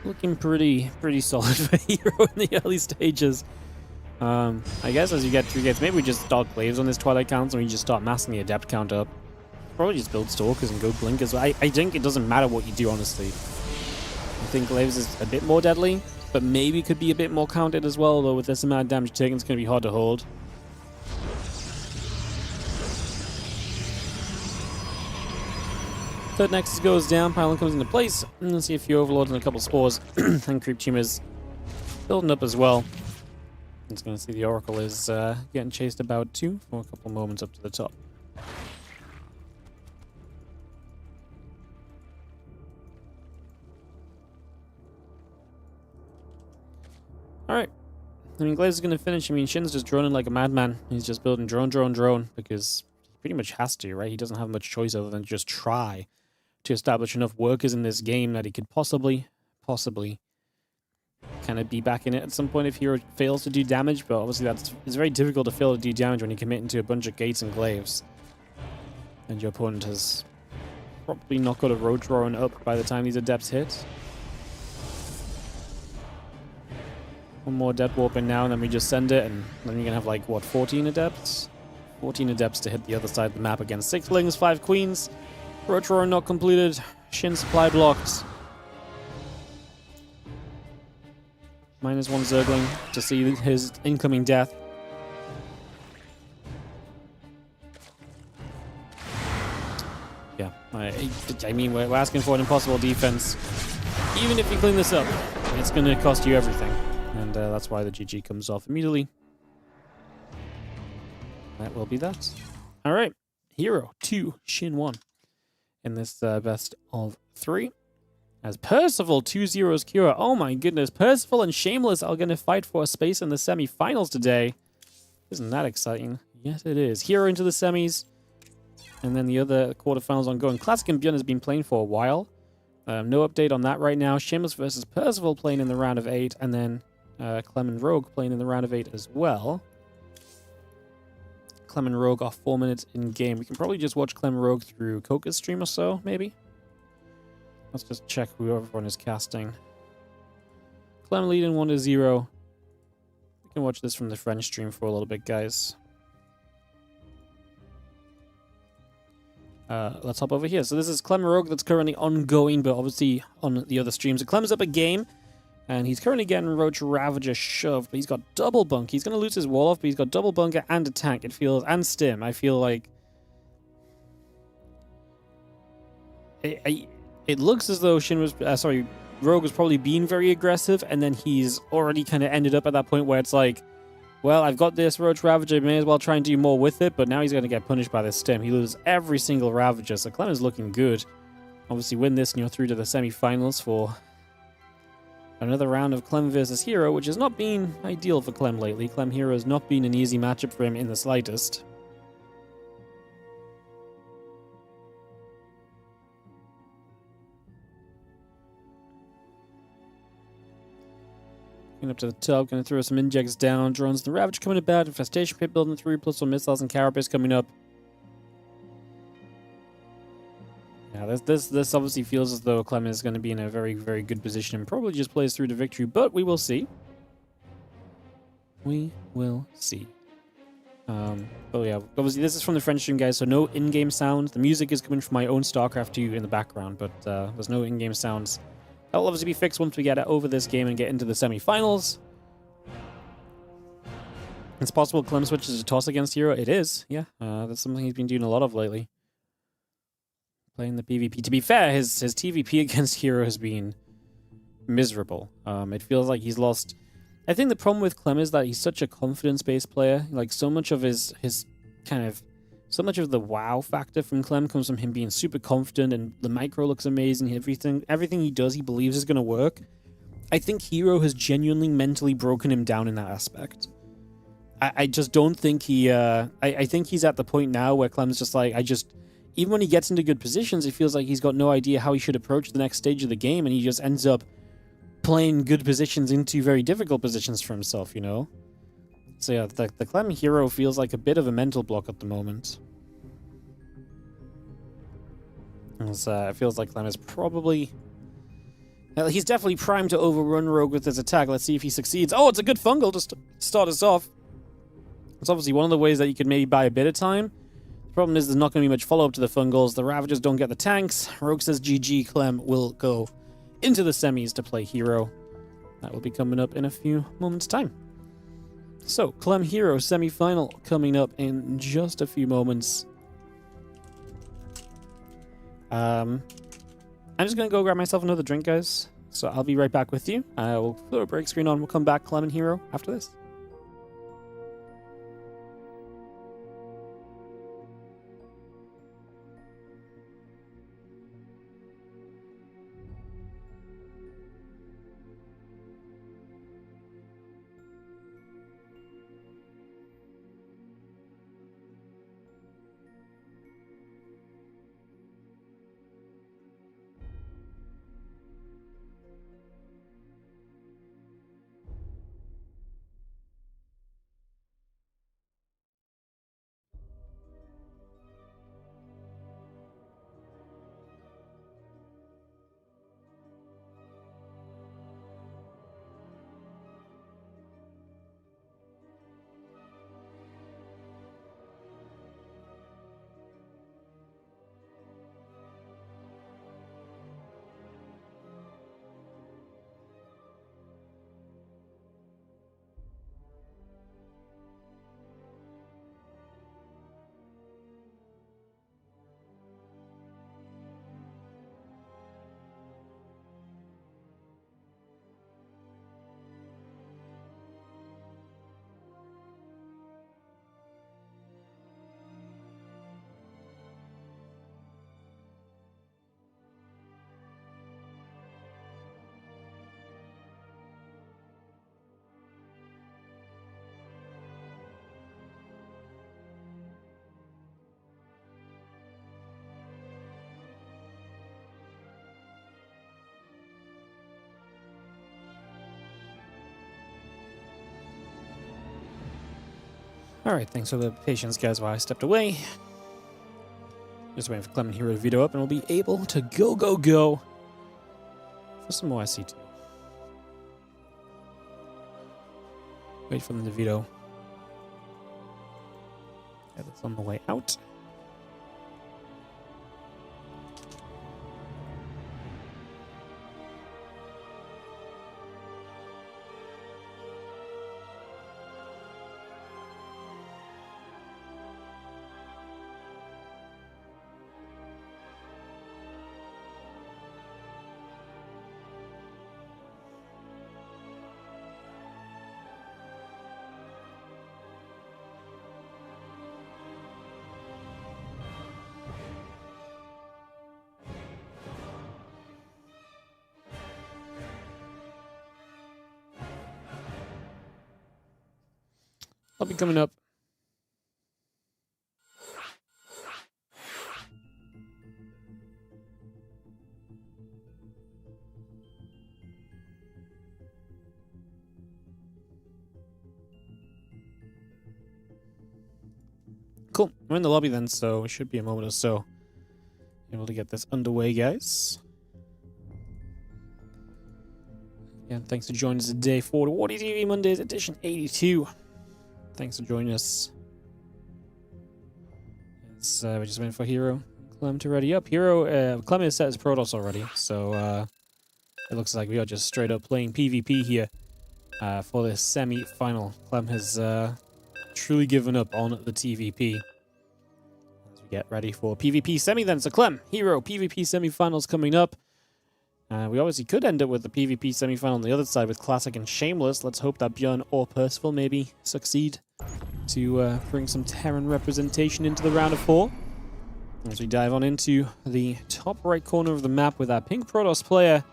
looking pretty solid for herO in the early stages. I guess as you get 3 gates, maybe we just start Glaives on this Twilight Council and we just start massing the Adept count up. Probably just build Stalkers and go Blinkers. I think it doesn't matter what you do, honestly. I think Glaives is a bit more deadly, but maybe could be a bit more counted as well, though with this amount of damage taken, it's going to be hard to hold. Third Nexus goes down, Pylon comes into place, and let's see a few Overlords and a couple Spores, and Creep Tumors building up as well. It's going to see the Oracle is getting chased about too for a couple moments up to the top. Alright. I mean, Glaze is going to finish. I mean, Shin's just droning like a madman. He's just building drone, because he pretty much has to, right? He doesn't have much choice other than just try to establish enough workers in this game that he could possibly kind of be back in it at some point if herO fails to do damage, but obviously it's very difficult to fail to do damage when you commit into a bunch of gates and glaives. And your opponent has probably not got a road drawing up by the time these adepts hit. One more adept warp in now, and then we just send it, and then you're gonna have like, what, 14 adepts? 14 adepts to hit the other side of the map against 6 Lings, 5 Queens. Road drawing not completed. Shin supply blocked. -1 Zergling to see his incoming death. Yeah, I mean, we're asking for an impossible defense. Even if you clean this up, it's going to cost you everything. And that's why the GG comes off immediately. That will be that. Alright, herO 2, Shin 1. In this best of 3. As Percival 2-0's Cure. Oh my goodness, Percival and Shameless are going to fight for a space in the semi-finals today. Isn't that exciting? Yes, it is. herO into the semis. And then the other quarterfinals ongoing. Classic and Beyond has been playing for a while. No update on that right now. Seamus versus Percival playing in the round of 8, and then Clem and Rogue playing in the round of 8 as well. Clem and Rogue are 4 minutes in game. We can probably just watch Clem and Rogue through Coca's stream or so, maybe. Let's just check who everyone is casting. Clem leading 1-0. We can watch this from the French stream for a little bit, guys. Let's hop over here. So this is Clem Rogue that's currently ongoing, but obviously on the other streams. So Clem's up a game, and he's currently getting Roach Ravager shoved, but he's got double bunk. He's going to lose his wall off, but he's got double bunker and attack, it feels, and stim. I feel like... It looks as though Rogue was probably being very aggressive, and then he's already kind of ended up at that point where it's like, well, I've got this Roach Ravager, may as well try and do more with it, but now he's going to get punished by this stem. He loses every single Ravager, so Clem is looking good. Obviously win this and you're through to the semi-finals for another round of Clem versus herO, which has not been ideal for Clem lately. Clem herO has not been an easy matchup for him in the slightest. Up to the top, going to throw some injects down. Drones, the Ravage coming about. Infestation Pit building through, plus some missiles and carapace coming up. Yeah, this obviously feels as though Clem is going to be in a very, very good position and probably just plays through to victory, but we will see. We will see. Oh yeah, obviously this is from the French stream, guys, so no in-game sounds. The music is coming from my own StarCraft 2 in the background, but there's no in-game sounds. That'll obviously be fixed once we get over this game and get into the semi-finals. It's possible Clem switches to toss against herO. It is, yeah. That's something he's been doing a lot of lately. Playing the PvP. To be fair, his TvP against herO has been miserable. It feels like he's lost... I think the problem with Clem is that he's such a confidence-based player. Like, so much of his kind of... So much of the wow factor from Clem comes from him being super confident, and the micro looks amazing. Everything he does, he believes is going to work. I think herO has genuinely mentally broken him down in that aspect. I just don't think he... I think he's at the point now where Clem's just like, even when he gets into good positions, it feels like he's got no idea how he should approach the next stage of the game, and he just ends up playing good positions into very difficult positions for himself, you know? So yeah, the Clem herO feels like a bit of a mental block at the moment. It feels like Clem is probably... he's definitely primed to overrun Rogue with his attack. Let's see if he succeeds. Oh, it's a good fungal just to start us off. It's obviously one of the ways that you could maybe buy a bit of time. The problem is there's not going to be much follow-up to the fungals. The Ravagers don't get the tanks. Rogue says GG. Clem will go into the semis to play herO. That will be coming up in a few moments' time. So, Clem herO semi-final coming up in just a few moments. I'm just going to go grab myself another drink, guys. So I'll be right back with you. We'll throw a break screen on. We'll come back, Clem and herO, after this. Alright, thanks for the patience, guys, while I stepped away. Just waiting for Clem and herO to veto up, and we'll be able to go for some more SC2. Wait for them to veto. Yeah, that's on the way out. I'll be coming up. Cool. We're in the lobby then, so it should be a moment or so able to get this underway, guys. Again, thanks for joining us today for the Warty TV Mondays edition 82. Thanks for joining us. We're just waiting for herO Clem to ready up. Clem has set his Protoss already, so it looks like we are just straight up playing PvP here for this semi-final. Clem has truly given up on the TVP. As we get ready for PvP semi then. So Clem, herO, PvP semi-finals coming up. We obviously could end up with the PvP semi-final on the other side with Classic and Shameless. Let's hope that Björn or Percival maybe succeed to bring some Terran representation into the round of 4. As we dive on into the top right corner of the map with our pink Protoss player,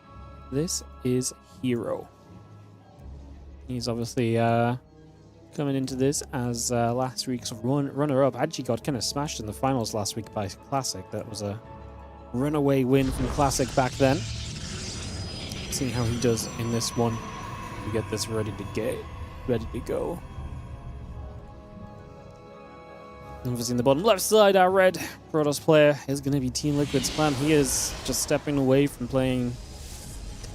this is herO. He's obviously coming into this as last week's runner-up. Actually got kind of smashed in the finals last week by Classic. That was a runaway win from Classic back then. Seeing how he does in this one. We get this ready to go. Obviously in the bottom left side, our red Protoss player is going to be Team Liquid's Clem. He is just stepping away from playing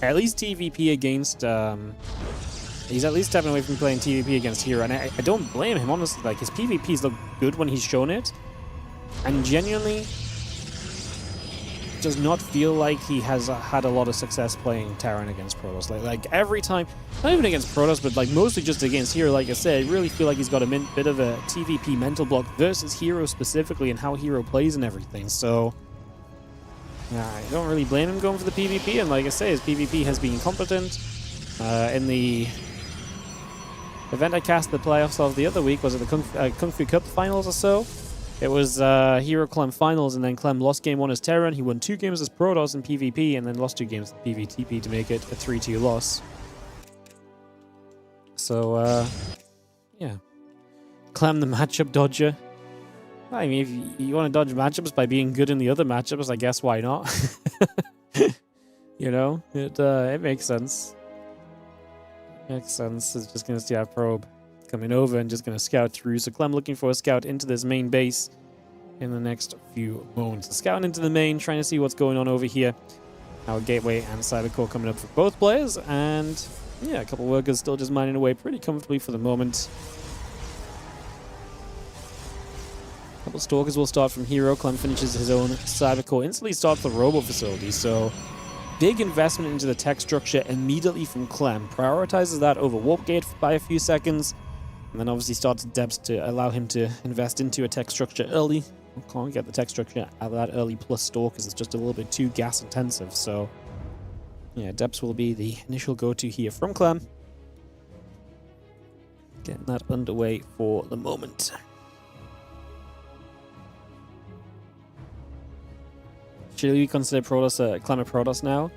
at least TVP against... he's at least stepping away from playing TVP against herO, and I don't blame him, honestly. Like, his PvPs look good when he's shown it, and genuinely does not feel like he has had a lot of success playing Terran against Protoss. Like every time, not even against Protoss, but like mostly just against herO. Like I said, I really feel like he's got a bit of a TVP mental block versus herO specifically and how herO plays and everything. So yeah, I don't really blame him going for the PvP. And like I say, his PvP has been competent. In the event I cast the playoffs of the other week, was it the Kung Fu Cup finals or so? It was herO Clem finals, and then Clem lost game 1 as Terran. He won 2 games as Protoss in PvP, and then lost 2 games in PvTP to make it a 3-2 loss. So, yeah. Clem the matchup dodger. I mean, if you want to dodge matchups by being good in the other matchups, I guess why not? You know, it makes sense. Makes sense. It's just going to see our probe coming over and just going to scout through. So Clem looking for a scout into this main base in the next few moments. Scouting into the main, trying to see what's going on over here. Our Gateway and Cybercore coming up for both players. And yeah, a couple workers still just mining away pretty comfortably for the moment. A couple Stalkers will start from herO. Clem finishes his own Cybercore. Instantly starts the Robo facility. So big investment into the tech structure immediately from Clem. Prioritizes that over Warp Gate by a few seconds. And then obviously starts depths to allow him to invest into a tech structure early. Can't get the tech structure out of that early plus Stalkers. It's just a little bit too gas intensive. So yeah, depths will be the initial go-to here from Clem. Getting that underway for the moment. Should we consider Protoss Clem a Protoss now?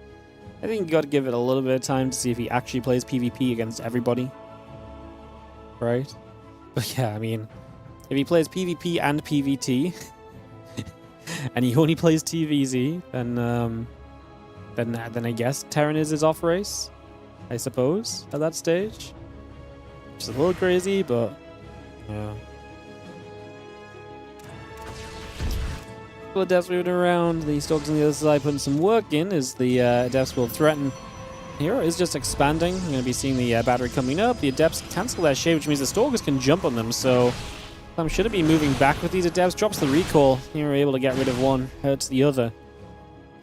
I think you got to give it a little bit of time to see if he actually plays PvP against everybody. Right? But yeah, I mean, if he plays PvP and PvT, and he only plays TVZ, then I guess Terran is his off race, I suppose, at that stage. Which is a little crazy, but yeah. couple of Adepts moving around. The Stalkers on the other side putting some work in as the Adepts will threaten. herO is just expanding. We're going to be seeing the battery coming up. The Adepts cancel that shade, which means the Stalkers can jump on them. So Clem should be moving back with these Adepts. Drops the recall. herO able to get rid of one. Hurts the other.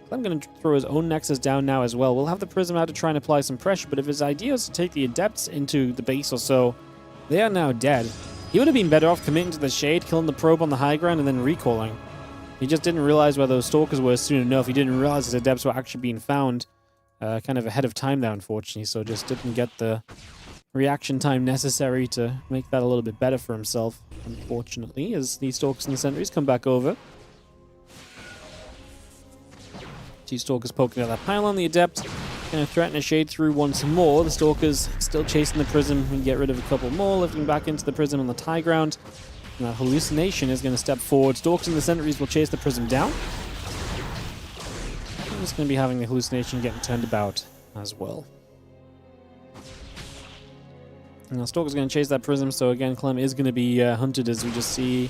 Clem going to throw his own Nexus down now as well. We'll have the Prism out to try and apply some pressure. But if his idea is to take the Adepts into the base or so, they are now dead. He would have been better off committing to the shade, killing the probe on the high ground, and then recalling. He just didn't realize where those Stalkers were soon enough. He didn't realize his Adepts were actually being found kind of ahead of time there, unfortunately. So just didn't get the reaction time necessary to make that a little bit better for himself, unfortunately, as the Stalkers and the Sentries come back over. Two Stalkers poking at that pylon. The Adept going to threaten a shade through once more. The Stalkers still chasing the Prism. We get rid of a couple more, lifting back into the Prism on the high ground. And that Hallucination is going to step forward. Stalkers and the Sentries will chase the Prism down. I'm just going to be having the Hallucination getting turned about as well. And now Stalker's going to chase that Prism, so again, Clem is going to be hunted as we just see.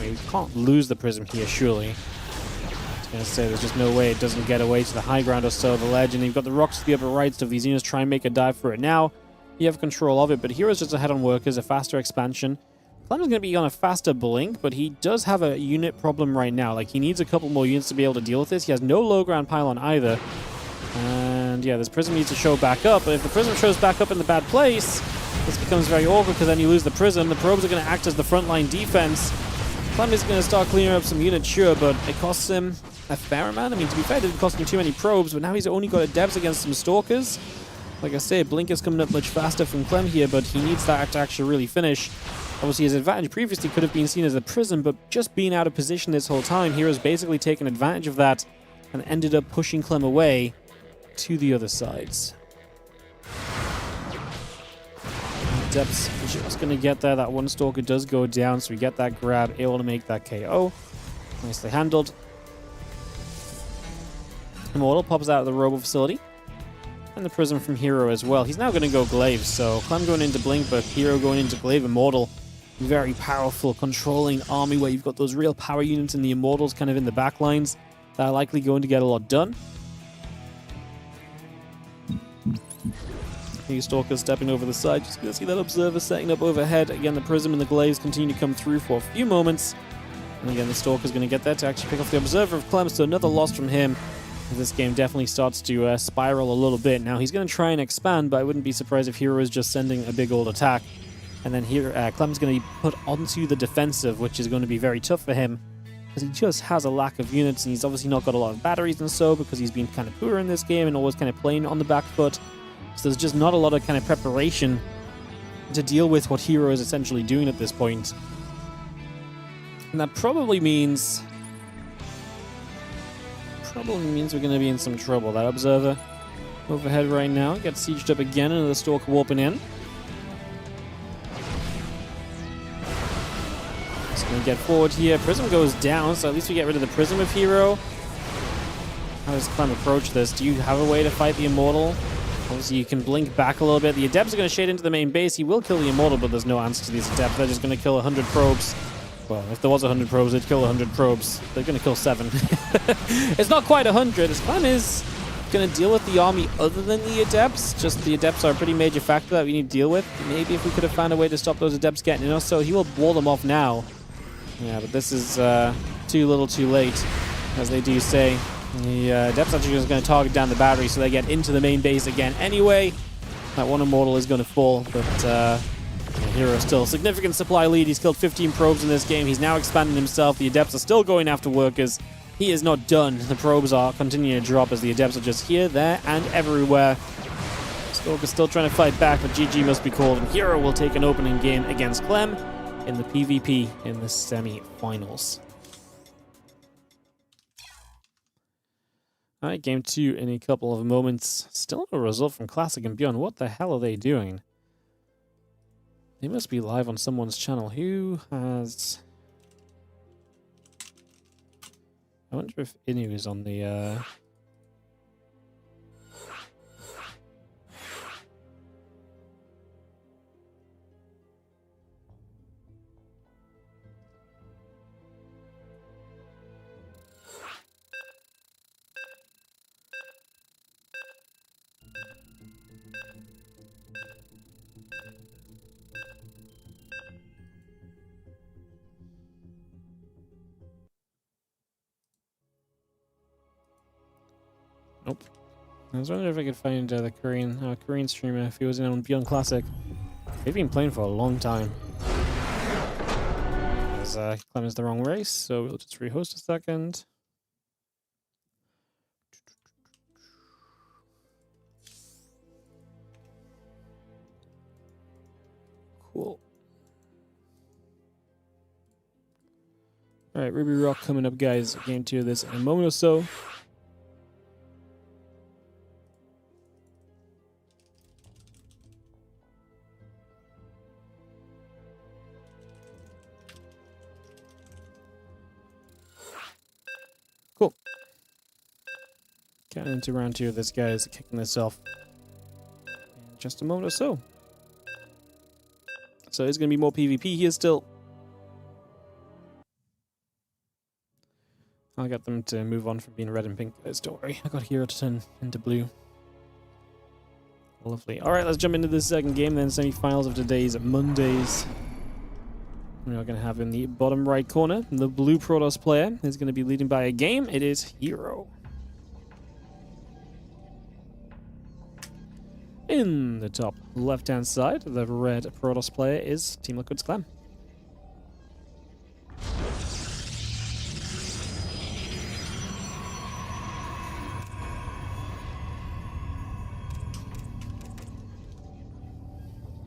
We can't lose the Prism here, surely. I was going to say, there's just no way it doesn't get away to the high ground or so, the ledge, and you've got the rocks to the upper right, so if these units try and make a dive for it now, you have control of it, but hero's just ahead on workers, a faster expansion. Clem is going to be on a faster blink, but he does have a unit problem right now. Like, he needs a couple more units to be able to deal with this. He has no low ground pylon either. And yeah, this Prism needs to show back up, but if the Prism shows back up in the bad place, this becomes very awkward because then you lose the Prism. The probes are going to act as the frontline defense. Clem is going to start clearing up some units, sure, but it costs him a fair amount. I mean, to be fair, it didn't cost him too many probes, but now he's only got Adepts against some Stalkers. Like I say, Blink is coming up much faster from Clem here, but he needs that to actually really finish. Obviously, his advantage previously could have been seen as a Prism, but just being out of position this whole time, hero's basically taken advantage of that and ended up pushing Clem away to the other sides. Adepts just going to get there. That one Stalker does go down, so we get that grab, able to make that KO. Nicely handled. Immortal pops out of the Robo facility. And the Prism from herO as well. He's now going to go Glaive, so Clem going into Blink, but herO going into Glaive. Immortal, very powerful, controlling army where you've got those real power units and the Immortals kind of in the back lines that are likely going to get a lot done. These Stalkers stepping over the side. Just going to see that Observer setting up overhead. Again, the Prism and the Glaives continue to come through for a few moments. And again, the Stalker's going to get there to actually pick off the Observer of Clem, so another loss from him. This game definitely starts to spiral a little bit. Now, he's going to try and expand, but I wouldn't be surprised if herO is just sending a big old attack. And then here, Clem's going to be put onto the defensive, which is going to be very tough for him, because he just has a lack of units, and he's obviously not got a lot of batteries and so, because he's been kind of poor in this game and always kind of playing on the back foot. So there's just not a lot of kind of preparation to deal with what herO is essentially doing at this point. And that probably means we're going to be in some trouble. That Observer overhead right now gets sieged up again, and the Stalker warping in. Just going to get forward here. Prism goes down, so at least we get rid of the Prism of herO. How does Clem approach this? Do you have a way to fight the Immortal? Obviously, you can blink back a little bit. The Adepts are going to shade into the main base. He will kill the Immortal, but there's no answer to these Adepts. They're just going to kill 100 probes. Well, if there was 100 probes, they'd kill 100 probes. They're going to kill 7. It's not quite 100. As Clem is going to deal with the army other than the Adepts. Just the Adepts are a pretty major factor that we need to deal with. Maybe if we could have found a way to stop those Adepts getting in us, so he will wall them off now. Yeah, but this is too little too late, as they do say. The Adepts actually just going to target down the battery, so they get into the main base again anyway. That one Immortal is going to fall, but herO still significant supply lead. He's killed 15 probes in this game. He's now expanding himself. The Adepts are still going after workers. He is not done. The probes are continuing to drop as the Adepts are just here, there, and everywhere. Stalker's still trying to fight back, but GG must be called, and herO will take an opening game against Clem in the PvP in the semi-finals. Alright, game 2 in a couple of moments. Still no result from Classic and Beyond. What the hell are they doing? They must be live on someone's channel. Who has... I wonder if Inu is on the... Nope. I was wondering if I could find the Korean streamer if he was in on Beyond Classic. They've been playing for a long time. As Clem is the wrong race, so we'll just rehost a second. Cool. Alright, Ruby Rock coming up, guys. Game 2 of this in a moment or so. Cool. Getting into round 2 of this, guys. Kicking this off in just a moment or so. So there's going to be more PvP here still. I'll get them to move on from being red and pink, guys. Don't worry. I got herO to turn into blue. Lovely. Alright, let's jump into the second game then. Semi-finals of today's Mondays. We are going to have in the bottom right corner, the blue Protoss player is going to be leading by a game. It is herO. In the top left-hand side, the red Protoss player is Team Liquid's Clem.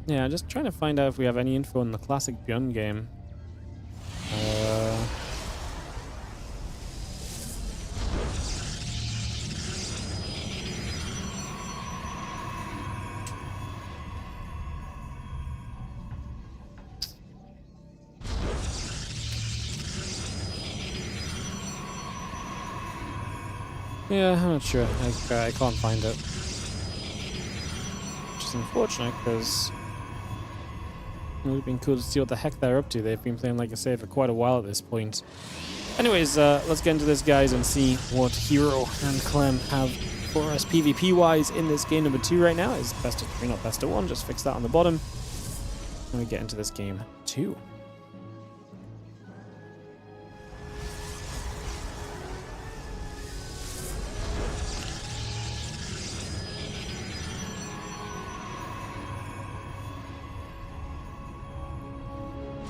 Yeah, I'm just trying to find out if we have any info on the classic Beyond game. Yeah, I'm not sure. I can't find it. Which is unfortunate, because it would have been cool to see what the heck they're up to. They've been playing, like I say, for quite a while at this point. Anyways, let's get into this, guys, and see what herO and Clem have for us PvP-wise in this game number 2 right now. It's best of 3, not best of 1. Just fix that on the bottom. And we get into this game 2.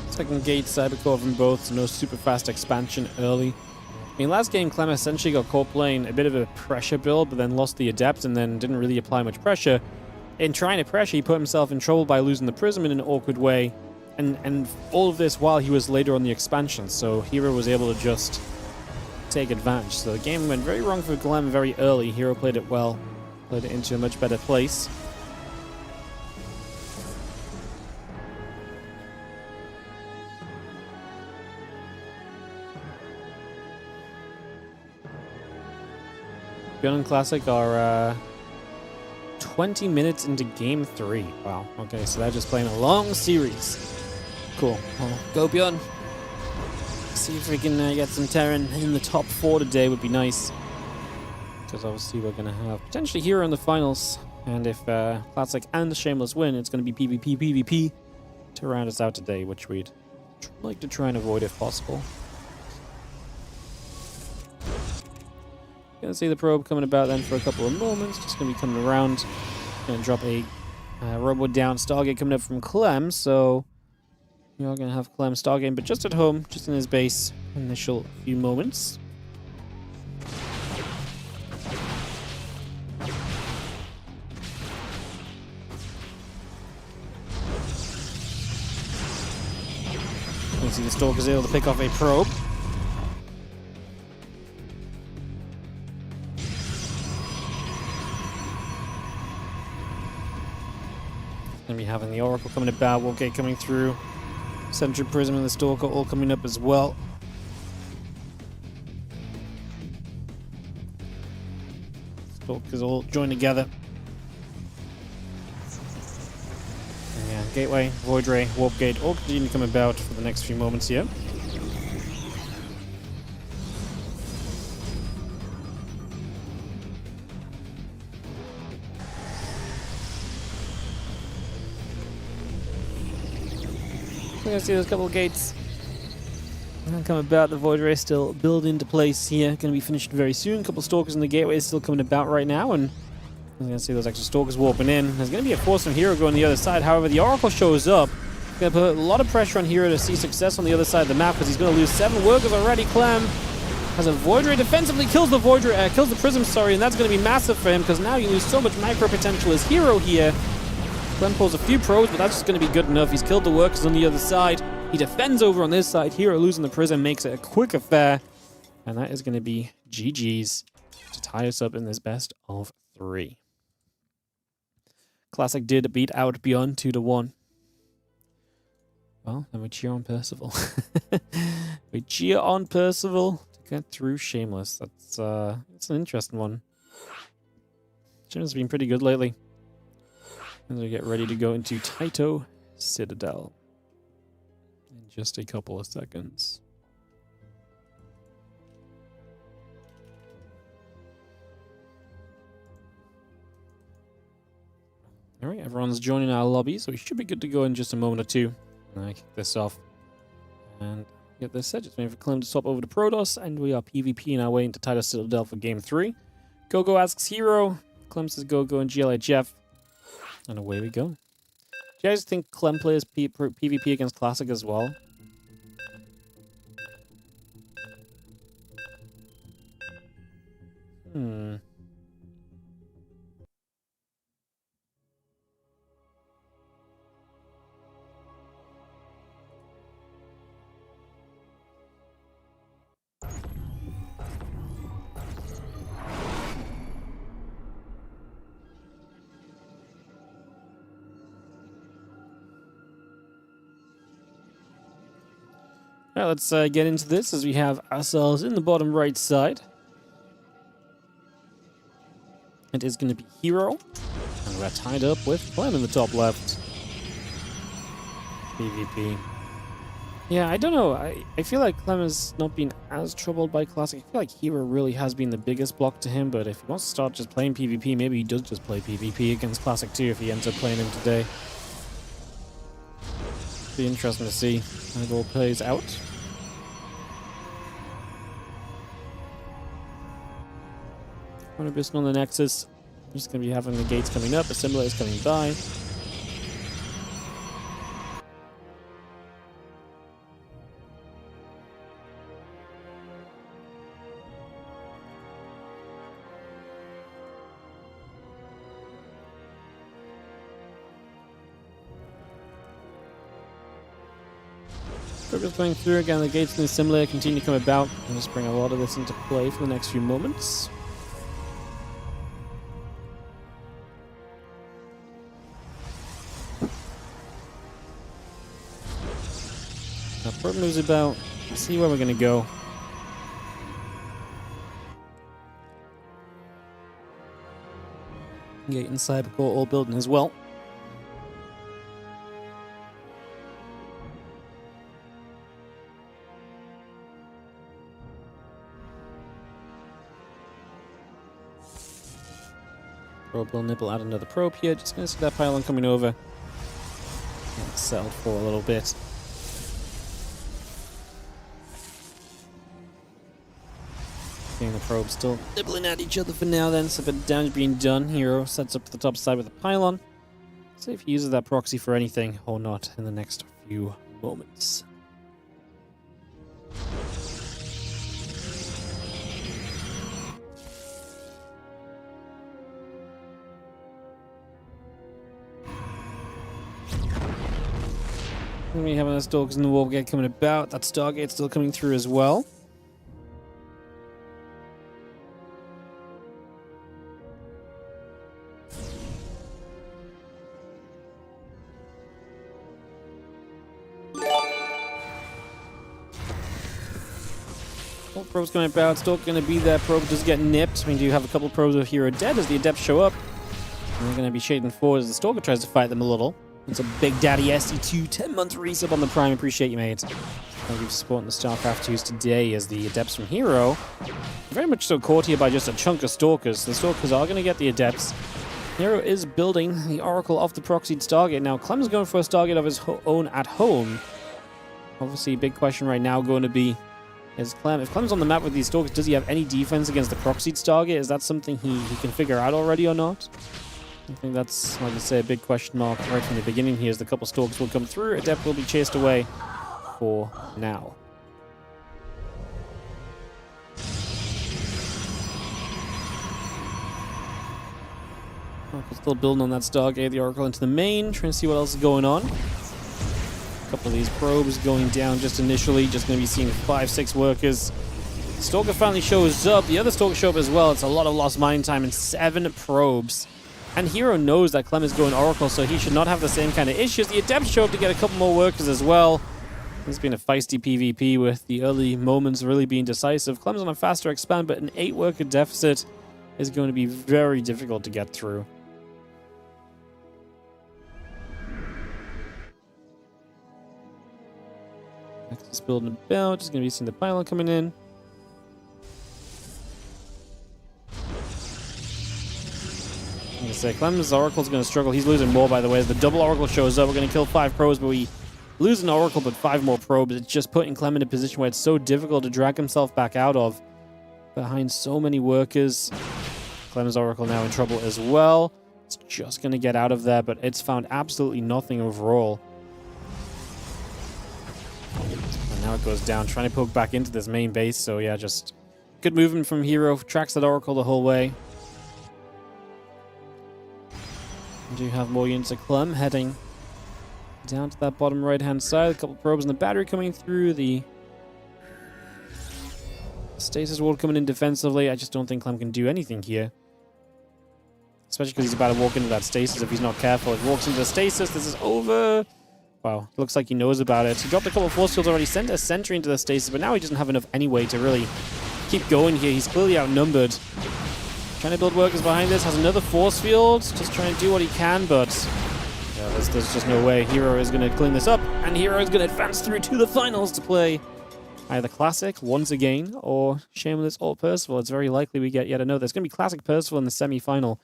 Second gate cybercore from both, so no super fast expansion early. I mean, last game Clem essentially got caught playing a bit of a pressure build, but then lost the adept and then didn't really apply much pressure. In trying to pressure, he put himself in trouble by losing the prism in an awkward way, and all of this while he was later on the expansion, so herO was able to just take advantage. So the game went very wrong for Clem very early. herO played it well, played it into a much better place. Beyond Classic are 20 minutes into game 3. Wow. Okay, so they're just playing a long series. Cool. Well, go Beyond. See if we can get some Terran in the top 4 today would be nice. Because obviously we're going to have potentially herO in the finals. And if Classic and Shameless win, it's going to be PvP to round us out today, which we'd like to try and avoid if possible. Gonna see the probe coming about then for a couple of moments. Just gonna be coming around. Gonna drop a Robo down Stargate coming up from Clem. So we are gonna have Clem Stargate, but just at home, just in his base. Initial few moments. You can see the Stalker's able to pick off a probe. Gonna be having the Oracle coming about, Wargate coming through, Sentry Prism and the Stalker all coming up as well. Stalkers all join together. And yeah, Gateway, Void Ray, Warp Gate all continue to come about for the next few moments here. We're gonna see those couple of gates. Come about, the Void Ray still build into place here. Going to be finished very soon. A couple Stalkers in the gateway still coming about right now, and I'm going to see those extra Stalkers warping in. There's going to be a force from herO going the other side. However, the Oracle shows up. Going to put a lot of pressure on herO to see success on the other side of the map, because he's going to lose 7 workers already. Clem has a Void Ray defensively, kills the Void Ray, kills the Prism, sorry, and that's going to be massive for him, because now you lose so much micro potential as herO here. Clem pulls a few probes, but that's just going to be good enough. He's killed the workers on the other side. He defends over on this side. herO losing the Prism makes it a quick affair. And that is going to be GG's to tie us up in this best of 3. Classic did beat out Beyond 2-1. Well, then we cheer on Percival. We cheer on Percival to get through Shameless. That's it's an interesting one. Shameless has been pretty good lately. And we get ready to go into Taito Citadel in just a couple of seconds. Alright, everyone's joining our lobby, so we should be good to go in just a moment or two. And I kick this off and get this set. Just waiting for Clem to swap over to Protoss, and we are PvPing our way into Taito Citadel for Game 3. GoGo asks herO. Clem says GoGo and GLHF. And away we go. Do you guys think Clem plays PvP against Classic as well? Alright, let's get into this as we have ourselves in the bottom right side. It is going to be herO, and we're tied up with Clem in the top left. PvP. Yeah, I don't know. I feel like Clem has not been as troubled by Classic. I feel like herO really has been the biggest block to him, but if he wants to start just playing PvP, maybe he does just play PvP against Classic too if he ends up playing him today. Be interesting to see how it all plays out. Abyss on the Nexus. I'm just going to be having the gates coming up, assimilate is coming by. Progress going through again, the gates in the assimilator continue to come about. I'll just bring a lot of this into play for the next few moments. Probe moves about. Let's see where we're going to go. Gate inside the core all building as well. Probe will nibble out another probe here. Just going to see that pylon coming over. It's settled for a little bit. The probes still nibbling at each other for now then, so a bit of damage being done. herO sets up to the top side with a pylon. See if he uses that proxy for anything or not in the next few moments. And we have our Stalkers in the Warp Gate coming about. That Stargate still coming through as well. Probe's coming about, still going to be there. Probe does get nipped. We do have a couple probes of herO dead as the Adepts show up. And we're going to be shading forward as the Stalker tries to fight them a little. It's a Big Daddy SC2, 10-month resub on the Prime. Appreciate you, mate. Thank you for supporting the StarCraft 2s today as the Adepts from herO. Very much so caught here by just a chunk of Stalkers. The Stalkers are going to get the Adepts. herO is building the Oracle off the proxied Stargate. Now, Clem's going for a Stargate of his own at home. Obviously, big question right now going to be, is Clem, if Clem's on the map with these Stalkers, does he have any defense against the proxied Stargate? Is that something he can figure out already or not? I think that's, like I say, a big question mark right from the beginning here, as the couple Stalkers will come through. Adept will be chased away for now. Oracle still building on that Stargate, the Oracle into the main, trying to see what else is going on. A couple of these probes going down just initially, just going to be seeing 5-6 workers. Stalker finally shows up, the other Stalker show up as well. It's a lot of lost mine time and 7 probes. And herO knows that Clem is going Oracle, so he should not have the same kind of issues. The Adept show up to get a couple more workers as well. It's been a feisty PvP with the early moments really being decisive. Clem's on a faster expand, but an 8-worker deficit is going to be very difficult to get through. Next is building a belt. Just going to be seeing the pylon coming in. Like I say, Clem's Oracle's going to struggle. He's losing more, by the way. As the double Oracle shows up, we're going to kill 5 probes, but we lose an Oracle, but 5 more probes. It's just putting Clem in a position where it's so difficult to drag himself back out of. Behind so many workers. Clem's Oracle now in trouble as well. It's just going to get out of there, but it's found absolutely nothing overall. And now it goes down, trying to poke back into this main base. So yeah, just good movement from herO. Tracks that Oracle the whole way. We do have more units of Clem heading down to that bottom right-hand side. A couple probes in the battery coming through. The stasis wall coming in defensively. I just don't think Clem can do anything here. Especially because he's about to walk into that stasis if he's not careful. He walks into the stasis. This is over. Wow, looks like he knows about it. He dropped a couple of force fields already, sent a sentry into the stasis, but now he doesn't have enough anyway to really keep going here. He's clearly outnumbered. Trying to build workers behind this. Has another force field. Just trying to do what he can, but yeah, there's just no way. herO is going to clean this up, and herO is going to advance through to the finals to play either Classic once again or Shameless or Percival. It's very likely we get yet another. There's going to be Classic Percival in the semi-final.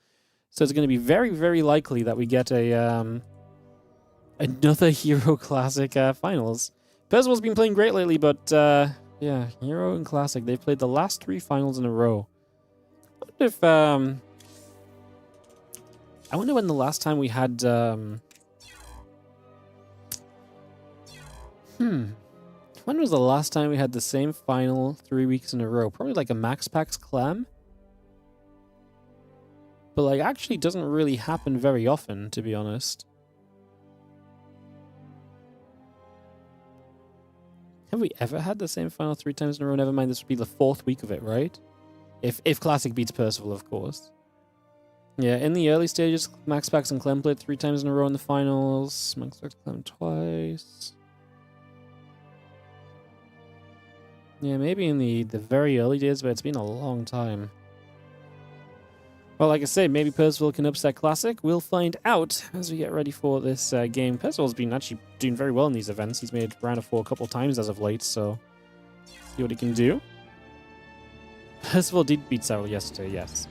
So it's going to be very, very likely that we get a another herO Classic finals. Percival's been playing great lately, but yeah, herO and Classic, they've played the last 3 finals in a row. I wonder if I wonder when the last time we had when was the last time we had the same final 3 weeks in a row? Probably like a Max Pax Clem. But like actually doesn't really happen very often, to be honest. Have we ever had the same final 3 times in a row? Never mind, this would be the 4th week of it, right? If Classic beats Percival, of course. Yeah, in the early stages, Max Pax and Clem played 3 times in a row in the finals. Max Pax Clem twice. Yeah, maybe in the very early days, but it's been a long time. Well, like I say, maybe Percival can upset Classic. We'll find out as we get ready for this game. Percival's been actually doing very well in these events. He's made round of 4 a couple times as of late, so see what he can do. Percival did beat Cyril yesterday, yes.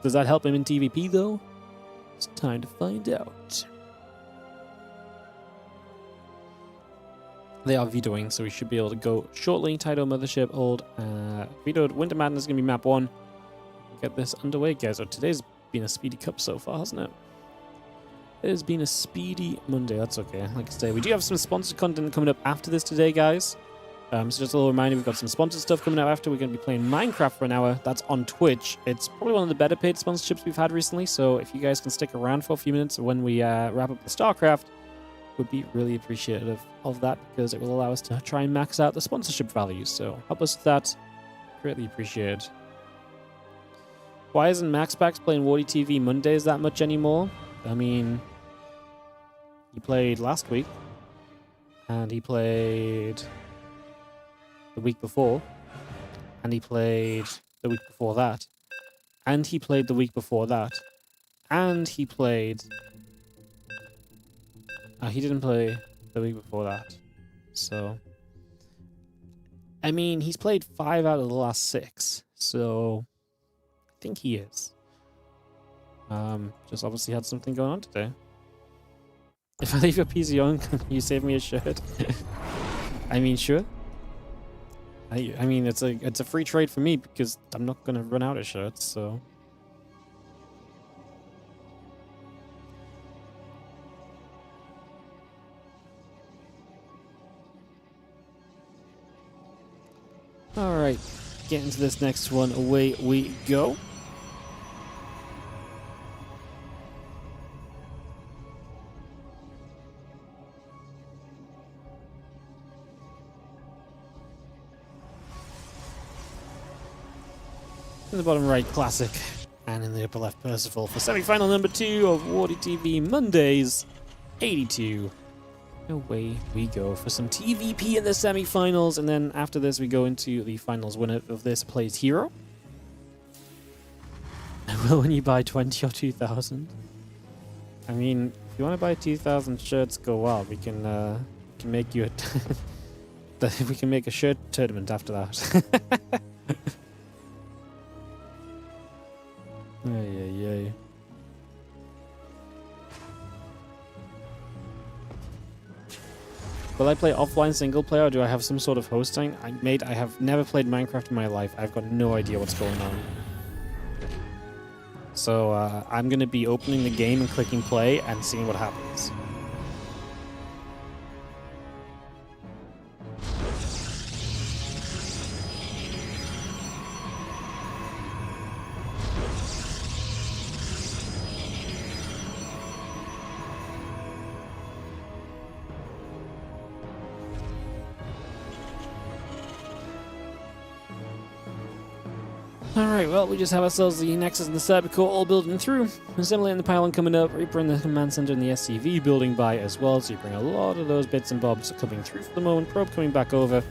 Does that help him in TVP, though? It's time to find out. They are vetoing, so we should be able to go shortly. Taito Mothership, hold. Vetoed. Winter Madness is going to be map 1. Get this underway, guys. Oh, today's been a speedy cup so far, hasn't it? It has been a speedy Monday. That's okay. Like I say, we do have some sponsored content coming up after this today, guys. So just a little reminder, we've got some sponsored stuff coming up after. We're going to be playing Minecraft for an hour. That's on Twitch. It's probably one of the better paid sponsorships we've had recently, so if you guys can stick around for a few minutes when we wrap up the StarCraft, would be really appreciative of that, because it will allow us to try and max out the sponsorship values. So help us with that. Greatly appreciated. Why isn't MaxPax playing Warty TV Mondays that much anymore? I mean, he played last week, and he played the week before, and he played the week before that, and he played the week before that, and he played... he didn't play the week before that, so... I mean, he's played 5 out of the last 6, so... I think he is. Just obviously had something going on today. If I leave your PC on, can you save me a shirt? I mean, sure. I mean, it's a free trade for me because I'm not gonna run out of shirts, so. All right, get into this next one. Away we go. In the bottom right, Classic, and in the upper left, Percival for semi-final number 2 of Warty TV Mondays 82. Away we go for some TVP in the semi-finals, and then after this we go into the finals. Winner of this plays herO. Will when you buy 20 or 2,000? I mean, if you want to buy 2,000 shirts, go wild. We can make you a we can make a shirt tournament after that. Ay. Will I play offline single player, or do I have some sort of hosting? I have never played Minecraft in my life. I've got no idea what's going on. So I'm going to be opening the game and clicking play and seeing what happens. Alright, well, we just have ourselves the Nexus and the Cybercore all building through. Assembly and the pylon coming up, Reaper in the command center and the SCV building by as well, so you bring a lot of those bits and bobs coming through for the moment. Probe coming back over.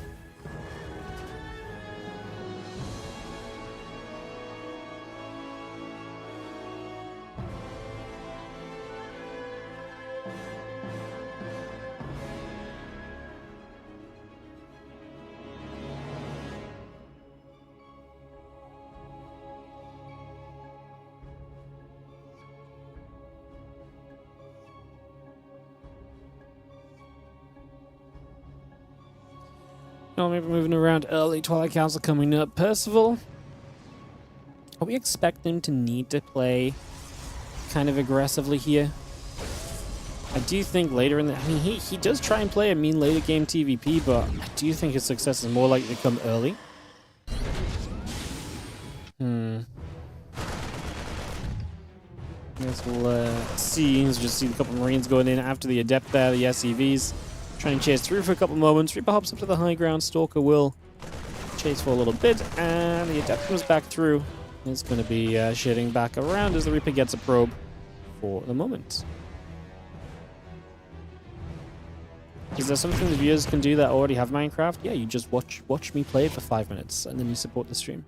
Oh, maybe moving around early. Twilight Council coming up. Percival. Are we expecting him to need to play kind of aggressively here? I do think later in the... I mean, he does try and play a mean later game TVP, but I do think his success is more likely to come early. Guess we'll see. Let's just see a couple of Marines going in after the Adept there, the SCVs. Try and chase through for a couple moments. Reaper hops up to the high ground. Stalker will chase for a little bit, and the Adept comes back through. It's going to be shitting back around as the Reaper gets a probe for the moment. Is there something the viewers can do that already have Minecraft? Yeah, you just watch me play it for 5 minutes, and then you support the stream.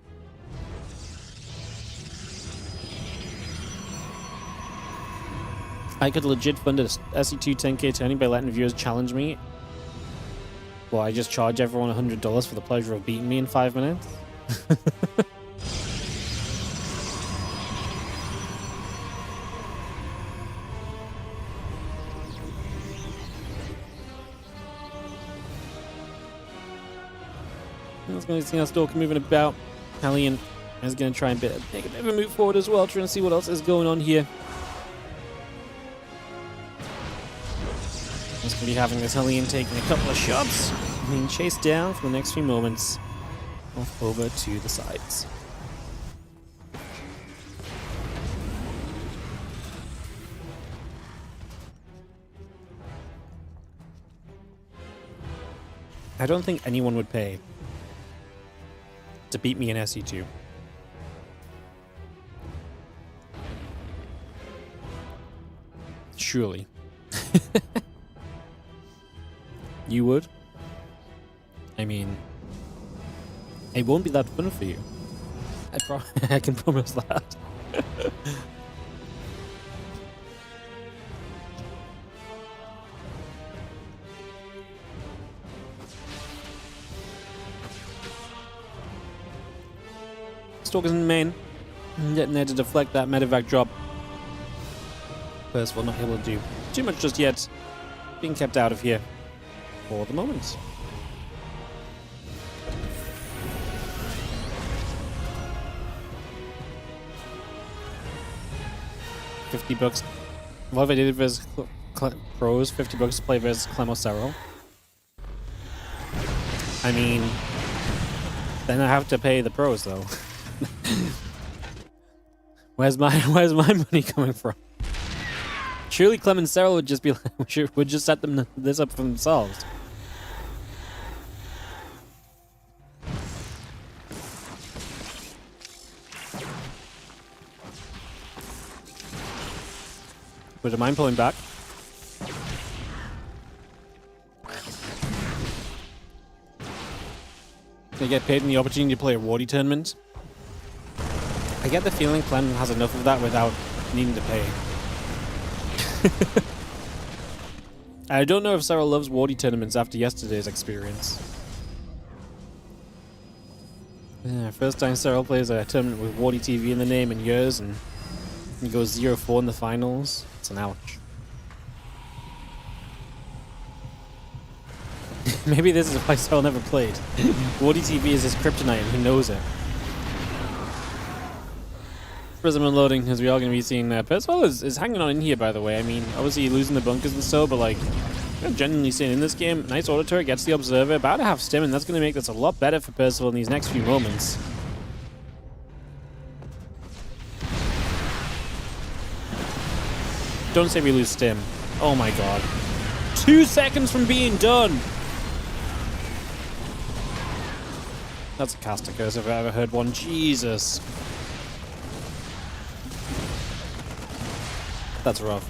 I could legit fund a SE2 10k tourney by letting viewers challenge me. Well, I just charge everyone $100 for the pleasure of beating me in 5 minutes. Let's go see how Stalker moving about. Hellion is going to try and make a bit of a move forward as well, trying to see what else is going on here. He's going to be having this Hellion taking a couple of shots, being chased down for the next few moments, off over to the sides. I don't think anyone would pay to beat me in SE2. Surely. You would? I mean, it won't be that fun for you. I can promise that. Stalker's in the main. Getting there to deflect that medevac drop. Percival not able to do too much just yet. being kept out of here for the moment. $50. What if I did it versus pros? $50 to play versus Clem or herO. I mean, then I have to pay the pros though. Where's my money coming from? Surely Clem and herO would just be like, would just set this up for themselves. Would you mind pulling back? They get paid in the opportunity to play a Warty tournament. I get the feeling Clem has enough of that without needing to pay. I don't know if herO loves Warty tournaments after yesterday's experience. Yeah, first time herO plays a tournament with Warty TV in the name in years, and he goes 0-4 in the finals. It's an ouch. Maybe this is why herO never played. Warty TV is his kryptonite and he knows it. Prism unloading, as we are going to be seeing there. Percival is hanging on in here, by the way. I mean, obviously losing the bunkers and so, but like, I'm genuinely seeing in this game, nice auto turret, gets the observer, about to have stim, and that's going to make this a lot better for Percival in these next few moments. Don't say we lose stim. Oh my god. 2 seconds from being done! That's a caster curse if I've ever heard one. Jesus. That's rough.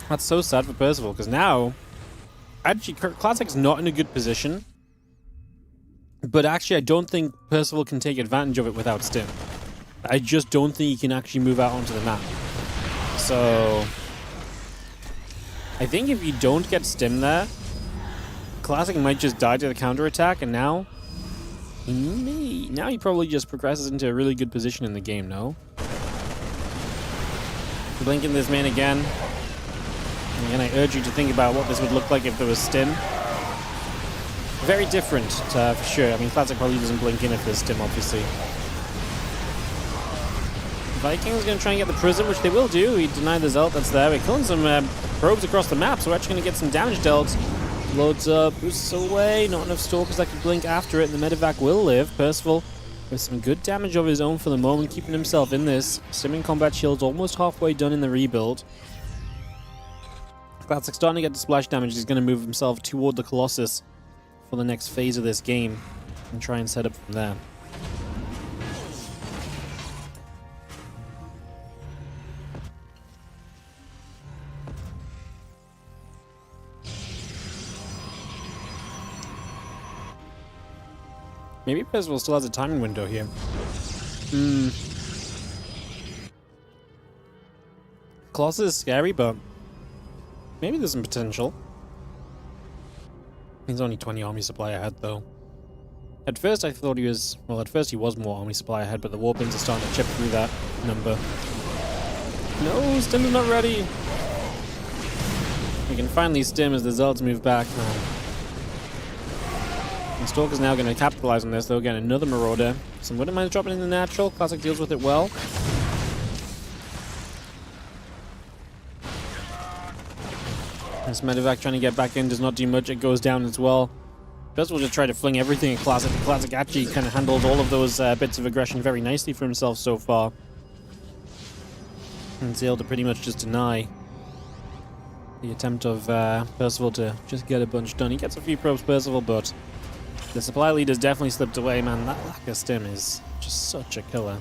That's so sad for Percival, because now, actually, Classic's not in a good position. But actually, I don't think Percival can take advantage of it without stim. I just don't think he can actually move out onto the map. So, I think if you don't get stim there, Classic might just die to the counter attack, and now he probably just progresses into a really good position in the game, no? Blinking this man again. And again, I urge you to think about what this would look like if there was stim. Very different, for sure. I mean, Classic probably doesn't blink in if there's stim, obviously. Vikings going to try and get the Prism, which they will do. He denied the Zelt that's there. We're killing some probes across the map, so we're actually going to get some damage dealt. Loads up, boosts away. Not enough Stalkers that can blink after it, and the Medivac will live. Percival with some good damage of his own for the moment, keeping himself in this. Stimming combat shields almost halfway done in the rebuild. Classic starting to get the splash damage. He's going to move himself toward the Colossus for the next phase of this game and try and set up from there. Maybe Percival still has a timing window here. Colossus is scary, but maybe there's some potential. He's only 20 army supply ahead, though. At first, I thought he was... Well, at first he was more army supply ahead, but the warpins are starting to chip through that number. No, Stim is not ready! We can finally Stim as the Zelds move back. And Stalker's now going to capitalize on this, though. Again, another Marauder. Some Wooden Mines dropping in the natural. Classic deals with it well. This Medivac trying to get back in does not do much. It goes down as well. Percival just tried to fling everything at Classic. Classic actually kind of handled all of those bits of aggression very nicely for himself so far. And he's able to pretty much just deny the attempt of Percival to just get a bunch done. He gets a few probes, Percival, but the supply leader's definitely slipped away. Man, that lack of stim is just such a killer.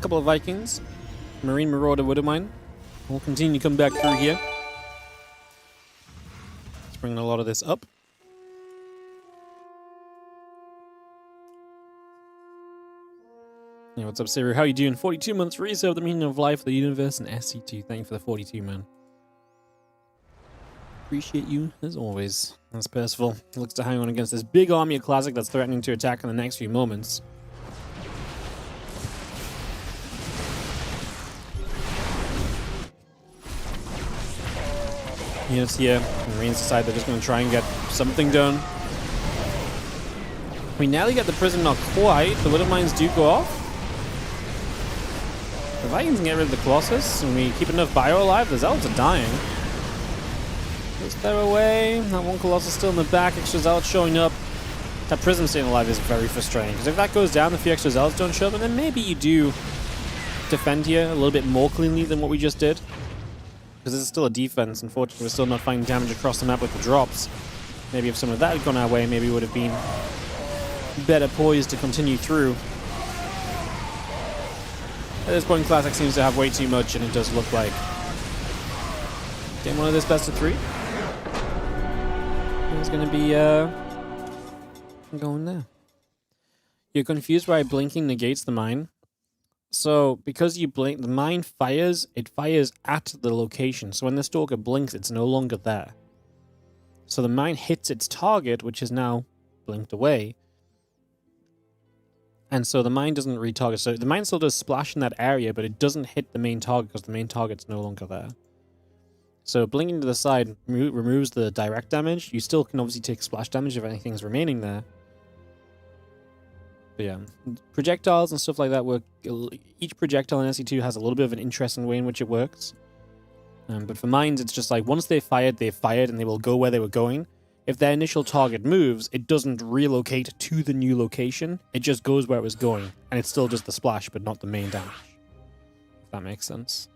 Couple of Vikings, Marine Marauder Woodermine. We'll continue to come back through here. Let's bring a lot of this up. Yeah, what's up, Siri? How you doing? 42 months, resub the meaning of life, the universe, and SC2. Thank you for the 42, man. Appreciate you, as always. That's Percival. He looks to hang on against this big army of Classic that's threatening to attack in the next few moments. Units here. Marines decide they're just going to try and get something done. We nearly get the prison, not quite. The Widow Mines do go off. The Vikings can get rid of the Colossus, and we keep enough bio alive. The Zealots are dying. Is there a way? That one Colossus still in the back. Extra Zealots showing up. That Prism staying alive is very frustrating, because if that goes down, if the extra Zealots don't show up, and then maybe you do defend here a little bit more cleanly than what we just did. Because this is still a defense. Unfortunately, we're still not finding damage across the map with the drops. Maybe if some of that had gone our way, maybe we would have been better poised to continue through. At this point, Classic seems to have way too much, and it does look like game one of this best of 3. It's going to be going there. You're confused why blinking negates the mine. So, because you blink, the mine fires, it fires at the location. So when the Stalker blinks, it's no longer there. So the mine hits its target, which is now blinked away. And so the mine doesn't retarget. So the mine still does splash in that area, but it doesn't hit the main target because the main target's no longer there. So blinking to the side removes the direct damage. You still can obviously take splash damage if anything's remaining there. But yeah, projectiles and stuff like that work. Each projectile in SC2 has a little bit of an interesting way in which it works. But for mines, it's just like once they've fired, and they will go where they were going. If their initial target moves, it doesn't relocate to the new location. It just goes where it was going. And it's still just the splash, but not the main damage. If that makes sense.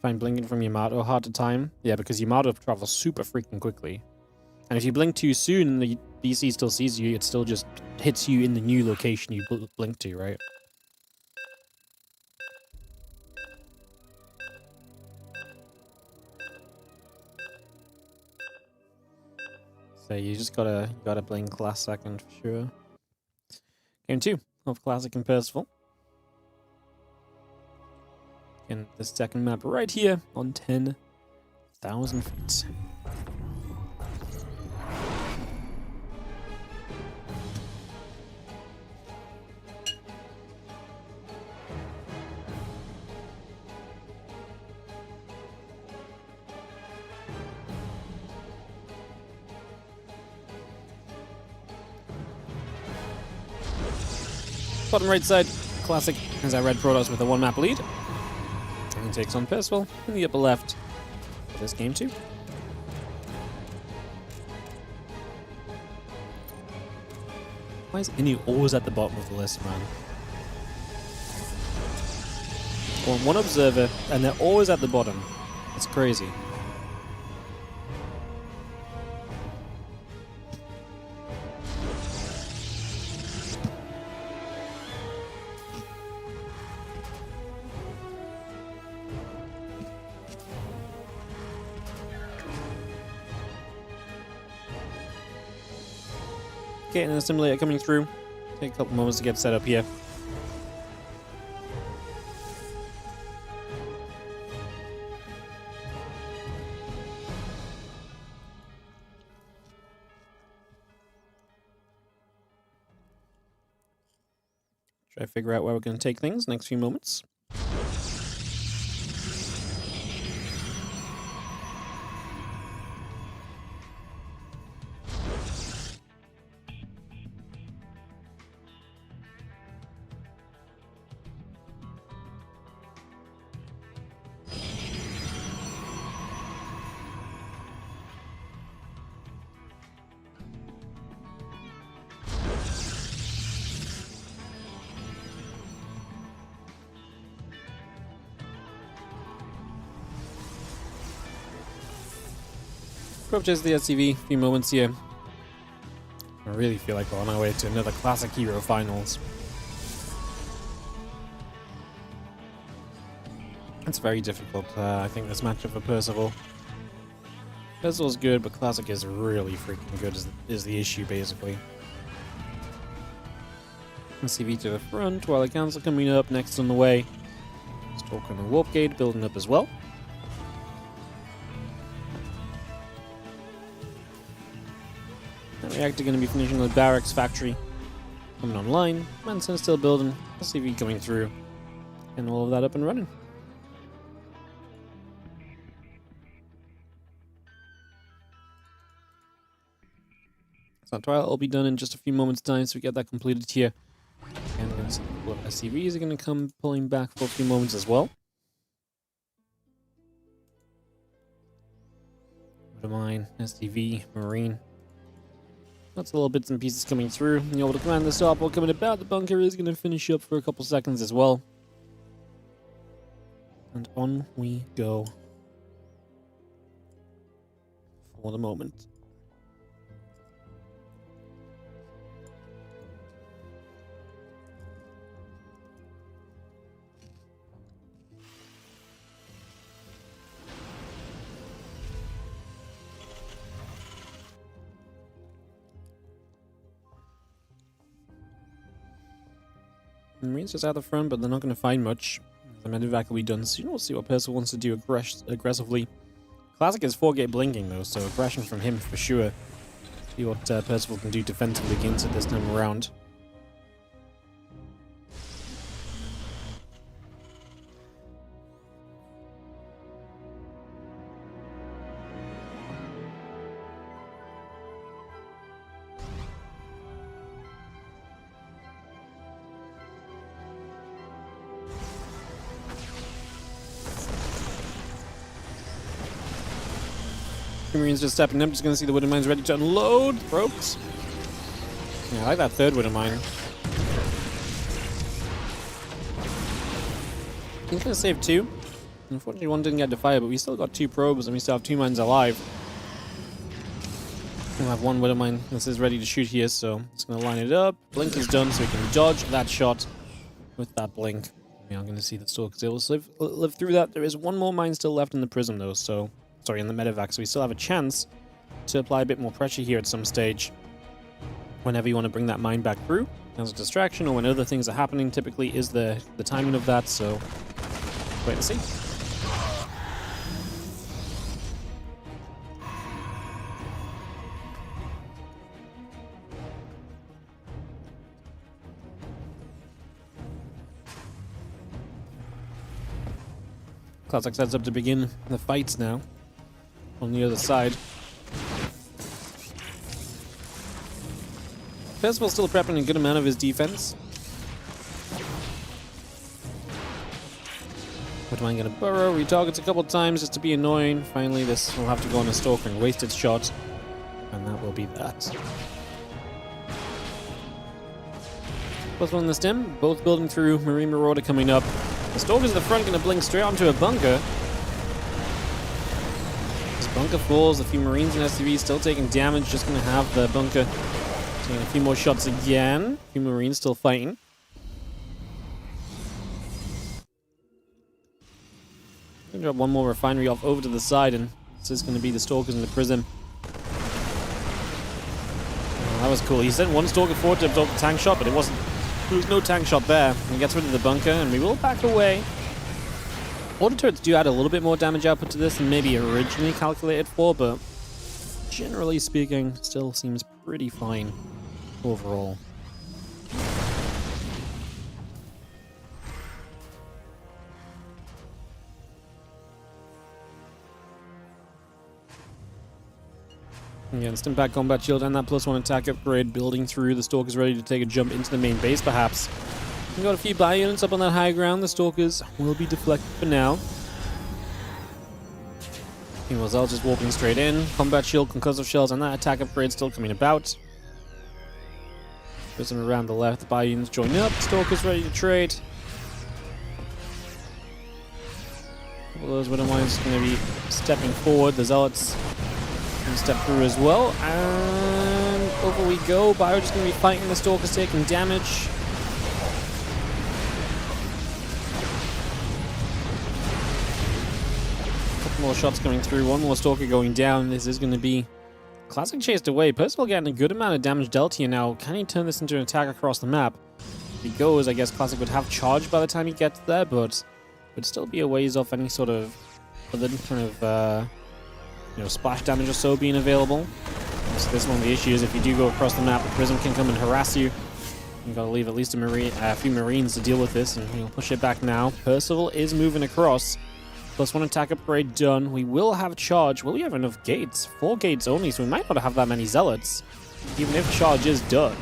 Find blinking from Yamato hard to time? Yeah, because Yamato travels super freaking quickly. And if you blink too soon and the DC still sees you, it still just hits you in the new location you blink to, right? So you just gotta blink last second for sure. Game 2 of Classic and Percival. And the second map right here on 10,000 feet. Bottom right side, Classic has our red Protoss with a 1-map lead. And takes on Percival in the upper left for this game 2. Why is Inu always at the bottom of the list, man? One observer, and they're always at the bottom. It's crazy. Okay, and the simulator coming through. Take a couple moments to get set up here. Try to figure out where we're going to take things next few moments. Approaches the SCV, a few moments here. I really feel like we're on our way to another Classic Hero Finals. It's very difficult, I think, this matchup for Percival. Pistol's good, but Classic is really freaking good is the issue, basically. CV to the front, while the Council coming up next on the way. Stalker and the Warp Gate building up as well. The Reactor going to be finishing the Barracks Factory coming online. Manson still building. CV coming through. And all of that up and running. So Twilight will be done in just a few moments' time, so we get that completed here. And we're going to see what SCVs are going to come pulling back for a few moments as well. Mine, SCV, Marine. Lots of little bits and pieces coming through. The orbital commander starport coming about. The bunker is going to finish up for a couple seconds as well. And on we go for the moment. The Marines just out the front, but they're not going to find much. The medevac will be done soon. We'll see what Percival wants to do aggressively. Classic is 4-gate blinking, though, so aggression from him for sure. See what Percival can do defensively against it this time around. Marines just stepping up, just going to see the Wooden Mines ready to unload. Ropes. Yeah, I like that third Wooden Mine. He's going to save 2. Unfortunately, one didn't get to fire, but we still got 2 probes and we still have 2 mines alive. We'll have 1 Wooden Mine. This is ready to shoot here, so it's going to line it up. Blink is done, so we can dodge that shot with that blink. We are going to see the Stalkers able to live through that. There is 1 more mine still left in the prism, though, so... Sorry, in the medevac, so we still have a chance to apply a bit more pressure here at some stage. Whenever you want to bring that mine back through as a distraction, or when other things are happening, typically is the timing of that, so wait and see. Classic sets up to begin the fights now. On the other side. Percival's still prepping a good amount of his defense. Would Mine gonna burrow, retargets a couple times just to be annoying. Finally, this will have to go on a Stalker and waste its shot. And that will be that. Plus one in the stem, both building through. Marine Marauder coming up. The Stalker's in the front, gonna blink straight onto a bunker. Bunker falls, a few Marines and SCVs still taking damage, just going to have the bunker taking a few more shots again. A few Marines still fighting. Going to drop 1 more refinery off over to the side, and this is going to be the Stalkers in the prism. Oh, that was cool. He sent 1 Stalker forward to absorb the tank shot, but there was no tank shot there. He gets rid of the bunker, and we will back away. Auto turrets do add a little bit more damage output to this than maybe originally calculated for, but generally speaking, still seems pretty fine overall. Again, Impact Combat Shield and that +1 attack upgrade building through. The Stalkers ready to take a jump into the main base, perhaps. We've got a few buy units up on that high ground. The Stalkers will be deflected for now. Meanwhile, just walking straight in. Combat Shield, Concussive Shells, and that attack upgrade still coming about. Prism around the left. The buy units join up. Stalkers ready to trade. All those Widow Mines going to be stepping forward. The Zealots going to step through as well. And over we go. Bio just going to be fighting the Stalkers, taking damage. More shots coming through. One more Stalker going down. This is going to be Classic chased away. Percival getting a good amount of damage dealt here now. Can he turn this into an attack across the map? If he goes, I guess Classic would have charge by the time he gets there, but would still be a ways off any sort of other kind of splash damage or so being available. So this one of the issues, if you do go across the map, the Prism can come and harass you. You've got to leave at least a few Marines to deal with this, and he'll push it back now. Percival is moving across. +1 attack upgrade done. We will have charge. Will we have enough gates? 4 gates only, so we might not have that many zealots, even if charge is done.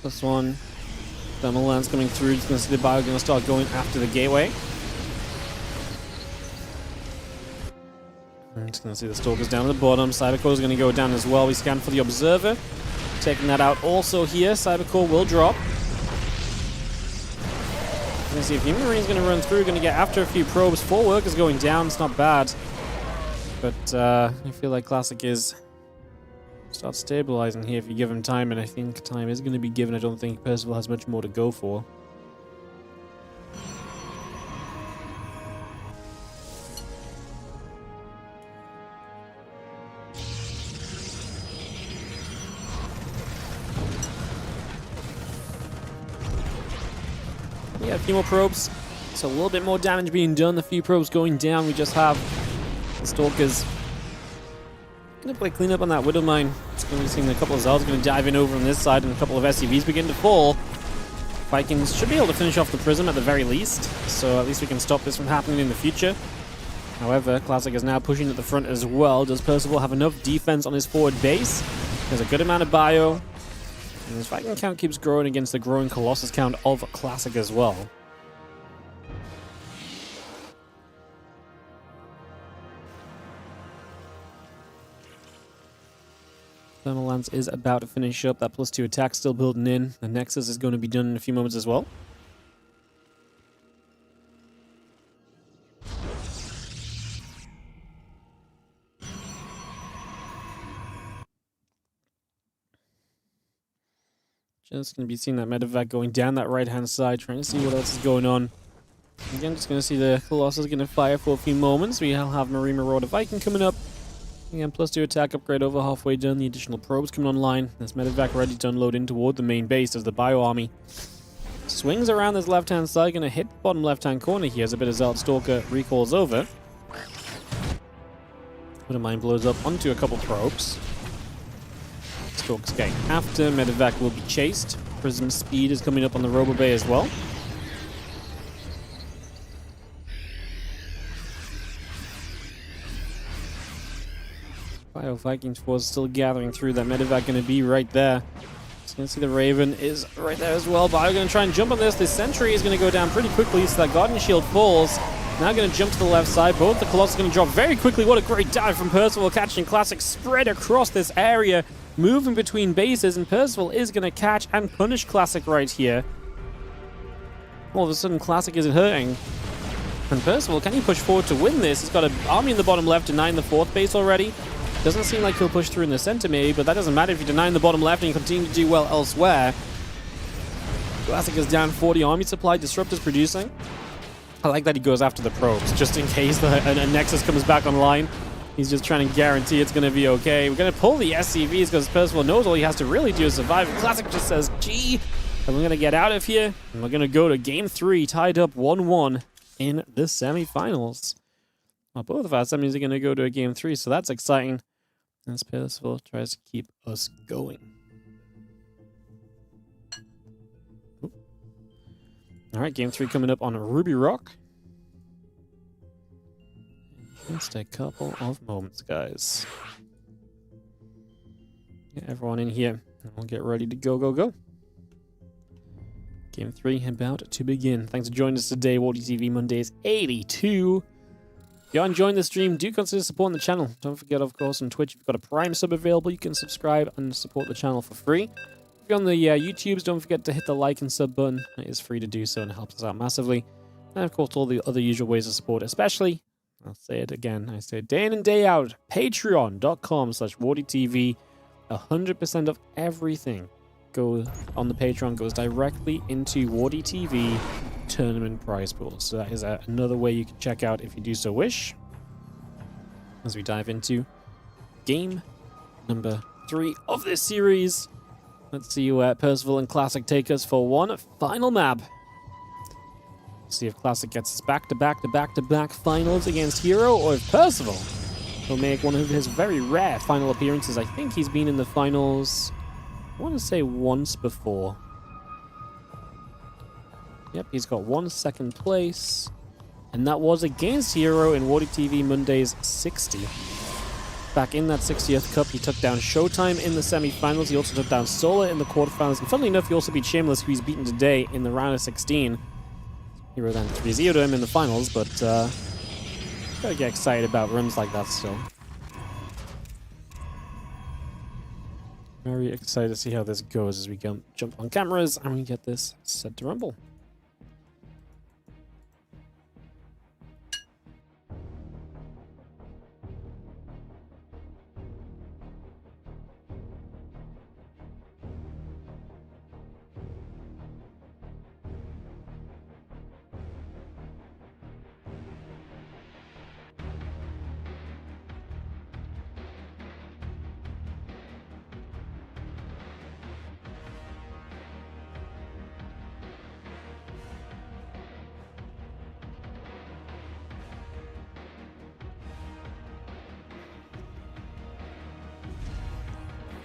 +1. Thermal lance coming through. Just going to see the bio going to start going after the gateway. I'm just going to see the Stalkers down at the bottom. Cybercore is going to go down as well. We scan for the Observer. Taking that out also here. Cybercore will drop. We're going to see a few Marines going to run through. Going to get after a few probes. 4 workers going down. It's not bad. But I feel like Classic is... start stabilizing here if you give him time, and I think time is going to be given. I don't think Percival has much more to go for. Yeah, a few more probes. So a little bit more damage being done. A few probes going down. We just have the Stalkers gonna play cleanup on that Widow Mine. It's gonna be seeing a couple of Zealots gonna dive in over on this side, and a couple of SCVs begin to fall. Vikings should be able to finish off the Prism at the very least, so at least we can stop this from happening in the future. However, Classic is now pushing at the front as well. Does Percival have enough defense on his forward base? There's a good amount of bio, and his Viking count keeps growing against the growing Colossus count of Classic as well. Thermal Lance is about to finish up. That +2 attack still building in. The Nexus is going to be done in a few moments as well. Just going to be seeing that medevac going down that right-hand side, trying to see what else is going on. Again, just going to see the Colossus going to fire for a few moments. We'll have Marine Marauder Viking coming up. Again, +2 attack upgrade over halfway done. The additional probes coming online. This medevac ready to unload in toward the main base as the bio army swings around this left-hand side. Going to hit the bottom left-hand corner here as a bit of Zealot Stalker recalls over. Widow Mine blows up onto a couple probes. Stalker's getting after. Medevac will be chased. Prism speed is coming up on the Robo Bay as well. Bio Viking force still gathering through. That medevac going to be right there. Just going to see the Raven is right there as well. Bio going to try and jump on this. This Sentry is going to go down pretty quickly, so that Guardian Shield falls. Now going to jump to the left side. Both the Colossus going to drop very quickly. What a great dive from Percival, catching Classic spread across this area, moving between bases, and Percival is going to catch and punish Classic right here. All of a sudden, Classic isn't hurting. And Percival, can he push forward to win this? He's got an army in the bottom left, denying the 4th base already. Doesn't seem like he'll push through in the center maybe, but that doesn't matter if you deny in the bottom left and you continue to do well elsewhere. Classic is down 40 army supply. Disrupt is producing. I like that he goes after the probes, just in case a Nexus comes back online. He's just trying to guarantee it's going to be okay. We're going to pull the SCVs because Percival knows all he has to really do is survive. Classic just says, gee, and we're going to get out of here. And we're going to go to Game 3, tied up 1-1 in the semifinals. Well, both of our semis are going to go to a Game 3, so that's exciting. As Percival tries to keep us going. Oop. All right, Game 3 coming up on Ruby Rock. Just a couple of moments, guys. Get everyone in here, and we'll get ready to go. Game 3 about to begin. Thanks for joining us today, Warty TV Mondays 82. If you're enjoying the stream, do consider supporting the channel. Don't forget, of course, on Twitch, if you've got a Prime sub available, you can subscribe and support the channel for free. If you're on the YouTubes, don't forget to hit the like and sub button. It is free to do so and it helps us out massively. And of course, all the other usual ways to support, especially, I'll say it again, I say it day in and day out, patreon.com/Warty TV. 100% of everything goes on the Patreon goes directly into Warty TV tournament prize pools. So that is another way you can check out if you do so wish. As we dive into game number 3 of this series. Let's see where Percival and Classic take us for one final map. See if Classic gets us back-to-back finals against herO, or if Percival will make one of his very rare final appearances. I think he's been in the finals, I want to say once before. Yep, he's got 1 second place. And that was against herO in Warty TV Mondays 60. Back in that 60th Cup, he took down Showtime in the semi-finals. He also took down Solar in the quarterfinals. And funnily enough, he also beat Shameless, who he's beaten today in the round of 16. herO then 3-0'd him in the finals, but gotta get excited about runs like that still. Very excited to see how this goes as we jump on cameras and we get this set to rumble.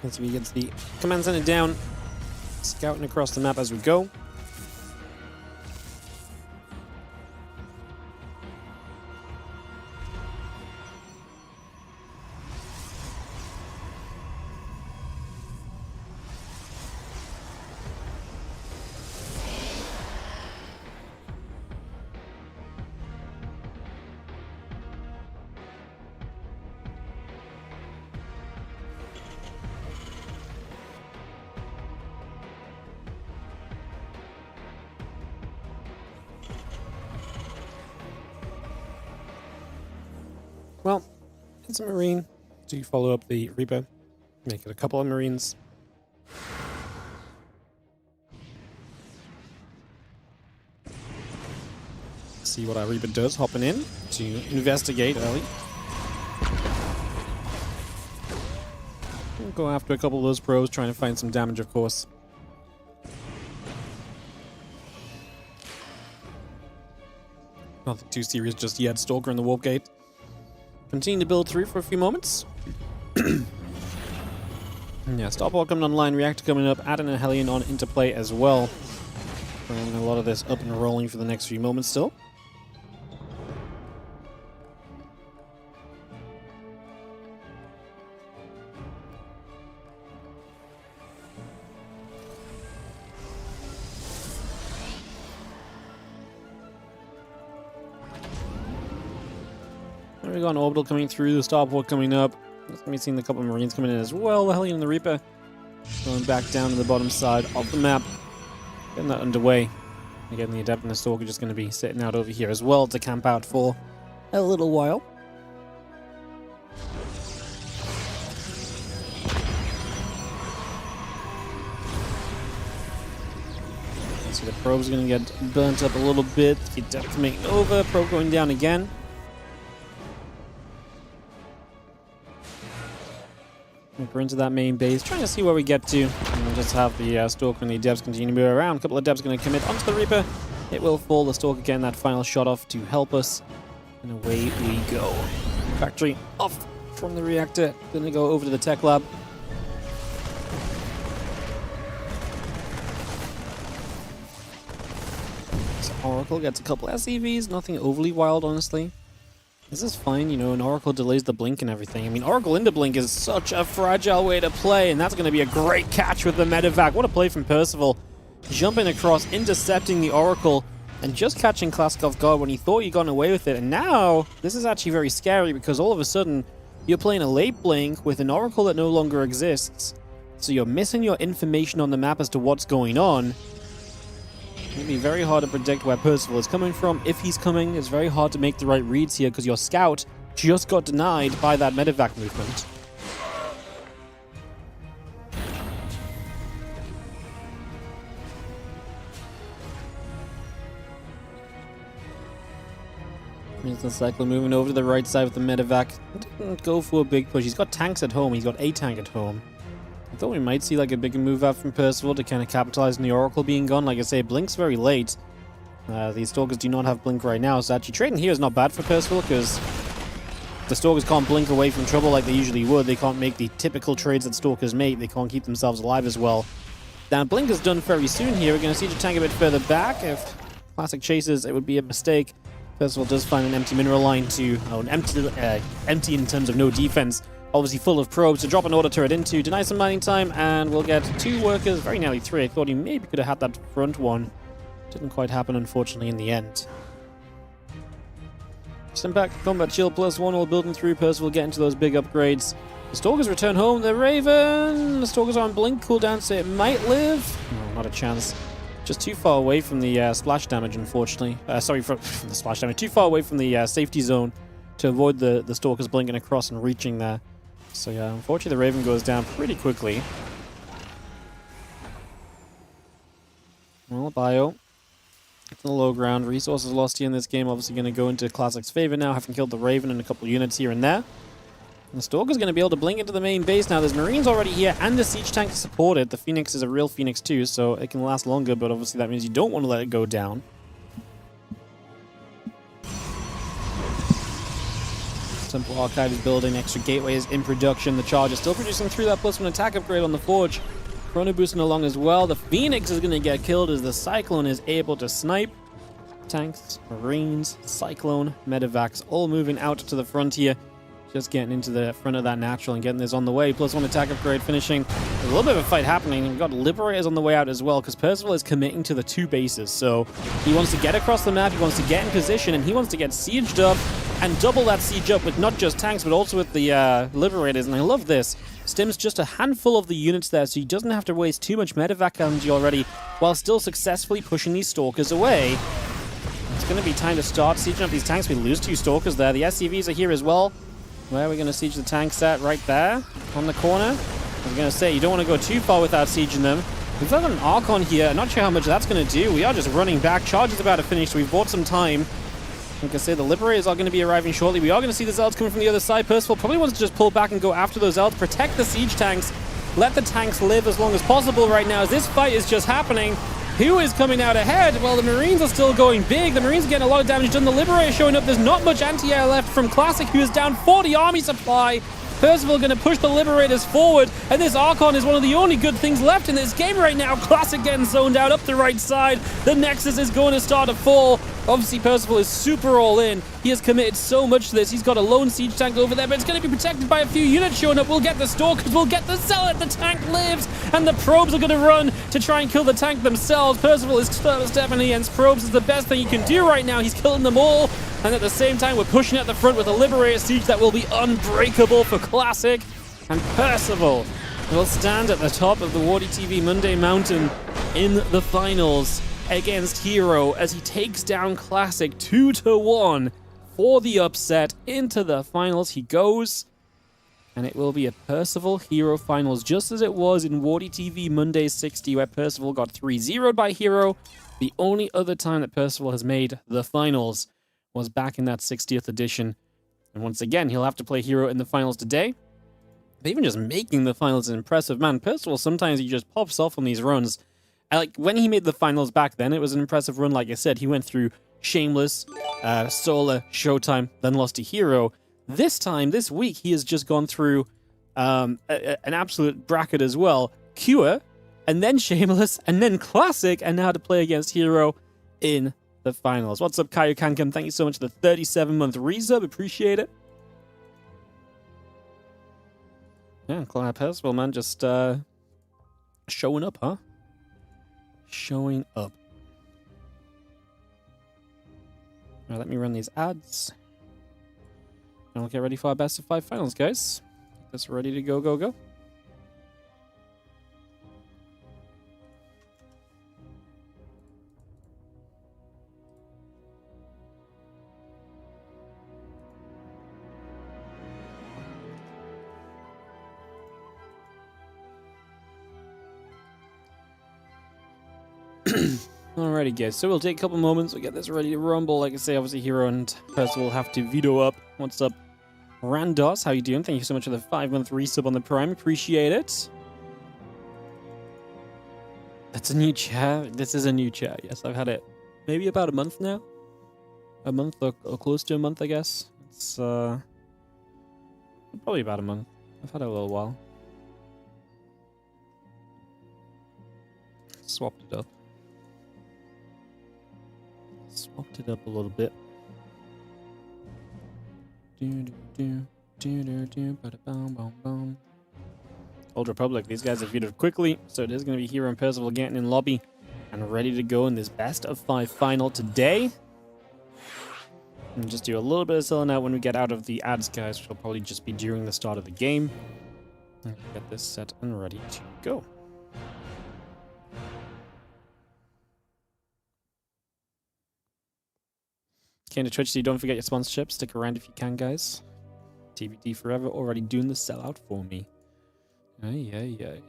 As we get the command center down, scouting across the map as we go. Well, it's a Marine to follow up the Reaper. Make it a couple of Marines. See what our Reaper does, hopping in to investigate early. We'll go after a couple of those pros, trying to find some damage, of course. Nothing too serious just yet. Stalker in the warp gate. Continue to build through for a few moments. Yeah, Starport coming online, Reactor coming up, adding a Hellion on into play as well. Bringing a lot of this up and rolling for the next few moments still. There we go, an Orbital coming through, the Starport coming up. Just gonna be seeing a couple of Marines coming in as well. The Hellion and the Reaper going back down to the bottom side of the map. Getting that underway. Again, the Adept and the Stalker just going to be sitting out over here as well to camp out for a little while. So the Probe's going to get burnt up a little bit. The Adept coming over, Probe going down again. We're into that main base, trying to see where we get to. And we'll just have the Stalker and the Adepts continue to move around. A couple of Adepts going to commit onto the Reaper. It will fall. The Stalker getting that final shot off to help us. And away we go. Factory off from the reactor. Going to go over to the tech lab. So Oracle gets a couple SCVs. Nothing overly wild, honestly. This is fine, you know, an Oracle delays the blink and everything. I mean, Oracle into blink is such a fragile way to play, and that's going to be a great catch with the medevac. What a play from Percival. Jumping across, intercepting the Oracle, and just catching Classic off guard when he thought he'd gotten away with it. And now, this is actually very scary, because all of a sudden, you're playing a late blink with an Oracle that no longer exists. So you're missing your information on the map as to what's going on. going to be very hard to predict where Percival is coming from. If he's coming, it's very hard to make the right reads here because your scout just got denied by that medevac movement. Here's the Cyclone moving over to the right side with the medevac. Didn't go for a big push. He's got tanks at home. He's got a tank at home. I thought we might see like a bigger move out from Percival to kind of capitalize on the Oracle being gone. Like I say, Blink's very late. These Stalkers do not have Blink right now, so actually trading here is not bad for Percival because the Stalkers can't blink away from trouble like they usually would. They can't make the typical trades that Stalkers make. They can't keep themselves alive as well. Now, Blink is done very soon here. We're going to siege a tank a bit further back. If Classic chases, it would be a mistake. Percival does find an empty mineral line to... Oh, an empty in terms of no defense. Obviously full of probes to drop an auto turret into, deny some mining time, and we'll get 2 workers, very nearly 3. I thought he maybe could have had that front one. Didn't quite happen, unfortunately, in the end. Impact Combat Shield +1 all building through. Percival getting to those big upgrades. The Stalkers return home. The Raven! The Stalkers are on Blink cooldown, so it might live. No, not a chance. Just too far away from the splash damage, unfortunately. Sorry, from the splash damage. Too far away from the safety zone to avoid the Stalkers blinking across and reaching there. So yeah, unfortunately the Raven goes down pretty quickly. Well, Bio. It's the low ground. Resources lost here in this game. Obviously going to go into Classic's favor now, having killed the Raven and a couple units here and there. The Stalker's going to be able to blink into the main base now. There's Marines already here and the siege tank to support it. The Phoenix is a real Phoenix too, so it can last longer, but obviously that means you don't want to let it go down. Temple Archive is building. Extra gateways in production. The Charge is still producing through that +1 attack upgrade on the Forge. Chrono boosting along as well. The Phoenix is going to get killed as the Cyclone is able to snipe. Tanks, Marines, Cyclone, Medevacs all moving out to the frontier. Just getting into the front of that natural and getting this on the way. +1 attack upgrade finishing. There's a little bit of a fight happening. We've got Liberators on the way out as well because Percival is committing to the 2 bases. So he wants to get across the map, he wants to get in position, and he wants to get sieged up and double that siege up with not just tanks but also with the Liberators. And I love this. Stims just a handful of the units there so he doesn't have to waste too much medevac energy already while still successfully pushing these Stalkers away. It's going to be time to start sieging up these tanks. We lose 2 Stalkers there. The SCVs are here as well. Where are we going to siege the tanks at? Right there, on the corner. I was going to say, you don't want to go too far without sieging them. We've got an Archon here. Not sure how much that's going to do. We are just running back. Charge is about to finish, so we've bought some time. Like I say, the Liberators are going to be arriving shortly. We are going to see the Zealots coming from the other side. Percival probably wants to just pull back and go after those Zealots, protect the siege tanks, let the tanks live as long as possible right now as this fight is just happening. Who is coming out ahead? Well, the Marines are still going big. The Marines are getting a lot of damage done. The Liberator showing up. There's not much anti-air left from Classic, who is down 40 army supply. Percival going to push the Liberators forward, and this Archon is one of the only good things left in this game right now. Classic getting zoned out up the right side. The Nexus is going to start to fall. Obviously, Percival is super all in. He has committed so much to this. He's got a lone siege tank over there, but it's going to be protected by a few units showing up. We'll get the Stalkers, we'll get the Zealot. The tank lives, and the probes are going to run to try and kill the tank themselves. Percival is stepping against probes. Is the best thing he can do right now. He's killing them all, and at the same time, we're pushing at the front with a Liberator siege that will be unbreakable for Classic. And Percival will stand at the top of the Warty TV Monday Mountain in the finals against herO as he takes down Classic 2-1 for the upset. Into the finals he goes, and it will be a Percival herO finals, just as it was in Warty TV Mondays 60, where Percival got 3-0'd by herO. The only other time that Percival has made the finals was back in that 60th edition, and once again he'll have to play herO in the finals today. But even just making the finals is impressive. Man, Percival, sometimes he just pops off on these runs. Like, when he made the finals back then, it was an impressive run. Like I said, he went through Shameless, Solar, Showtime, then lost to herO. This time, this week, he has just gone through an absolute bracket as well. Cure, and then Shameless, and then Classic, and now to play against herO in the finals. What's up, Kaio Kankan? Thank you so much for the 37-month resub. Appreciate it. Yeah, Percival, man, just showing up, huh? Showing up. Now let me run these ads. And we'll get ready for our best of 5 finals, guys. Get this ready to go, go, go. Alrighty, guys. So we'll take a couple moments. We'll get this ready to rumble. Like I say, obviously, herO and Percival have to veto up. What's up, Randos? How you doing? Thank you so much for the 5-month resub on the Prime. Appreciate it. That's a new chair. This is a new chair. Yes, I've had it maybe about a month now. A month or close to a month, I guess. It's probably about a month. I've had it a little while. Swapped it up. Swapped it up a little bit. Old Republic, these guys have vetoed quickly, so it is going to be herO and Percival getting in lobby and ready to go in this best of 5 final today. And just do a little bit of selling out when we get out of the ads, guys, which will probably just be during the start of the game. And get this set and ready to go. Came to Twitch, so you don't forget your sponsorship. Stick around if you can, guys. TBD forever, already doing the sellout for me. Ay, ay, ay.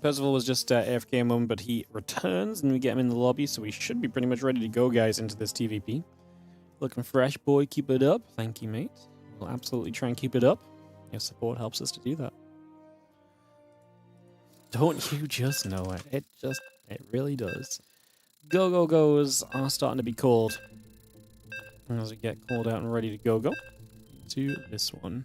Percival was just AFK a moment, but he returns and we get him in the lobby, so we should be pretty much ready to go, guys, into this TVP. Looking fresh, boy. Keep it up. Thank you, mate. We'll absolutely try and keep it up. Your support helps us to do that. Don't you just know it? It really does. Go-go-goes are starting to be called. As we get called out and ready to go to this one.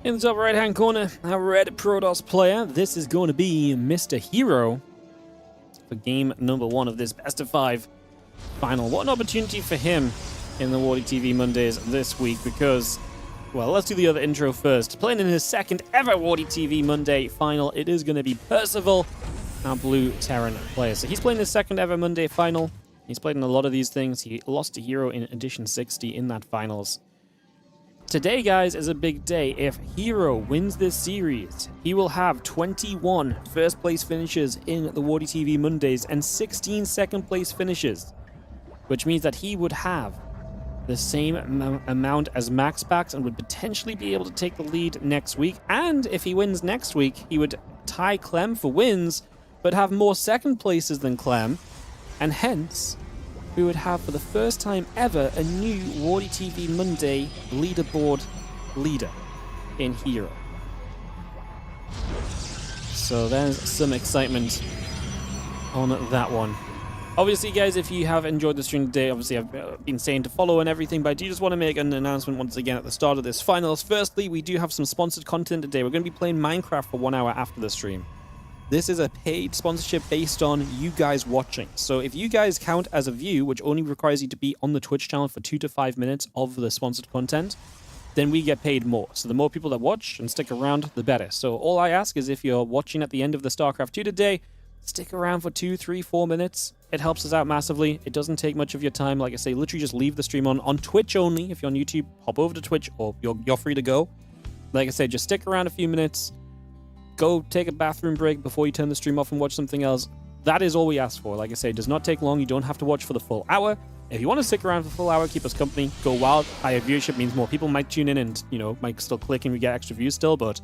In the top right-hand corner, our red Protoss player. This is going to be Mr. herO for game number 1 of this best of 5 final. What an opportunity for him in the Warty TV Mondays this week because, well, let's do the other intro first. Playing in his second ever Warty TV Monday final, it is going to be Percival, our blue Terran player. So he's playing his second ever Monday final. He's played in a lot of these things. He lost to herO in Edition 60 in that finals. Today, guys, is a big day. If herO wins this series, he will have 21 first-place finishes in the Warty TV Mondays and 16 second-place finishes, which means that he would have the same amount as MaxPax and would potentially be able to take the lead next week. And if he wins next week, he would tie Clem for wins, but have more second places than Clem, and hence we would have, for the first time ever, a new Warty TV Monday leaderboard leader in herO. So there's some excitement on that one. Obviously, guys, if you have enjoyed the stream today, obviously I've been saying to follow and everything, but I do just want to make an announcement once again at the start of this finals. Firstly, we do have some sponsored content today. We're going to be playing Minecraft for 1 hour after the stream. This is a paid sponsorship based on you guys watching. So if you guys count as a view, which only requires you to be on the Twitch channel for 2 to 5 minutes of the sponsored content, then we get paid more. So the more people that watch and stick around, the better. So all I ask is if you're watching at the end of the StarCraft 2 today, stick around for 2, 3, 4 minutes. It helps us out massively. It doesn't take much of your time. Like I say, literally just leave the stream on Twitch only. If you're on YouTube, hop over to Twitch or you're free to go. Like I said, just stick around a few minutes. Go take a bathroom break before you turn the stream off and watch something else. That is all we ask for. Like I say, it does not take long. You don't have to watch for the full hour. If you want to stick around for the full hour, keep us company, go wild. Higher viewership means more people might tune in and, you know, might still click and we get extra views still. But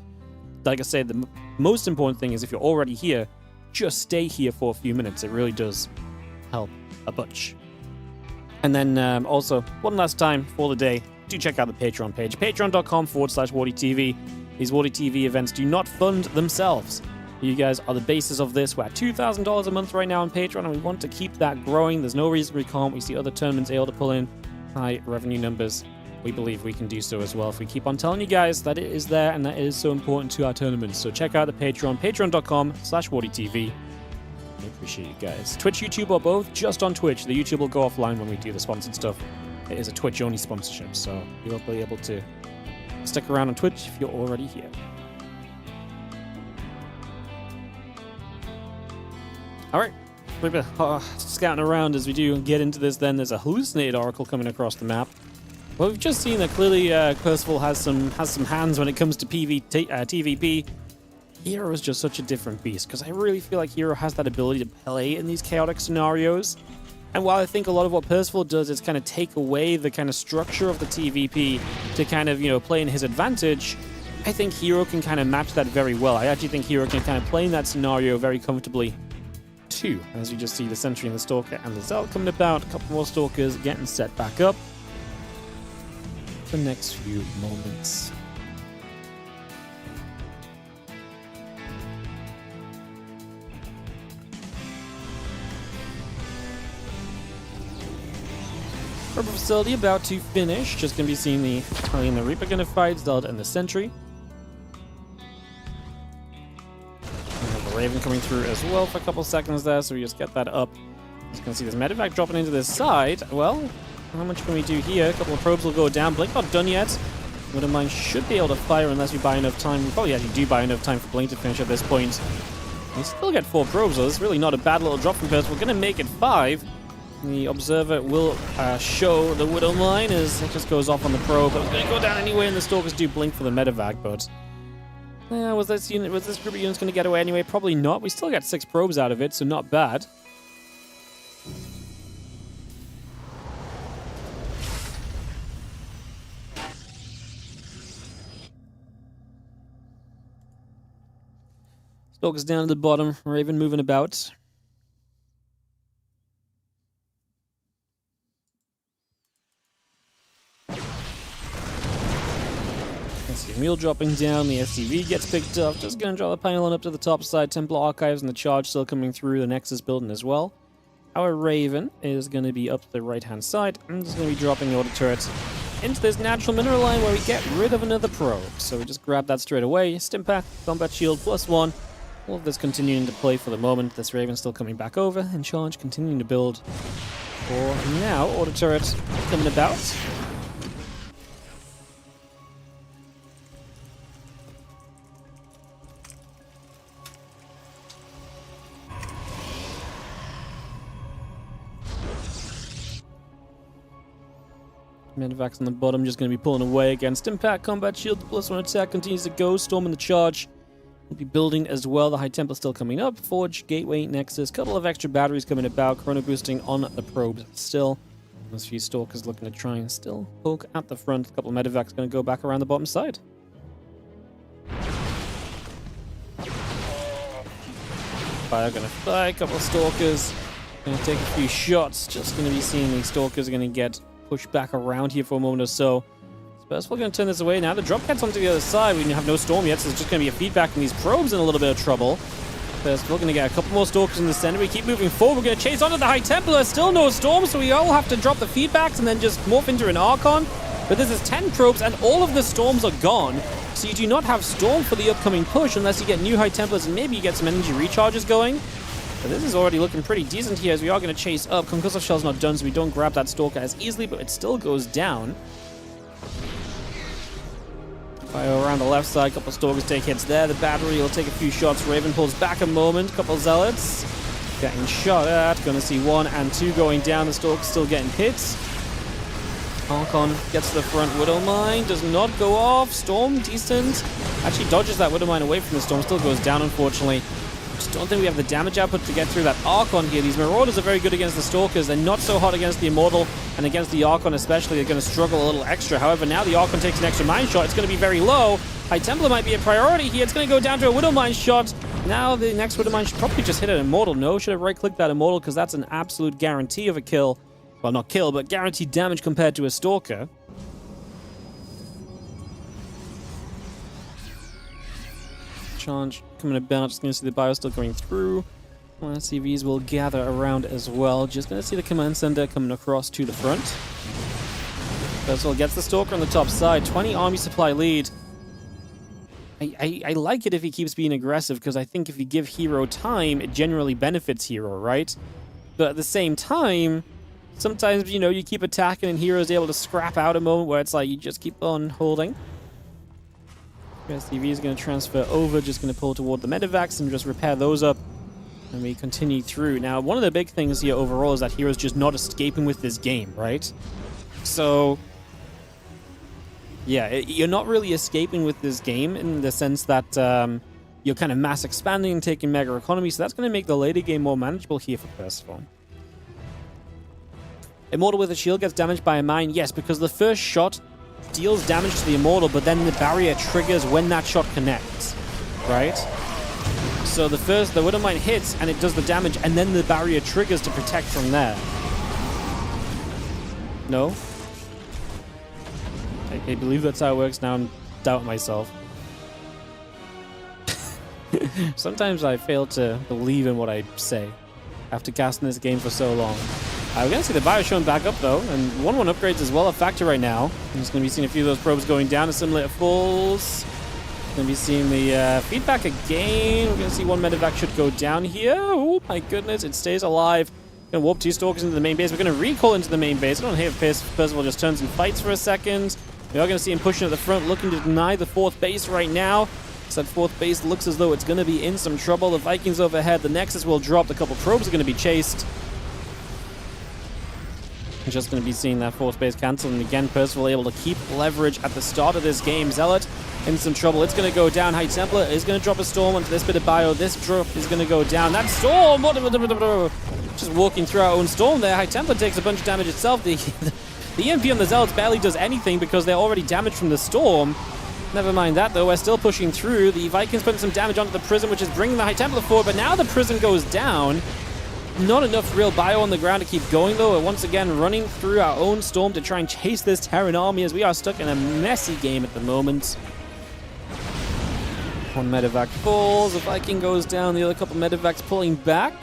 like I said, the most important thing is if you're already here, just stay here for a few minutes. It really does help a bunch. And then also, one last time for the day, do check out the Patreon page, patreon.com/Warty TV. These Warty TV events do not fund themselves. You guys are the basis of this. We're at $2,000 a month right now on Patreon, and we want to keep that growing. There's no reason we can't. We see other tournaments able to pull in high revenue numbers. We believe we can do so as well if we keep on telling you guys that it is there and that it is so important to our tournaments. So check out the Patreon, patreon.com/Warty TV. I appreciate you guys. Twitch, YouTube are both just on Twitch. The YouTube will go offline when we do the sponsored stuff. It is a Twitch-only sponsorship, so you'll be able to stick around on Twitch if you're already here. Alright, we're scouting around as we do get into this then. There's a hallucinated oracle coming across the map. Well, we've just seen that clearly herO has some hands when it comes to TVP. herO is just such a different beast, because I really feel like herO has that ability to play in these chaotic scenarios. And while I think a lot of what Percival does is kind of take away the kind of structure of the TVP to kind of, play in his advantage, I think herO can kind of match that very well. I actually think herO can kind of play in that scenario very comfortably too. As you just see the Sentry and the Stalker and the Zealot coming about, a couple more Stalkers getting set back up. The next few moments. Rubber facility about to finish. Just going to be seeing the Tally and the Reaper going to fight, Zealot and the Sentry. We have the Raven coming through as well for a couple seconds there, so we just get that up. Just going to see this medevac dropping into this side. Well, how much can we do here? A couple of probes will go down. Blink not done yet. Widowmine should be able to fire unless we buy enough time. We probably actually do buy enough time for Blink to finish at this point. We still get 4 probes, so it's really not a bad little drop from Perth. We're going to make it 5. The Observer will show the Widowmine as it just goes off on the probe. But it's going to go down anyway, and the Stalkers do blink for the medevac, but was this group of units going to get away anyway? Probably not. We still got 6 probes out of it, so not bad. Stalkers down to the bottom. Raven moving about. Let's see, Mule dropping down. The SCV gets picked up. Just going to draw the pylon up to the top side. Templar Archives and the Charge still coming through. The Nexus building as well. Our Raven is going to be up to the right-hand side. I'm just going to be dropping the Order Turret into this natural mineral line where we get rid of another probe. So we just grab that straight away. Stimpak, Combat Shield, +1. All of this continuing to play for the moment. This Raven still coming back over, and Charge continuing to build for now. Order Turret coming about. Medevac's on the bottom, just going to be pulling away against Impact. Combat Shield, the +1 attack continues to go. Storm and the Charge will be building as well. The High Templar still coming up. Forge, Gateway, Nexus, couple of extra batteries coming about. Chrono boosting on the probes still. Those few Stalkers looking to try and still poke at the front. A couple of Medevac's going to go back around the bottom side. Fire going to fly. A couple of Stalkers going to take a few shots. Just going to be seeing these Stalkers are going to get pushed back around here for a moment or so. Percival going to turn this away now. The drop gets onto the other side. We have no Storm yet, so there's just going to be a feedback, and these probes in a little bit of trouble. Percival going to get a couple more Stalkers in the center. We keep moving forward. We're going to chase onto the High Templar. Still no Storm, so we all have to drop the feedbacks and then just morph into an Archon. But this is 10 probes, and all of the Storms are gone. So you do not have Storm for the upcoming push unless you get new High Templars and maybe you get some energy recharges going. But this is already looking pretty decent here as we are going to chase up. Concussive Shell's not done, so we don't grab that Stalker as easily, but it still goes down. Fire around the left side, couple of Stalkers take hits there. The battery will take a few shots. Raven pulls back a moment. Couple of Zealots getting shot at. Going to see 1 and 2 going down. The Stalker's still getting hits. Archon gets to the front. Widowmine does not go off. Storm, decent. Actually dodges that Widowmine away from the Storm. Still goes down, unfortunately. Just don't think we have the damage output to get through that Archon here. These Marauders are very good against the Stalkers. They're not so hot against the Immortal, and against the Archon especially, they're going to struggle a little extra. However, now the Archon takes an extra mine shot. It's going to be very low. High Templar might be a priority here. It's going to go down to a Widowmine shot. Now the next Widowmine should probably just hit an Immortal. No, should have right-clicked that Immortal because that's an absolute guarantee of a kill. Well, not kill, but guaranteed damage compared to a Stalker. Charge coming about. Just going to see the bio still going through. CVs will gather around as well. Just going to see the command center coming across to the front. First of all, gets the Stalker on the top side. 20 army supply lead. I like it if he keeps being aggressive, because I think if you give herO time, it generally benefits herO, right? But at the same time, sometimes, you know, you keep attacking and herO's able to scrap out a moment where it's like you just keep on holding. STV is going to transfer over, just going to pull toward the medevacs and just repair those up. And we continue through. Now, one of the big things here overall is that herO's just not escaping with this game, right? So, yeah, you're not really escaping with this game in the sense that you're kind of mass expanding and taking mega economy, so that's going to make the later game more manageable here for Percival. Immortal with a shield gets damaged by a mine, yes, because the first shot deals damage to the Immortal, but then the barrier triggers when that shot connects, right? So the Widowmine hits, and it does the damage, and then the barrier triggers to protect from there. No? I believe that's how it works. Now I'm doubting myself. Sometimes I fail to believe in what I say after casting this game for so long. We're going to see the bio showing back up, though, and 1-1 upgrades as well a factor right now. I'm just going to be seeing a few of those probes going down. Assimilator falls. Going to be seeing the feedback again. We're going to see one medevac should go down here. Oh, my goodness. It stays alive. Going to warp 2 Stalkers into the main base. We're going to recall into the main base. I don't hate if Percival just turns and fights for a second. We are going to see him pushing at the front, looking to deny the 4th base right now. So that 4th base looks as though it's going to be in some trouble. The Vikings overhead. The Nexus will drop. The couple probes are going to be chased. We're just going to be seeing that 4th base cancel. And again, Percival able to keep leverage at the start of this game. Zealot in some trouble. It's going to go down. High Templar is going to drop a Storm onto this bit of bio. This drop is going to go down. That Storm! Just walking through our own Storm there. High Templar takes a bunch of damage itself. The EMP on the Zealots barely does anything because they're already damaged from the Storm. Never mind that, though. We're still pushing through. The Vikings putting some damage onto the Prison, which is bringing the High Templar forward. But now the Prison goes down. Not enough real bio on the ground to keep going, though. We're once again running through our own Storm to try and chase this Terran army as we are stuck in a messy game at the moment. One medevac falls. The Viking goes down. The other couple medevacs pulling back.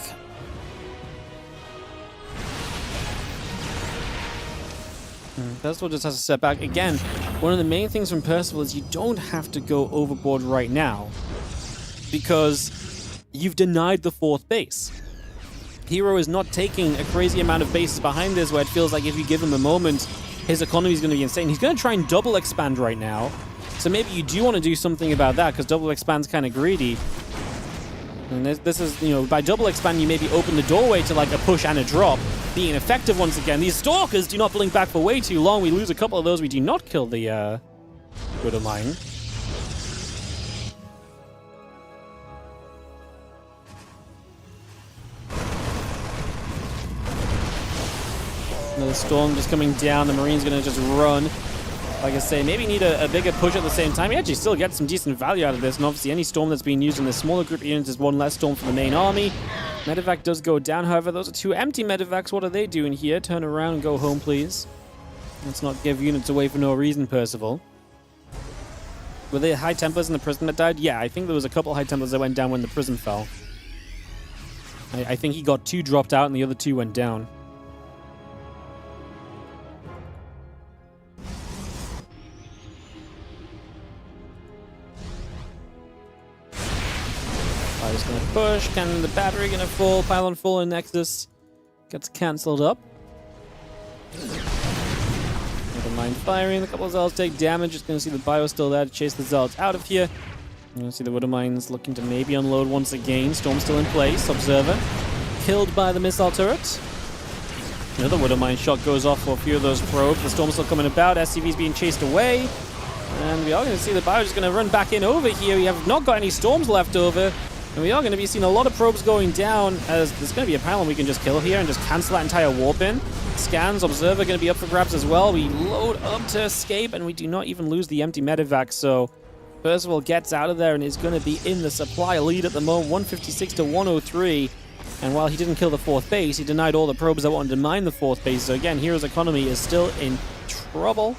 Percival just has to step back. Again, one of the main things from Percival is you don't have to go overboard right now because you've denied the 4th base. herO is not taking a crazy amount of bases behind this where it feels like if you give him a moment, his economy is going to be insane. He's going to try and double expand right now. So maybe you do want to do something about that because double expand's kind of greedy. And this is, you know, by double expand, you maybe open the doorway to like a push and a drop. Being effective once again. These Stalkers do not blink back for way too long. We lose a couple of those. We do not kill the Widowmine. Another Storm just coming down. The Marine's going to just run. Like I say, maybe need a bigger push at the same time. He actually still gets some decent value out of this. And obviously any Storm that's being used in the smaller group of units is one less Storm for the main army. Medevac does go down, however. Those are 2 empty medevacs. What are they doing here? Turn around and go home, please. Let's not give units away for no reason, Percival. Were there High Templars in the Prison that died? Yeah, I think there was a couple High Templars that went down when the Prison fell. I think he got 2 dropped out and the other 2 went down. Just gonna push. Can the battery gonna fall? Pylon full and Nexus gets cancelled up. Never mind firing. A couple of Zealots take damage. Just gonna see the bio still there to chase the Zealots out of here. You're gonna see the Widowmines looking to maybe unload once again. Storm still in place. Observer killed by the missile turret. Another Widowmine shot goes off for a few of those probes. The Storm's still coming about. SCV's being chased away. And we are going to see the bio just going to run back in over here. We have not got any Storms left over. And we are going to be seeing a lot of probes going down as there's going to be a pylon we can just kill here and just cancel that entire warp in. Scans, Observer going to be up for grabs as well. We load up to escape and we do not even lose the empty medevac. So Percival gets out of there and is going to be in the supply lead at the moment, 156 to 103. And while he didn't kill the 4th base, he denied all the probes that wanted to mine the 4th base. So again, hero's economy is still in trouble.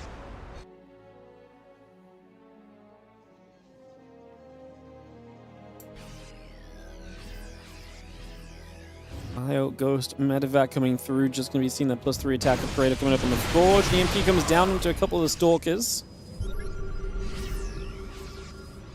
Ghost, Medevac coming through. Just going to be seeing that +3 attack of Praetor coming up on the Forge. EMP comes down into a couple of the Stalkers.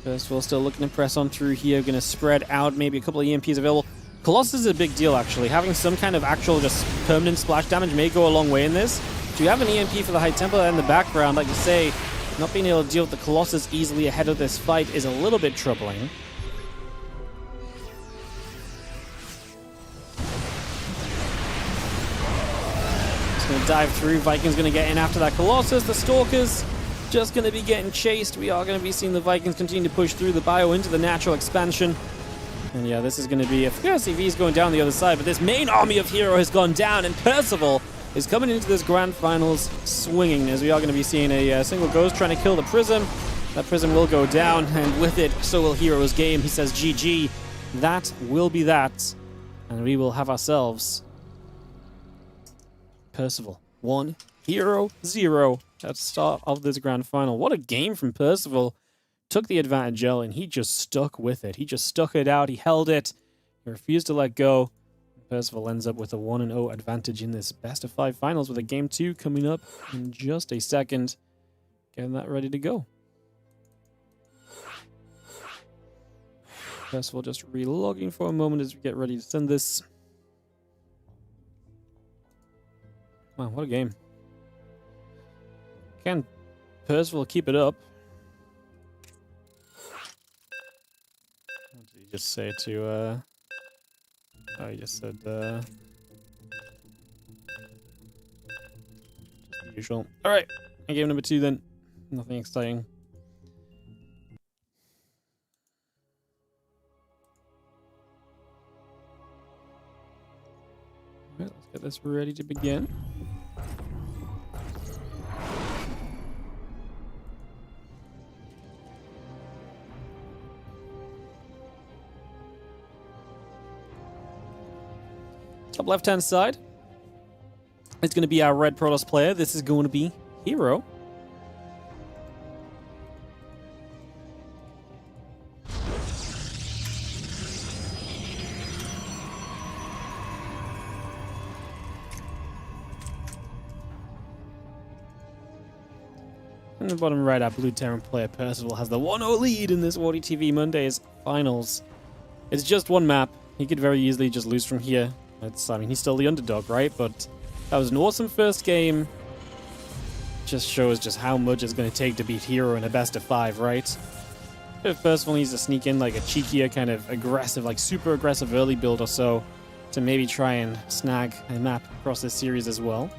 Percival still looking to press on through here. Going to spread out. Maybe a couple of EMPs available. Colossus is a big deal, actually. Having some kind of actual just permanent splash damage may go a long way in this. Do you have an EMP for the High Templar in the background? Like you say, not being able to deal with the Colossus easily ahead of this fight is a little bit troubling. Going to dive through. Vikings going to get in after that Colossus. The Stalkers just going to be getting chased. We are going to be seeing the Vikings continue to push through the bio into the natural expansion. And yeah, this is going to be... Of course, CV's going down the other side, but this main army of herO has gone down, and Percival is coming into this grand finals swinging, as we are going to be seeing a single Ghost trying to kill the Prism. That Prism will go down, and with it, so will herO's game. He says, GG. That will be that. And we will have ourselves... Percival 1, herO 0 at the start of this grand final. What a game from Percival. Took the advantage early and he just stuck with it. He just stuck it out. He held it. He refused to let go. Percival ends up with a 1-0 advantage in this best-of-5 finals with a game 2 coming up in just a second. Getting that ready to go. Percival just relogging for a moment as we get ready to send this. Wow, what a game. Can Percival keep it up? What did he just say to, Oh, he just said, just the usual. Alright, game number 2 then. Nothing exciting. Alright, let's get this ready to begin. Top left-hand side, it's going to be our red Protoss player. This is going to be herO. In the bottom right, our blue Terran player Percival has the 1-0 lead in this Warty TV Mondays finals. It's just one map. He could very easily just lose from here. I mean, he's still the underdog, right? But that was an awesome first game. Just shows just how much it's going to take to beat herO in a best-of-5, right? If Percival needs to sneak in like a cheekier, kind of aggressive, like super aggressive early build or so to maybe try and snag a map across this series as well.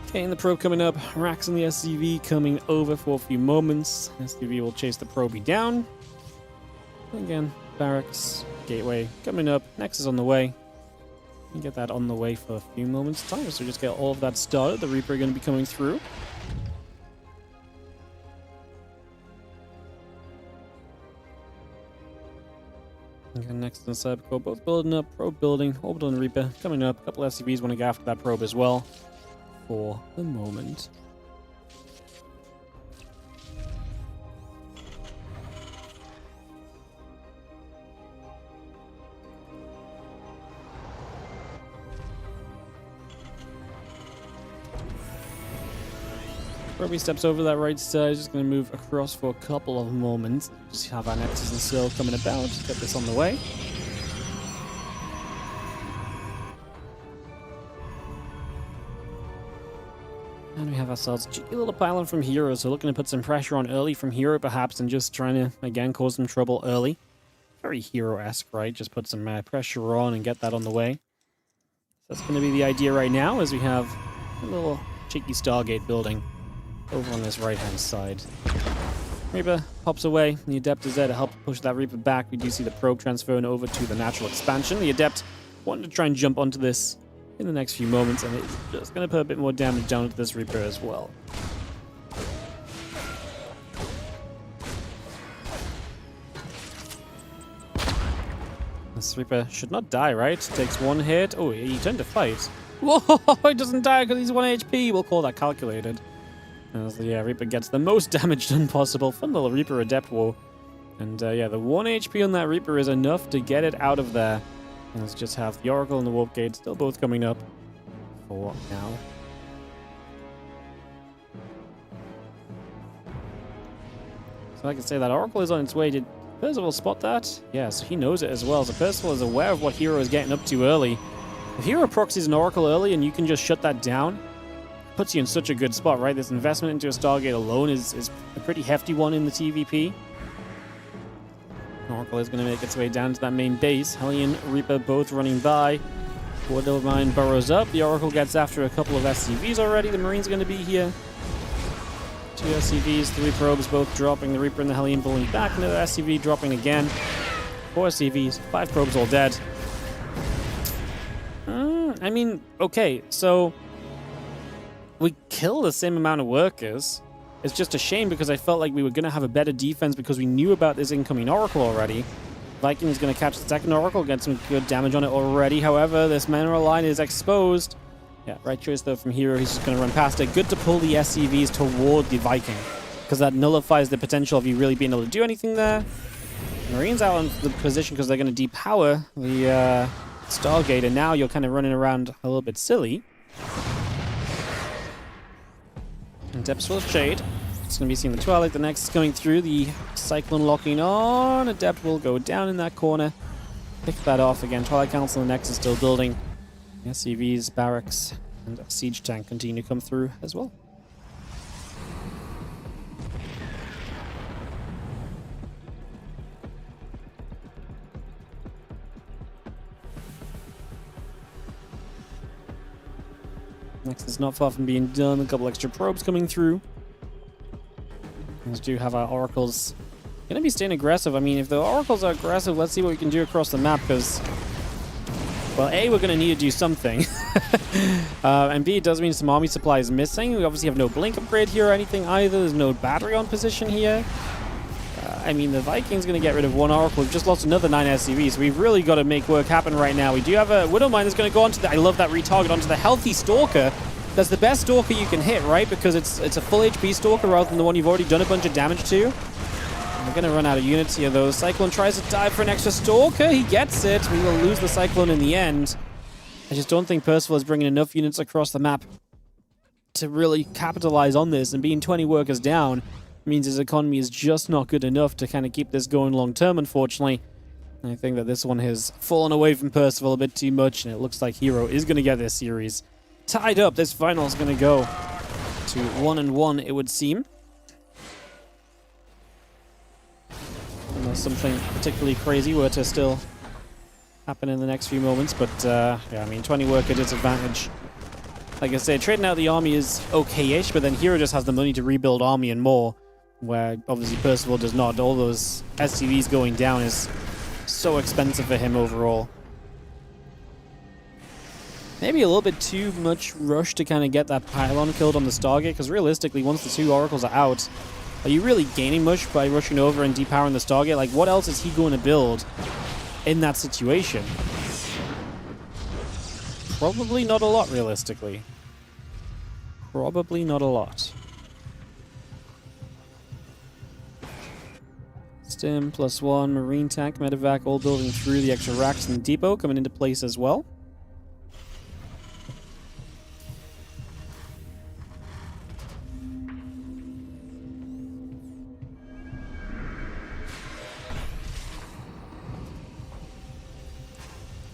Okay, and the probe coming up. Rax and the SCV coming over for a few moments. SCV will chase the probie down. Again, barracks, gateway coming up. Nexus on the way. We get that on the way for a few moments' time. So just get all of that started. The Reaper going to be coming through. Again, next and Cybercore both building up. Probe building. Orbital and Reaper coming up. A couple SCVs want to go after that probe as well. For the moment. Probably steps over that right side, just going to move across for a couple of moments. Just have our Nexus and Seal coming about, get this on the way. And we have ourselves a cheeky little pylon from herO, so looking to put some pressure on early from herO perhaps, and just trying to, again, cause some trouble early. Very herO-esque, right? Just put some pressure on and get that on the way. So that's going to be the idea right now, as we have a little cheeky Stargate building. over on this right-hand side. Reaper pops away, and the Adept is there to help push that Reaper back. We do see the probe transferring over to the natural expansion. The Adept wanted to try and jump onto this in the next few moments, and it's just going to put a bit more damage down to this Reaper as well. This Reaper should not die, right? Takes one hit. Oh, he turned to fight. Whoa, he doesn't die because he's 1 HP. We'll call that calculated. As the Reaper gets the most damage done possible. Fun little Reaper Adept war. And yeah, the 1 HP on that Reaper is enough to get it out of there. And let's just have the Oracle and the Warp Gate still both coming up for now. So like I say, that Oracle is on its way. Did Percival spot that? Yeah, so he knows it as well. So Percival is aware of what herO is getting up to early. If herO proxies an Oracle early and you can just shut that down, puts you in such a good spot, right? This investment into a Stargate alone is a pretty hefty one in the TVP. Oracle is going to make its way down to that main base. Hellion, Reaper both running by. Wardo Mine burrows up. The Oracle gets after a couple of SCVs already. The Marine's going to be here. 2 SCVs, 3 probes both dropping. The Reaper and the Hellion pulling back. Another SCV dropping again. 4 SCVs, 5 probes all dead. I mean, okay, so we kill the same amount of workers. It's just a shame because I felt like we were going to have a better defense because we knew about this incoming Oracle already. Viking is going to catch the second Oracle, get some good damage on it already. However, this mineral line is exposed. Yeah, right choice though from herO. He's just going to run past it. Good to pull the SCVs toward the Viking because that nullifies the potential of you really being able to do anything there. Marine's out on the position because they're going to depower the Stargate, and now you're kind of running around a little bit silly. And Depths full of Shade. It's going to be seeing the Twilight. The next is coming through. The Cyclone locking on. Adept will go down in that corner. Pick that off again. Twilight Council, the next is still building. SCVs, barracks, and a siege tank continue to come through as well. Next is not far from being done. A couple extra probes coming through. We do have our Oracles going to be staying aggressive. I mean, if the Oracles are aggressive, let's see what we can do across the map because, well, A, we're going to need to do something. And B, it does mean some army supply is missing. We obviously have no blink upgrade here or anything either. There's no battery on position here. I mean, the Viking's going to get rid of 1 Oracle. We've just lost another 9 SCVs. We've really got to make work happen right now. We do have a Widow Mine that's going to go onto the... I love that retarget onto the healthy Stalker. That's the best Stalker you can hit, right? Because it's a full HP Stalker rather than the one you've already done a bunch of damage to. We're going to run out of units here, though. Cyclone tries to dive for an extra Stalker. He gets it. We will lose the Cyclone in the end. I just don't think Percival is bringing enough units across the map to really capitalize on this. And being 20 workers down means his economy is just not good enough to kind of keep this going long term, unfortunately. I think that this one has fallen away from Percival a bit too much, and it looks like herO is going to get this series tied up. This final is going to go to 1-1, it would seem. Unless something particularly crazy were to still happen in the next few moments, but yeah, I mean, 20 worker disadvantage. Like I said, trading out the army is okay-ish, but then herO just has the money to rebuild army and more, where obviously Percival does not. All those SCVs going down is so expensive for him overall. Maybe a little bit too much rush to kind of get that pylon killed on the Stargate, because realistically, once the 2 Oracles are out, are you really gaining much by rushing over and depowering the Stargate? Like, what else is he going to build in that situation? Probably not a lot, realistically. Probably not a lot. Stim, +1, Marine tank, medevac, all building through. The extra racks in the depot coming into place as well.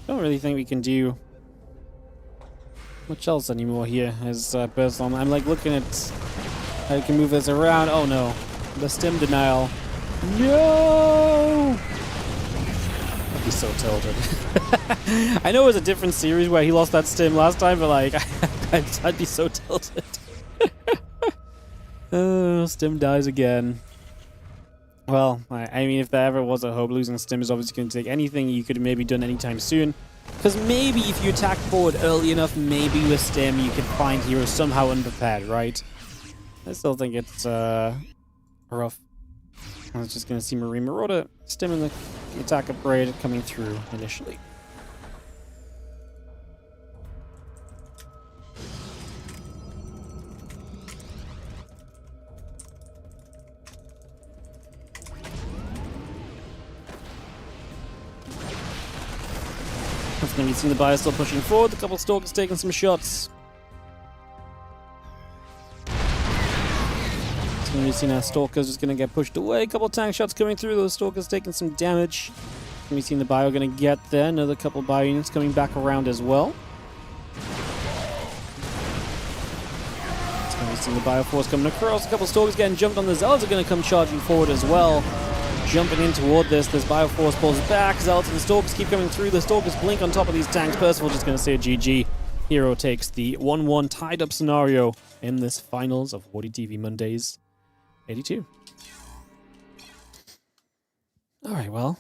Don't really think we can do much else anymore here as Percival. I'm like looking at how we can move this around. Oh no, the stim denial. No! I'd be so tilted. I know it was a different series where he lost that stim last time, but like, I'd be so tilted. Oh, Stim dies again. Well, I mean, if there ever was a hope, losing Stim is obviously going to take anything you could have maybe done anytime soon. Because maybe if you attack forward early enough, maybe with Stim you can find heroes somehow unprepared, right? I still think it's rough. I was just going to see Marine Marauder, Stim in the attack upgrade coming through initially. We've seen the buyer still pushing forward. A couple Stalkers taking some shots. We've seen our Stalkers just going to get pushed away. A couple tank shots coming through. Those Stalkers taking some damage. We've seen the bio going to get there. Another couple bio units coming back around as well. We've seen the bio force coming across. A couple Stalkers getting jumped on. The Zealots are going to come charging forward as well. Jumping in toward this Bioforce pulls back. Zealots and Stalkers keep coming through. The Stalkers blink on top of these tanks. Percival just going to say GG. herO takes the 1-1 tied up scenario in this finals of Warty TV Mondays 82. Alright, well,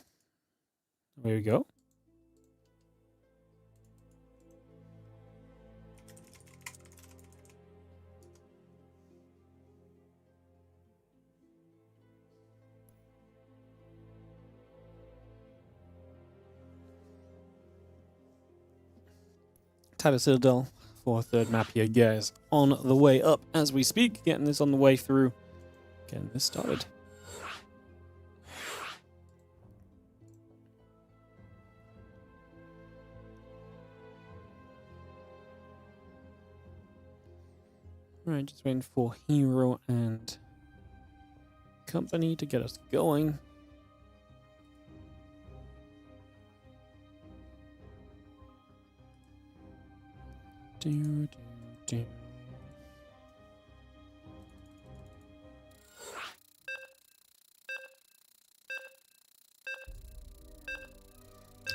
there we go. Tyler Citadel for a third map here, guys. On the way up as we speak. Getting this on the way through. Getting this started. Right, just waiting for herO and company to get us going.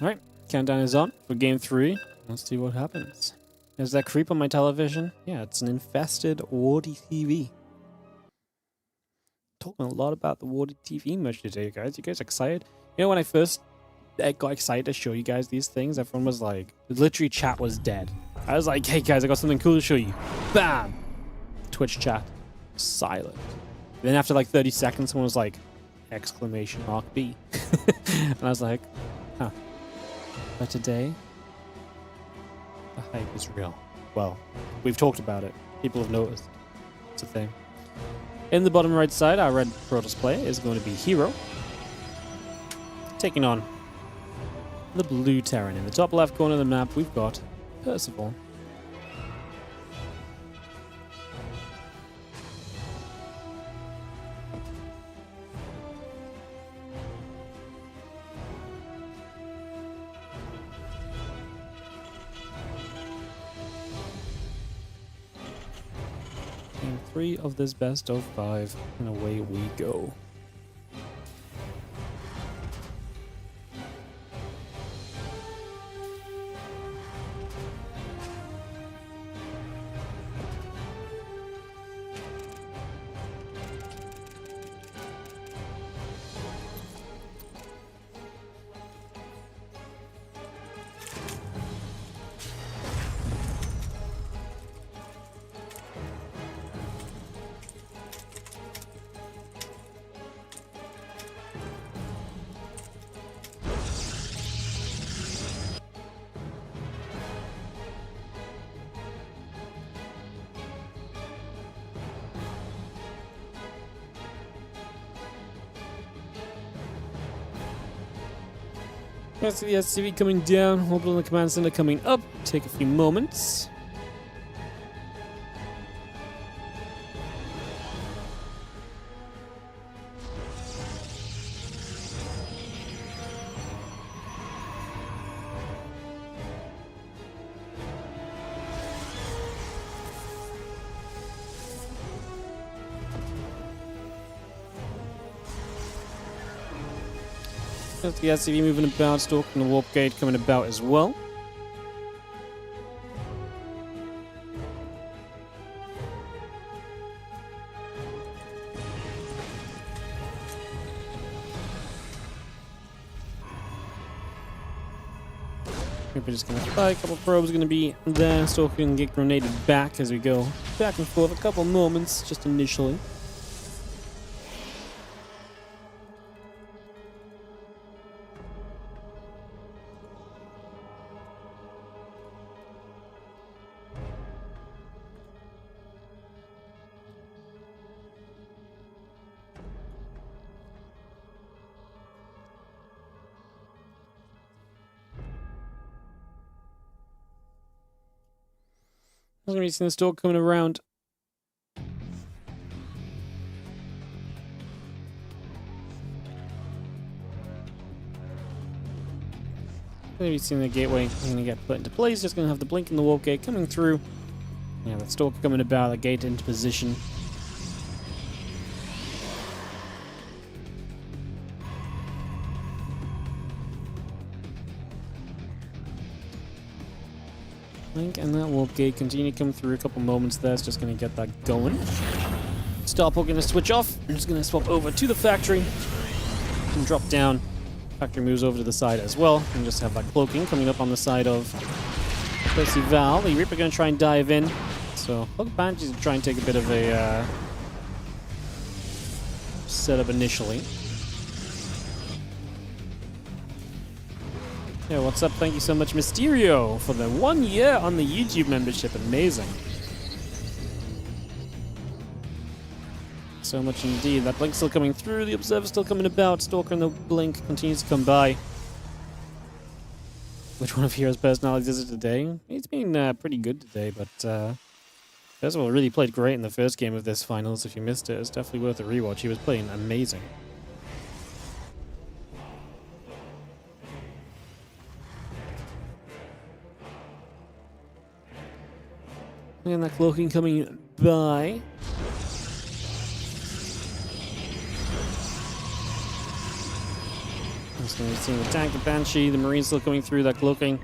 Alright, countdown is on for game 3. Let's see what happens. Is that creep on my television? Yeah, it's an infested Warty TV. Talking a lot about the Warty TV merch today, guys. You guys excited? You know, when I first got excited to show you guys these things, everyone was like, literally chat was dead. I was like, hey guys, I got something cool to show you. Bam! Twitch chat. Silent. Then after like 30 seconds, someone was like, exclamation mark B. And I was like, huh. But today, the hype is real. Well, we've talked about it. People have noticed. It's a thing. In the bottom right side, our red Protoss player is going to be herO. Taking on the blue Terran. In the top left corner of the map, we've got Percival. Game 3 of this best of 5, and away we go. Let's see the SCV coming down, Orbital and the Command Center coming up. Take a few moments. There's the SCV moving about, stalking the warp gate coming about as well. We're just going to fly. A couple probes going to be there. Stalker can get grenaded back as we go back and forth. A couple moments just initially. I'm going to be seeing the Stalker coming around. Maybe seeing the gateway going to get put into place. Just going to have the blink in the warp gate coming through. Yeah, the Stalker coming about, the gate into position. And that warp gate continue to come through. A couple moments there. It's just going to get that going. Starport going to switch off. I'm just going to swap over to the factory and drop down. Factory moves over to the side as well. And just have that cloaking coming up on the side of Percival. The Reaper going to try and dive in. So Banshee's going to try and take a bit of a setup initially. Yeah, what's up? Thank you so much, Mysterio, for the 1 year on the YouTube membership. Amazing. So much indeed. That blink's still coming through. The Observer's still coming about. Stalker and the blink continues to come by. Which one of Hero's personalities is it today? It's been pretty good today, but first of all, really played great in the first game of this finals. If you missed it, it's definitely worth a rewatch. He was playing amazing. And that cloaking coming by. Just going to be seeing the tank, the Banshee, the Marine still coming through, that cloaking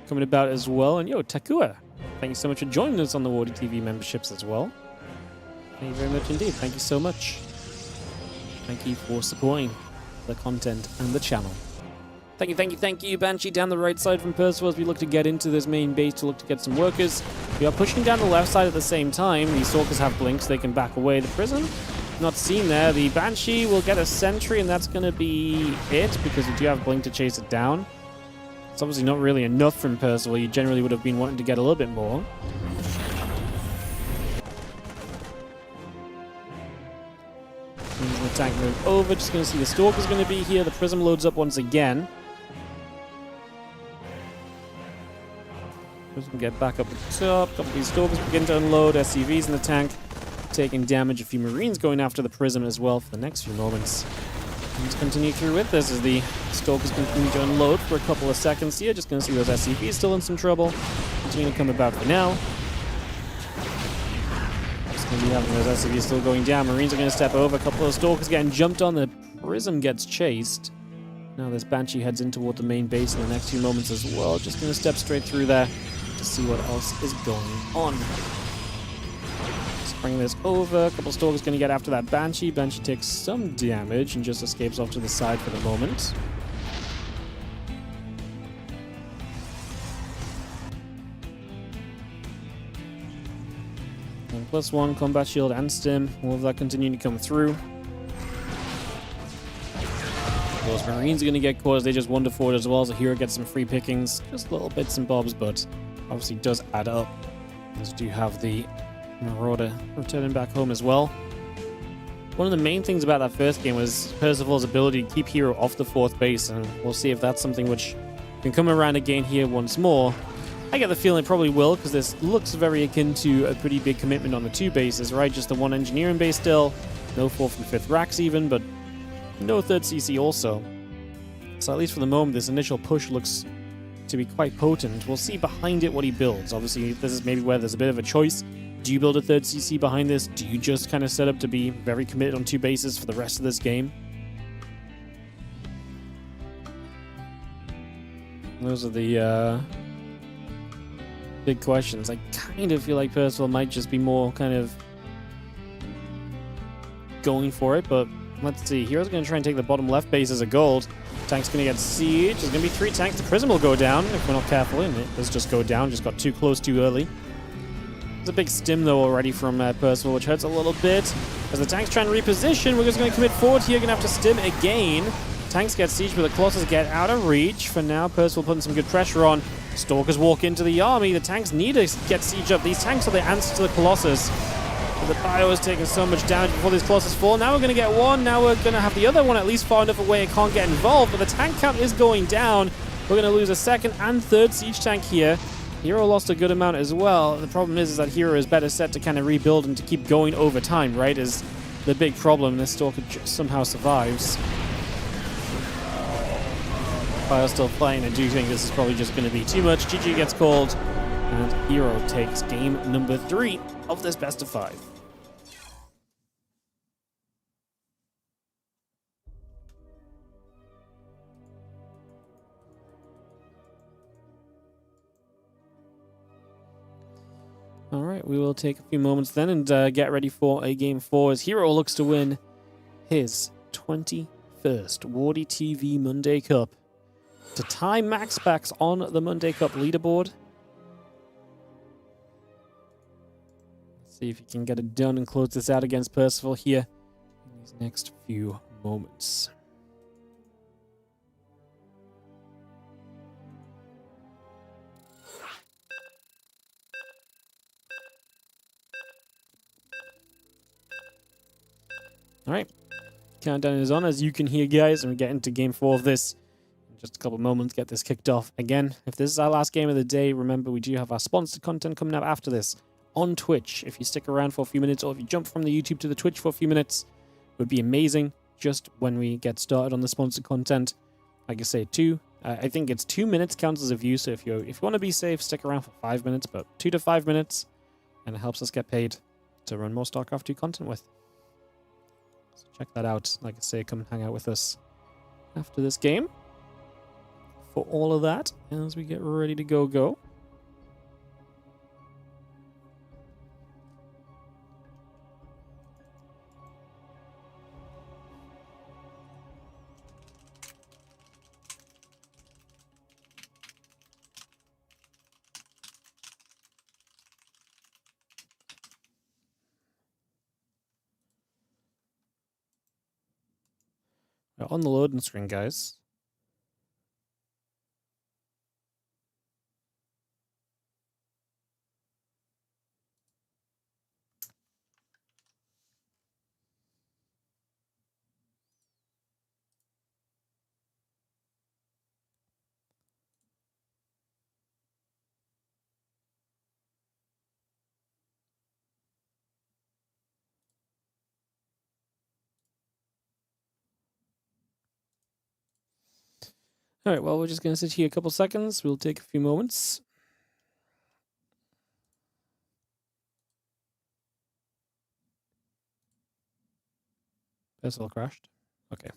coming about as well. And yo, Takua, thank you so much for joining us on the Warty TV memberships as well. Thank you very much indeed. Thank you so much. Thank you for supporting the content and the channel. Thank you, thank you, thank you. Banshee down the right side from Percival as we look to get into this main base to look to get some workers. We are pushing down the left side at the same time. The Stalkers have blinks, they can back away. The Prism, not seen there. The Banshee will get a sentry, and that's going to be it, because we do have blink to chase it down. It's obviously not really enough from Percival. You generally would have been wanting to get a little bit more. The tank move over. Just going to see the Stalker's going to be here. The Prism loads up once again. Prism get back up at the top. A couple of these Stalkers begin to unload. SCVs in the tank taking damage. A few Marines going after the Prism as well for the next few moments. Let's continue through with this as the Stalkers continue to unload for a couple of seconds here. Just going to see those SCVs still in some trouble. Continue to come about for now. Just going to be having those SCVs still going down. Marines are going to step over. A couple of Stalkers getting jumped on. The Prism gets chased. Now this Banshee heads in toward the main base in the next few moments as well. Just going to step straight through there to see what else is going on. Let's bring this over. A couple Stalkers going to get after that Banshee. Banshee takes some damage and just escapes off to the side for the moment. And +1 combat shield and stim. All of that continuing to come through. Those Marines are going to get caught as they just wander forward as well, as the hero gets some free pickings. Just little bits and bobs, but obviously does add up. As we do have the Marauder returning back home as well. One of the main things about that first game was Percival's ability to keep hero off the 4th base, and we'll see if that's something which can come around again here once more. I get the feeling it probably will, because this looks very akin to a pretty big commitment on the 2 bases, right? Just the 1 engineering base still, no 4th and 5th racks even, but no 3rd CC also. So at least for the moment, this initial push looks to be quite potent. We'll see behind it what he builds. Obviously, this is maybe where there's a bit of a choice. Do you build a 3rd CC behind this? Do you just kind of set up to be very committed on 2 bases for the rest of this game? Those are the big questions. I kind of feel like Percival might just be more kind of going for it, but let's see. Hero's going to try and take the bottom left base as a gold. Tank's going to get siege. There's going to be 3 tanks. The prism will go down if we're not careful, and it does just go down. Just got too close too early. There's a big stim, though, already from Percival, which hurts a little bit. As the tank's trying to reposition, we're just going to commit forward here. Going to have to stim again. Tanks get siege, but the Colossus get out of reach. For now, Percival putting some good pressure on. Stalkers walk into the army. The tanks need to get siege up. These tanks are the answer to the Colossus. The bio is taking so much damage before these Colossus fall. Now we're going to get one. Now we're going to have the other one at least far enough away it can't get involved. But the tank count is going down. We're going to lose a second and third siege tank here. herO lost a good amount as well. The problem is that herO is better set to kind of rebuild and to keep going over time, right? Is the big problem. This Stalker just somehow survives. Bio's still playing. I do think this is probably just going to be too much. GG gets called. And herO takes game number 3 of this best of 5. All right, we will take a few moments then and get ready for a game 4 as herO looks to win his 21st Warty TV Monday Cup to tie Max Packs on the Monday Cup leaderboard. Let's see if he can get it done and close this out against Percival here in these next few moments. All right, countdown is on, as you can hear, guys, and we get into game 4 of this in just a couple of moments. Get this kicked off. Again, if this is our last game of the day, remember we do have our sponsored content coming up after this on Twitch. If you stick around for a few minutes, or if you jump from the YouTube to the Twitch for a few minutes, it would be amazing. Just when we get started on the sponsored content, like I say, I think it's 2 minutes counts as a view. So if you want to be safe, stick around for 5 minutes, but 2 to 5 minutes, and it helps us get paid to run more StarCraft 2 content with. So check that out. Like I say, come hang out with us after this game for all of that as we get ready to go. On the loading screen, guys. All right, well, we're just going to sit here a couple seconds. We'll take a few moments. Percival crashed. Okay.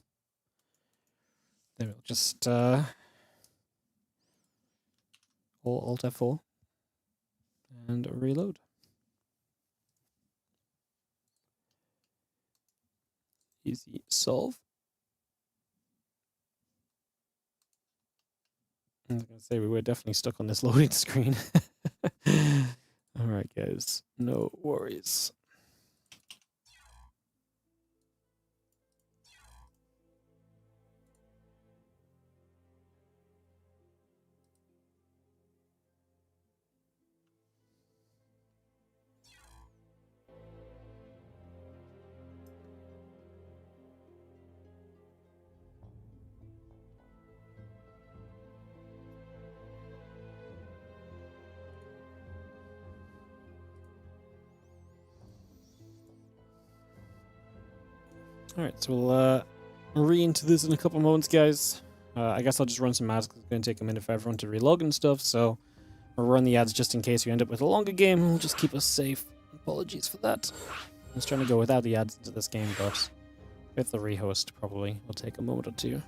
Then we'll just Alt F4 and reload. Easy solve. I was going to say, we were definitely stuck on this loading screen. All right, guys. No worries. All right, so we'll re-into this in a couple moments, guys. I guess I'll just run some ads because it's going to take a minute for everyone to relog and stuff, so we'll run the ads just in case we end up with a longer game. We'll just keep us safe. Apologies for that. I was trying to go without the ads into this game, but with the rehost, probably will take a moment or two.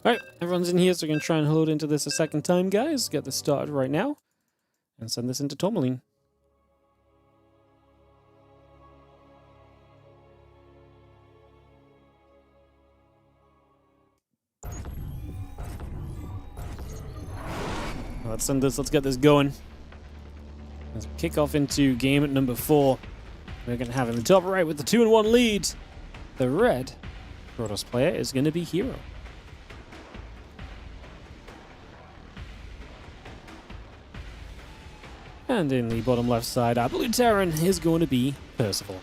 Alright, everyone's in here, so we're going to try and load into this a second time, guys. Get this started right now. And send this into Tourmaline. Let's send this, let's get this going. Let's kick off into game number 4. We're going to have in the top right with the 2-1 lead. The red Protoss player is going to be herO. And in the bottom left side, our blue Terran is going to be Percival.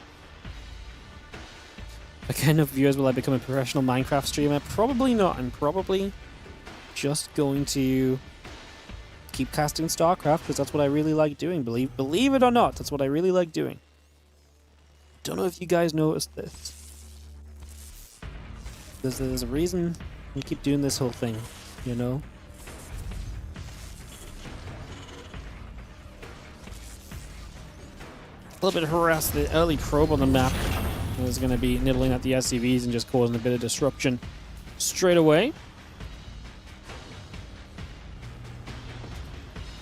Again, of viewers, will I become a professional Minecraft streamer? Probably not. I'm probably just going to keep casting StarCraft because that's what I really like doing. Believe it or not, that's what I really like doing. Don't know if you guys noticed this. There's a reason we keep doing this whole thing, you know? A little bit harassed the early probe on the map. It was going to be nibbling at the SCVs and just causing a bit of disruption straight away.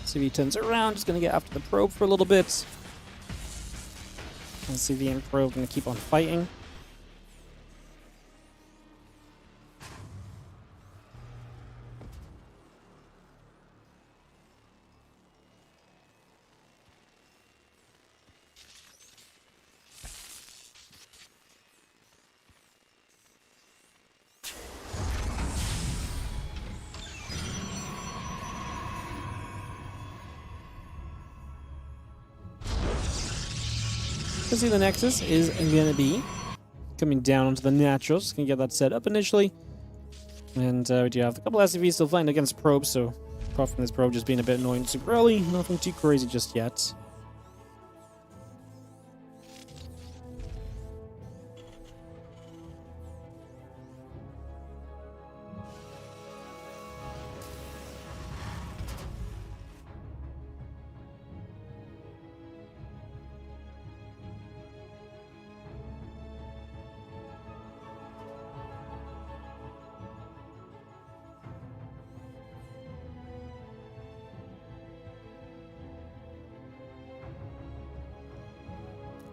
SCV turns around, just going to get after the probe for a little bit. SCV and probe going to keep on fighting. You can see the Nexus is going to be coming down onto the natural. Just going to get that set up initially. And we do have a couple SCVs still fighting against probes, so apart from this probe just being a bit annoying super early, nothing too crazy just yet.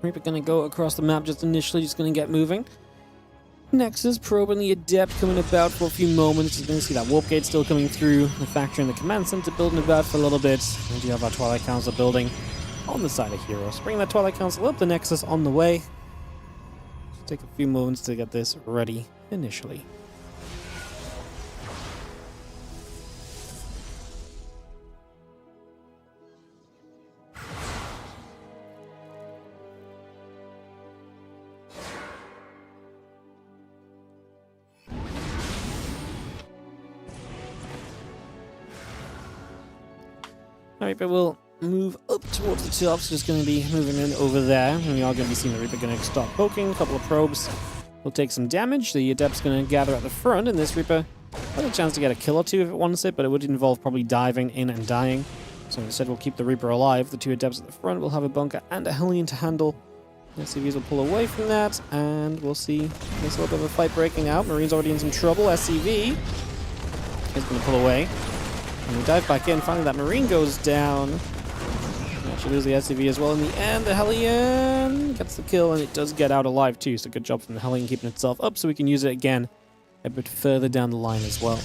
Reaper gonna go across the map just initially, just gonna get moving. Nexus probing the Adept coming about for a few moments. You're gonna see that warp gate still coming through the factory and the command center building about for a little bit. And you have our Twilight Council building on the side of herO. So bring that Twilight Council up, the Nexus on the way. Just take a few moments to get this ready initially. Alright, but we'll move up towards the top, so just going to be moving in over there, and we are going to be seeing the Reaper going to start poking. A couple of probes will take some damage. The Adept's going to gather at the front, and this Reaper has a chance to get a kill or two if it wants it, but it would involve probably diving in and dying. So instead we'll keep the Reaper alive. The two Adepts at the front will have a bunker and a Hellion to handle. The SCVs will pull away from that, and we'll see there's a little bit of a fight breaking out. Marine's already in some trouble. SCV is going to pull away. And we dive back in. Finally, that Marine goes down. We actually lose the SCV as well in the end. The Hellion gets the kill, and it does get out alive too. So good job from the Hellion keeping itself up so we can use it again a bit further down the line as well.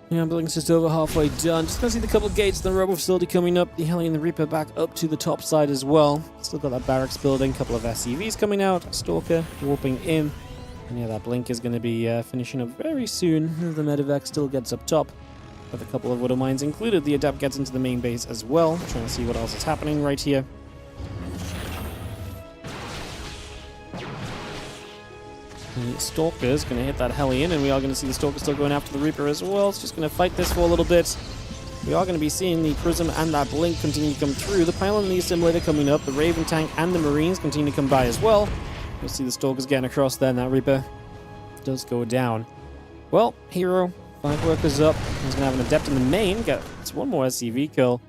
Yeah, building's just over halfway done. Just gonna see the couple of gates in the robo facility coming up. The Hellion and the Reaper back up to the top side as well. Still got that barracks building, couple of SCVs coming out, Stalker warping in. And yeah, that blink is gonna be finishing up very soon. The medevac still gets up top with a couple of Widow Mines included. The Adept gets into the main base as well. Trying to see what else is happening right here. The Stalker's going to hit that Hellion, and we are going to see the Stalker still going after the Reaper as well. It's just going to fight this for a little bit. We are going to be seeing the Prism and that Blink continue to come through. The Pylon and the Assimilator coming up. The Raven Tank and the Marines continue to come by as well. You'll see the Stalkers getting across there, and that Reaper does go down. Well, herO, 5 workers up. He's going to have an Adept in the main. It's one more SCV kill.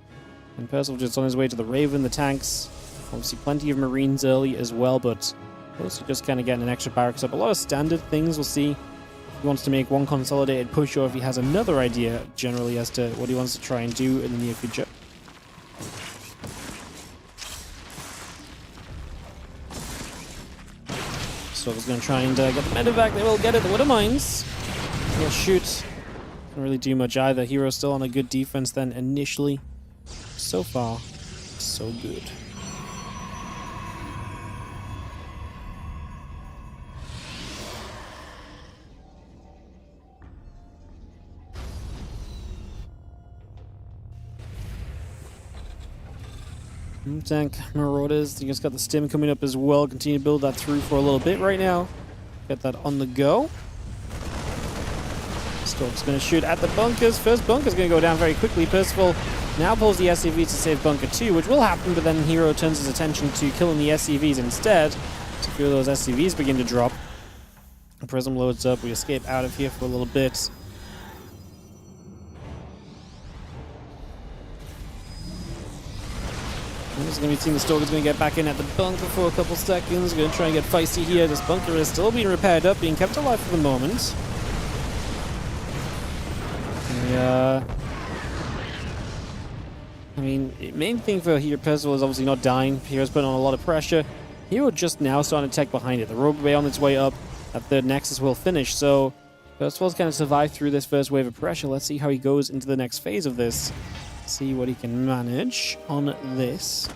And Percival just on his way to the Raven, the tanks. Obviously plenty of Marines early as well, but also just kind of getting an extra barracks up. A lot of standard things. We'll see if he wants to make one consolidated push or if he has another idea generally as to what he wants to try and do in the near future. So he's going to try and get the medevac. They will get it. The Widow Mines will shoot. Don't really do much either. herO's still on a good defense then initially. So far, so good. Tank Marauders, you just got the stim coming up as well. Continue to build that through for a little bit right now. Get that on the go. Stork's going to shoot at the bunkers. First bunker's going to go down very quickly. Percival now pulls the SCVs to save bunker 2, which will happen, but then herO turns his attention to killing the SCVs instead. So a few of those SCVs begin to drop. The Prism loads up. We escape out of here for a little bit. He's going to be seeing the Stalker's going to get back in at the bunker for a couple seconds. Going to try and get feisty here. This bunker is still being repaired up, being kept alive for the moment. I mean, the main thing for here, Percival is obviously not dying. herO's putting on a lot of pressure. herO just now starting to tech behind it. The Robo Bay on its way up. That third Nexus will finish. So Percival's kind of survived through this first wave of pressure. Let's see how he goes into the next phase of this. See what he can manage on this.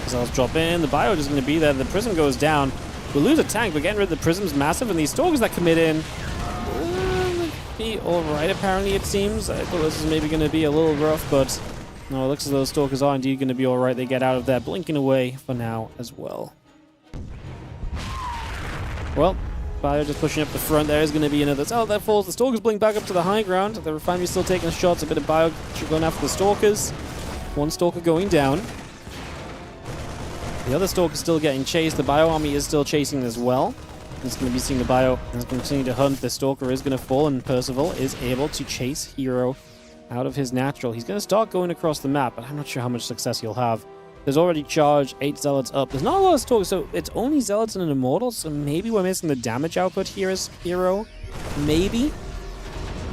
Missiles drop in. The bio is going to be there. The Prism goes down. We'll lose a tank, but getting rid of the Prism's massive, and these Stalkers that commit in be alright, apparently, it seems. I thought this was maybe going to be a little rough, but no, it looks as though the Stalkers are indeed going to be alright. They get out of there, blinking away for now as well. Well, bio just pushing up the front. There is going to be another. Oh, that falls. The Stalkers blink back up to the high ground. The Refinery's still taking shots. A bit of bio going after the Stalkers. One Stalker going down. The other Stalker is still getting chased. The bio army is still chasing as well. He's going to be seeing the bio and continue to hunt. The Stalker is going to fall, and Percival is able to chase herO out of his natural. He's going to start going across the map, but I'm not sure how much success he'll have. There's already charged 8 Zealots up. There's not a lot of Stalkers, so it's only Zealots and an Immortal, so maybe we're missing the damage output here as herO. Maybe.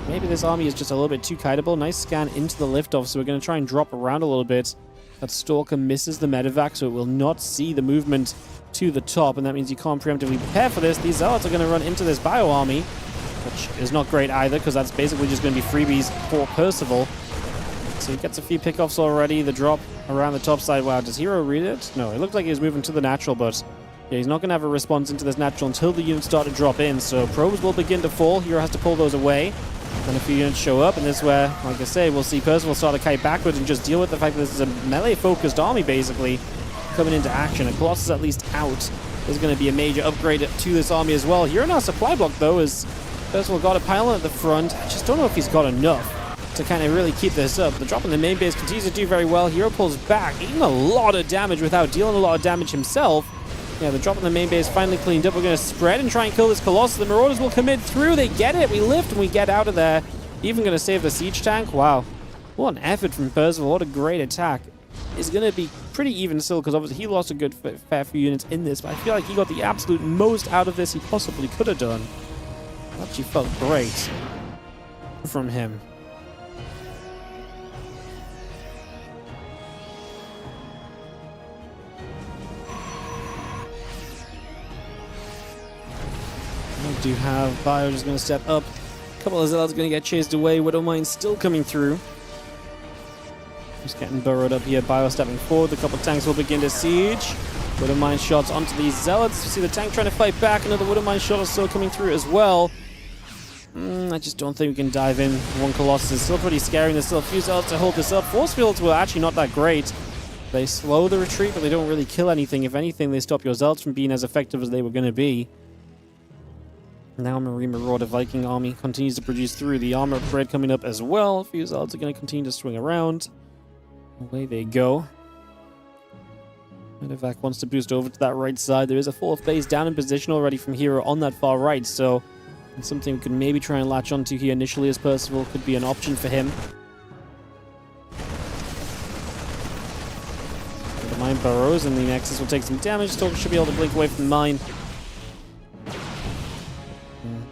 Maybe this army is just a little bit too kiteable. Nice scan into the liftoff, so we're going to try and drop around a little bit. That Stalker misses the medevac, so it will not see the movement to the top, and that means you can't preemptively prepare for this. These Zealots are going to run into this bio army, which is not great either, because that's basically just going to be freebies for Percival. So he gets a few pickoffs already. The drop around the top side. Wow, does herO read it? No, it looked like he was moving to the natural, but yeah, he's not going to have a response into this natural until the units start to drop in. So probes will begin to fall. herO has to pull those away. Then a few units show up, and this is where, like I say, we'll see Percival start to kite backwards and just deal with the fact that this is a melee-focused army, basically, coming into action. A Colossus at least out is going to be a major upgrade to this army as well. herO now supply block, though, as Percival got a pylon at the front. I just don't know if he's got enough to kind of really keep this up. The drop in the main base continues to do very well. herO pulls back, eating a lot of damage without dealing a lot of damage himself. Yeah, the drop in the main base finally cleaned up. We're going to spread and try and kill this Colossus. The Marauders will commit through. They get it. We lift and we get out of there. Even going to save the siege tank. Wow. What an effort from Percival. What a great attack. It's going to be pretty even still, because obviously he lost a good fair few units in this, but I feel like he got the absolute most out of this he possibly could have done. Actually felt great from him. We do have bio just going to step up. A couple of Zealots going to get chased away. Widow Mine still coming through. Just getting burrowed up here. Bio stepping forward. A couple of tanks will begin to siege. Widow Mine shots onto these Zealots. You see the tank trying to fight back. Another Widow Mine shot is still coming through as well. I just don't think we can dive in. One Colossus is still pretty scary. There's still a few Zealots to hold this up. Force fields were actually not that great. They slow the retreat, but they don't really kill anything. If anything, they stop your Zealots from being as effective as they were going to be. Now Marine Marauder Viking army continues to produce through. The armor upgrade coming up as well. A few Zealots are going to continue to swing around. Away they go. Medevac wants to boost over to that right side. There is a fourth base down in position already from herO on that far right, so it's something we can maybe try and latch onto here initially, as Percival could be an option for him. The mine burrows and the Nexus will take some damage. Stalker should be able to blink away from the mine.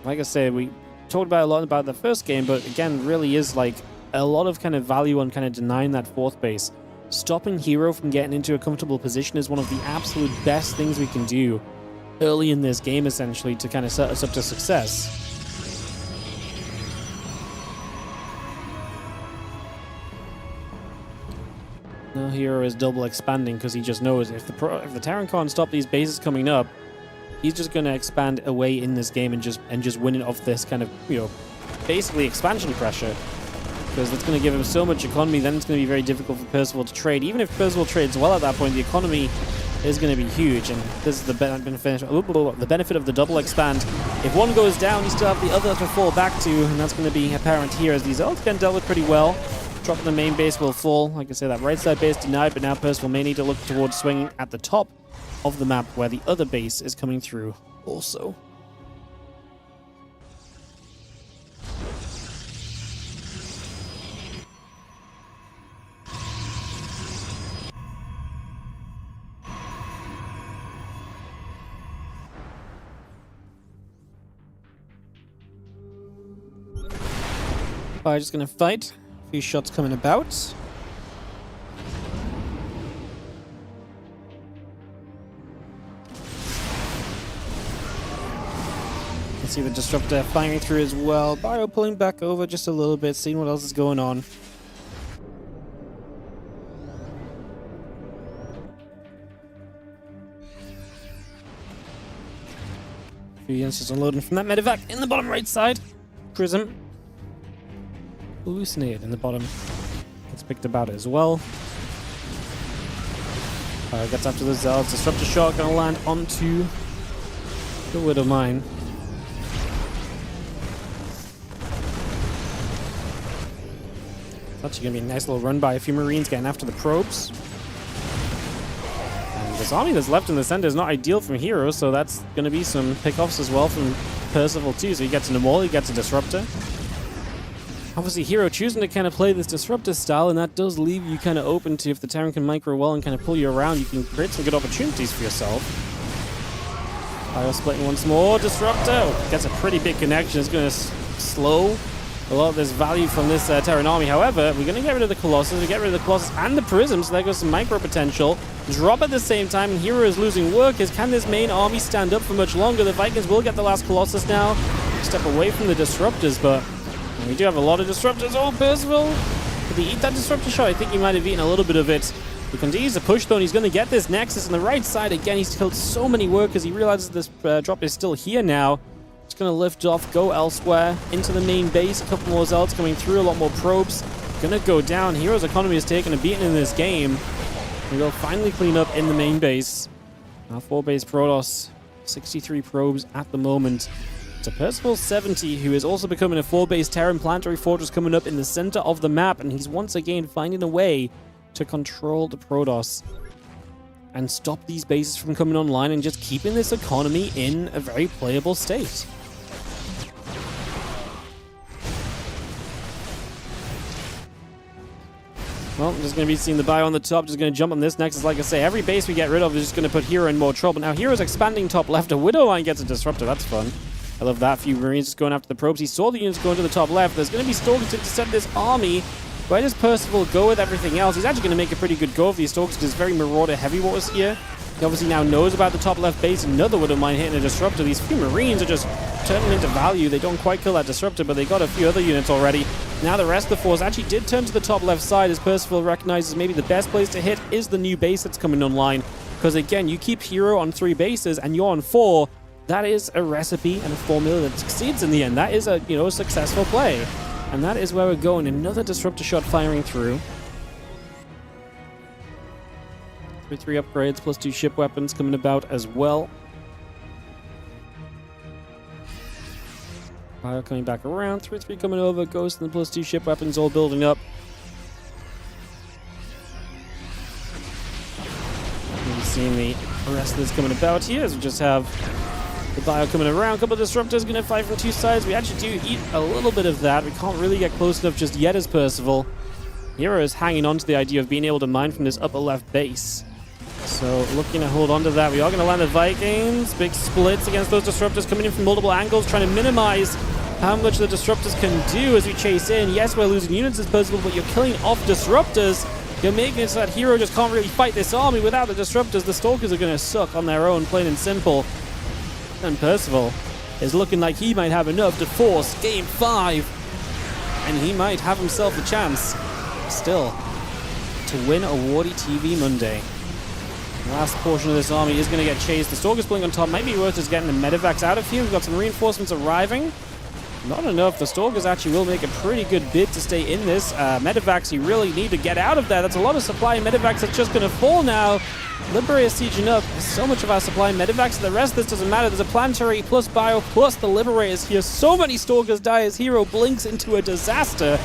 Like I said, we talked about a lot about the first game, but again, really is like a lot of kind of value on kind of denying that fourth base. Stopping herO from getting into a comfortable position is one of the absolute best things we can do early in this game, essentially, to kind of set us up to success. Now herO is double expanding because he just knows if the Terran can't stop these bases coming up, he's just going to expand away in this game and just win it off this kind of, you know, basically expansion pressure. Because it's going to give him so much economy, then it's going to be very difficult for Percival to trade. Even if Percival trades well at that point, the economy is going to be huge. And this is the benefit of the double expand. If one goes down, you still have the other to fall back to, and that's going to be apparent here as these ults get dealt with pretty well. Dropping the main base will fall. Like I said, that right side base denied, but now Percival may need to look towards swinging at the top of the map where the other base is coming through also. Fire's just going to fight. A few shots coming about. You see the Disruptor firing through as well. Bio pulling back over just a little bit, seeing what else is going on. A few units just unloading from that medevac in the bottom right side. Prism. Hallucinated in the bottom. Gets picked about as well. Gets after the Zealots. Disruptor shot gonna land onto the Widow Mine. It's actually gonna be a nice little run by a few Marines getting after the probes. And this army that's left in the center is not ideal from herO, so that's gonna be some pickoffs as well from Percival too. So he gets an Immortal, he gets a Disruptor. Obviously, herO choosing to kind of play this Disruptor style, and that does leave you kind of open to, if the Terran can micro well and kind of pull you around, you can create some good opportunities for yourself. Bio splitting once more. Disruptor gets a pretty big connection. It's going to slow a lot of this value from this Terran army. However, we're going to get rid of the Colossus. We get rid of the Colossus and the Prism, so there goes some micro potential. Drop at the same time, and herO is losing work. Can this main army stand up for much longer? The Vikings will get the last Colossus now. Step away from the Disruptors, but we do have a lot of Disruptors. Oh, Percival! Did he eat that Disruptor shot? I think he might have eaten a little bit of it. He continues to push though, and he's going to get this Nexus on the right side. Again, he's killed so many workers. He realizes this drop is still here now. It's going to lift off, go elsewhere, into the main base. A couple more Zealots coming through, a lot more probes. Going to go down. herO's economy has taken a beating in this game. We will finally clean up in the main base. Our 4-base Protoss, 63 probes at the moment. To Percival 70, who is also becoming a 4-base Terran planetary fortress coming up in the center of the map, and he's once again finding a way to control the Protoss and stop these bases from coming online and just keeping this economy in a very playable state. Well, I'm just going to be seeing the bio on the top, just going to jump on this Nexus. Like I say, every base we get rid of is just going to put herO in more trouble. Now, herO's expanding top left. A Widow Line gets a Disruptor. That's fun. I love that. A few Marines just going after the probes. He saw the units going to the top left. There's going to be Stalkers to intercept this army. Where does Percival go with everything else? He's actually going to make a pretty good go of these Stalkers because very Marauder heavy waters here. He obviously now knows about the top left base. Another Widow Mine hitting a Disruptor. These few Marines are just turning into value. They don't quite kill that Disruptor, but they got a few other units already. Now the rest of the force actually did turn to the top left side as Percival recognizes maybe the best place to hit is the new base that's coming online. Because again, you keep herO on 3 bases and you're on 4. That is a recipe and a formula that succeeds in the end. That is a, a successful play. And that is where we're going. Another Disruptor shot firing through. 3 upgrades plus 2 ship weapons coming about as well. Fire coming back around. 3 coming over. Ghost and the plus 2 ship weapons all building up. the rest of this coming about here, as we just have the bio coming around. A couple of disruptors going to fight from two sides. We actually do eat a little bit of that. We can't really get close enough just yet as herO is hanging on to the idea of being able to mine from this upper left base. So looking to hold on to that. We are going to land the Vikings. Big splits against those disruptors coming in from multiple angles, trying to minimize how much the disruptors can do as we chase in. Yes, we're losing units as possible, but you're killing off disruptors. You're making it so that herO just can't really fight this army without the disruptors. The Stalkers are going to suck on their own, plain and simple. And herO is looking like he might have enough to force Game 5. And he might have himself a chance, still, to win a Warty TV Monday. The last portion of this army is going to get chased. The Stalkers pulling on top. Might be worth just getting the medevacs out of here. We've got some reinforcements arriving. Not enough. The Stalkers actually will make a pretty good bid to stay in this. Medevacs, you really need to get out of there. That's a lot of supply. Medevacs that's just going to fall now. Liberator sieging up. There's so much of our supply. Medevacs, the rest of this doesn't matter. There's a planetary plus bio plus the Liberators here. So many Stalkers die as herO blinks into a disaster.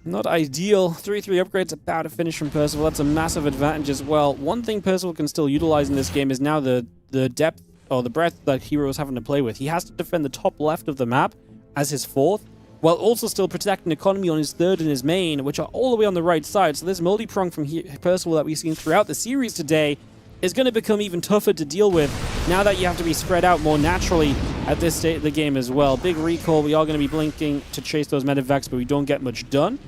Not ideal. 3-3 upgrades about to finish from herO. That's a massive advantage as well. One thing herO can still utilize in this game is now the depth or the breadth that herO is having to play with. He has to defend the top left of the map as his fourth, while also still protecting economy on his third and his main, which are all the way on the right side. So this multi-prong from herO that we've seen throughout the series today is going to become even tougher to deal with now that you have to be spread out more naturally at this state of the game as well. Big recall. We are going to be blinking to chase those medevacs, but we don't get much done.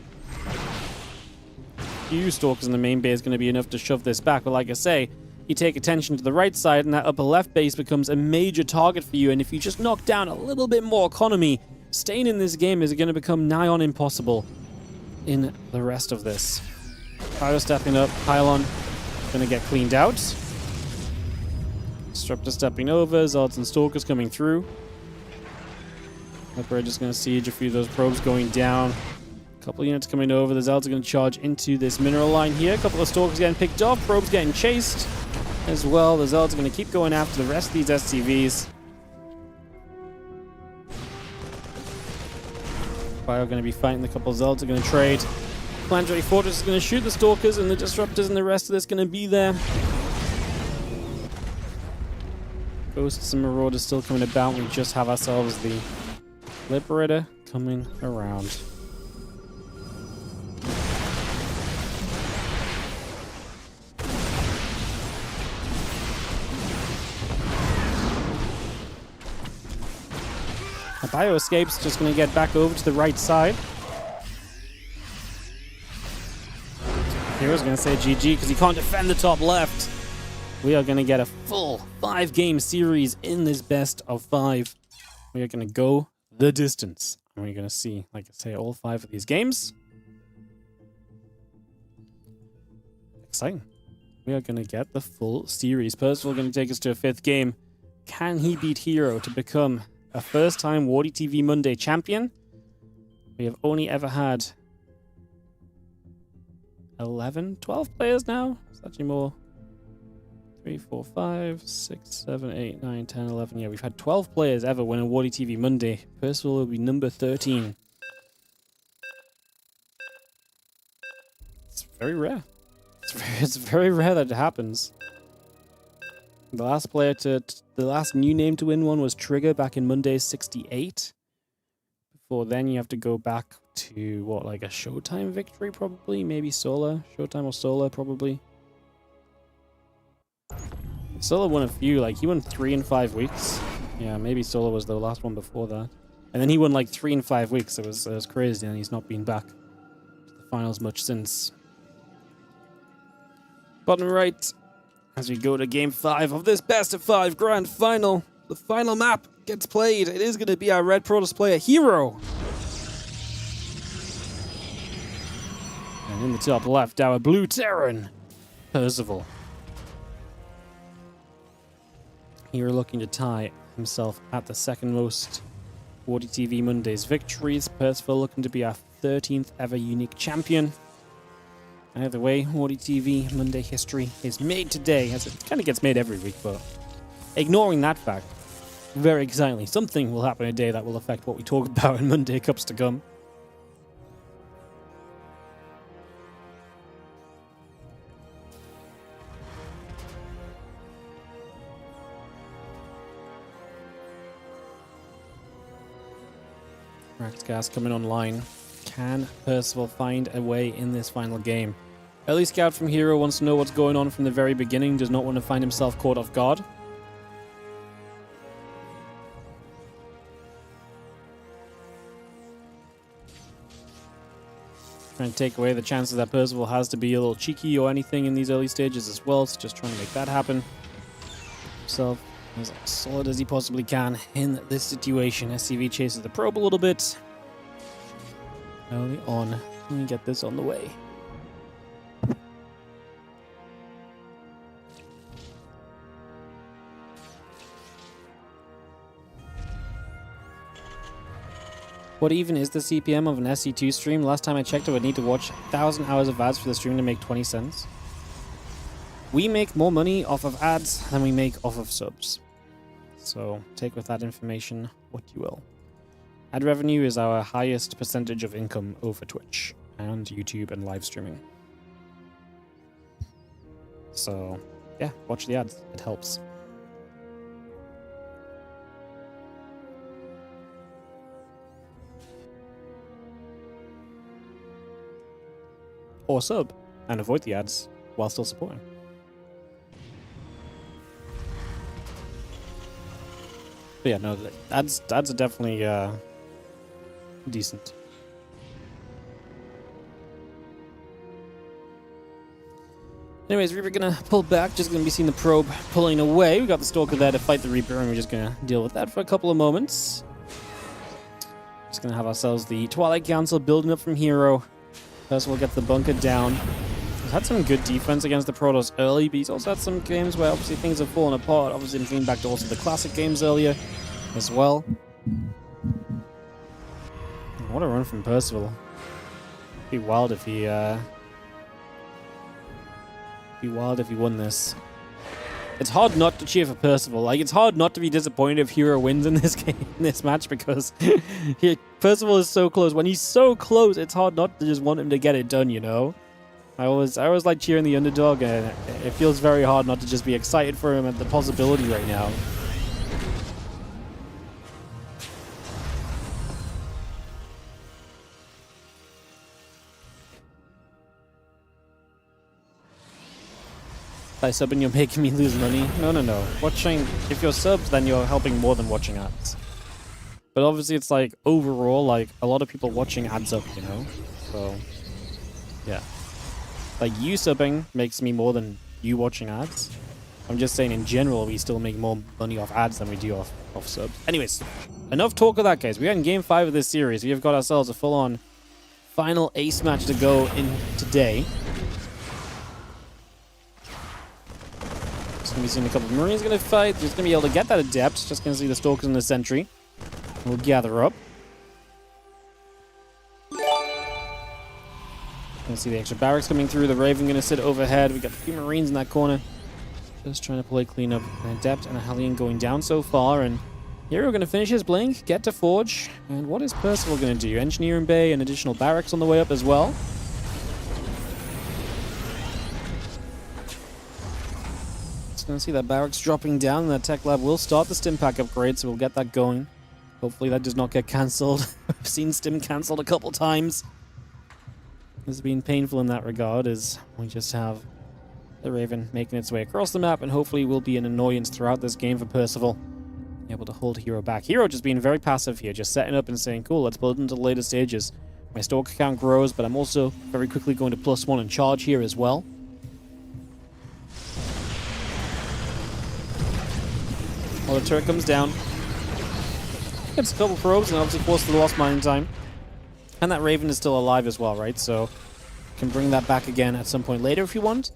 Few Stalkers in the main base is going to be enough to shove this back, but like I say, you take attention to the right side and that upper left base becomes a major target for you, and if you just knock down a little bit more economy, staying in this game is going to become nigh on impossible in the rest of this. Pyro stepping up, Pylon going to get cleaned out. Disruptor stepping over, Zards and Stalkers coming through. Liberator just going to siege a few of those probes going down. Couple units coming over. The Zelds are going to charge into this mineral line here. A couple of Stalkers getting picked off. Probes getting chased as well. The Zelds are going to keep going after the rest of these SCVs. Bio going to be fighting. A couple of Zelds are going to trade. Planetary Fortress is going to shoot the Stalkers, and the Disruptors and the rest of this going to be there. Ghosts and Marauders still coming about. We just have ourselves the Liberator coming around. The Bio escapes, just going to get back over to the right side. herO's going to say GG because he can't defend the top left. We are going to get a full 5-game series in this best of 5. We are going to go the distance. And we're going to see, like I say, all 5 of these games. Exciting. We are going to get the full series. herO going to take us to a 5th game. Can he beat herO to become a first-time Warty TV Monday champion? We have only ever had 12 players now. It's actually more. 3, 4, 5, 6, 7, 8, 9, 10, 11. Yeah, we've had 12 players ever win a Warty TV Monday. herO will be number 13. It's very rare. It's very rare that it happens. The last new name to win one was Trigger back in Mondays 68. Before then, you have to go back to, what, like a Showtime victory, probably? Maybe Solar? Showtime or Solar, probably. Solar won a few, like, he won 3 in 5 weeks. Yeah, maybe Solar was the last one before that. And then he won, like, 3 in 5 weeks. It was crazy, and he's not been back to the finals much since. Bottom right, as we go to Game 5 of this best of 5 grand final. The final map gets played. It is going to be our Red Protoss player, herO. And in the top left, our Blue Terran, herO. herO looking to tie himself at the second most Warty TV Mondays victories. herO looking to be our 13th ever unique champion. Either way, Warty TV Monday history is made today, as it kind of gets made every week, but ignoring that fact, very excitingly, something will happen today that will affect what we talk about in Monday Cups to come. Rax gas coming online. Can percival find a way in this final game? Early scout from herO wants to know what's going on from the very beginning. Does not want to find himself caught off guard. Trying to take away the chances that percival has to be a little cheeky or anything in these early stages as well. So just trying to make that happen. Himself as solid as he possibly can in this situation. SCV chases the probe a little bit early on. Let me get this on the way. What even is the CPM of an SC2 stream? Last time I checked, I would need to watch 1,000 hours of ads for the stream to make 20 cents. We make more money off of ads than we make off of subs. So take with that information what you will. Ad revenue is our highest percentage of income over Twitch and YouTube and live streaming. So yeah, watch the ads. It helps. Or sub and avoid the ads while still supporting. But yeah, no, ads are definitely decent. Anyways, Reaper gonna pull back, just gonna be seeing the probe pulling away. We got the Stalker there to fight the Reaper, and we're just gonna deal with that for a couple of moments. Just gonna have ourselves the Twilight Council building up from herO. Percival gets the bunker down. He's had some good defense against the Protoss early, but he's also had some games where obviously things have fallen apart. Obviously, I'm thinking back to also the classic games earlier as well. What a run from Percival. It'd be wild if he won this. It's hard not to cheer for Percival. Like, it's hard not to be disappointed if herO wins in this game, in this match, because Percival is so close. When he's so close, it's hard not to just want him to get it done, you know? I always like cheering the underdog, and it feels very hard not to just be excited for him at the possibility right now. By subbing, you're making me lose money. No. Watching, if you're subs, then you're helping more than watching ads. But obviously, it's like overall, like a lot of people watching ads up, you know? So, yeah. Like you subbing makes me more than you watching ads. I'm just saying in general, we still make more money off ads than we do off subs. Anyways, enough talk of that, guys. We are in Game 5 of this series. We have got ourselves a full-on final ace match to go in today. Gonna be seeing a couple of Marines gonna fight. Just gonna be able to get that adept. Just gonna see the Stalkers and the Sentry. We'll gather up. Gonna see the extra barracks coming through. The Raven gonna sit overhead. We got a few Marines in that corner. Just trying to play clean up. An adept and a Hellion going down so far. And here we're gonna finish his blink, get to Forge. And what is Percival gonna do? Engineering Bay and additional barracks on the way up as well. Gonna see that barracks dropping down, and that tech lab will start the stim pack upgrade, so we'll get that going. Hopefully that does not get cancelled. I've seen stim cancelled a couple times. It's been painful in that regard, as we just have the Raven making its way across the map, and hopefully will be an annoyance throughout this game for Percival. Able to hold herO back. herO just being very passive here, just setting up and saying, cool, let's build into the later stages. My Stalker count grows, but I'm also very quickly going to +1 and charge here as well. While the turret comes down, gets a couple probes and obviously forces the lost mining time. And that Raven is still alive as well, right? So can bring that back again at some point later if you want.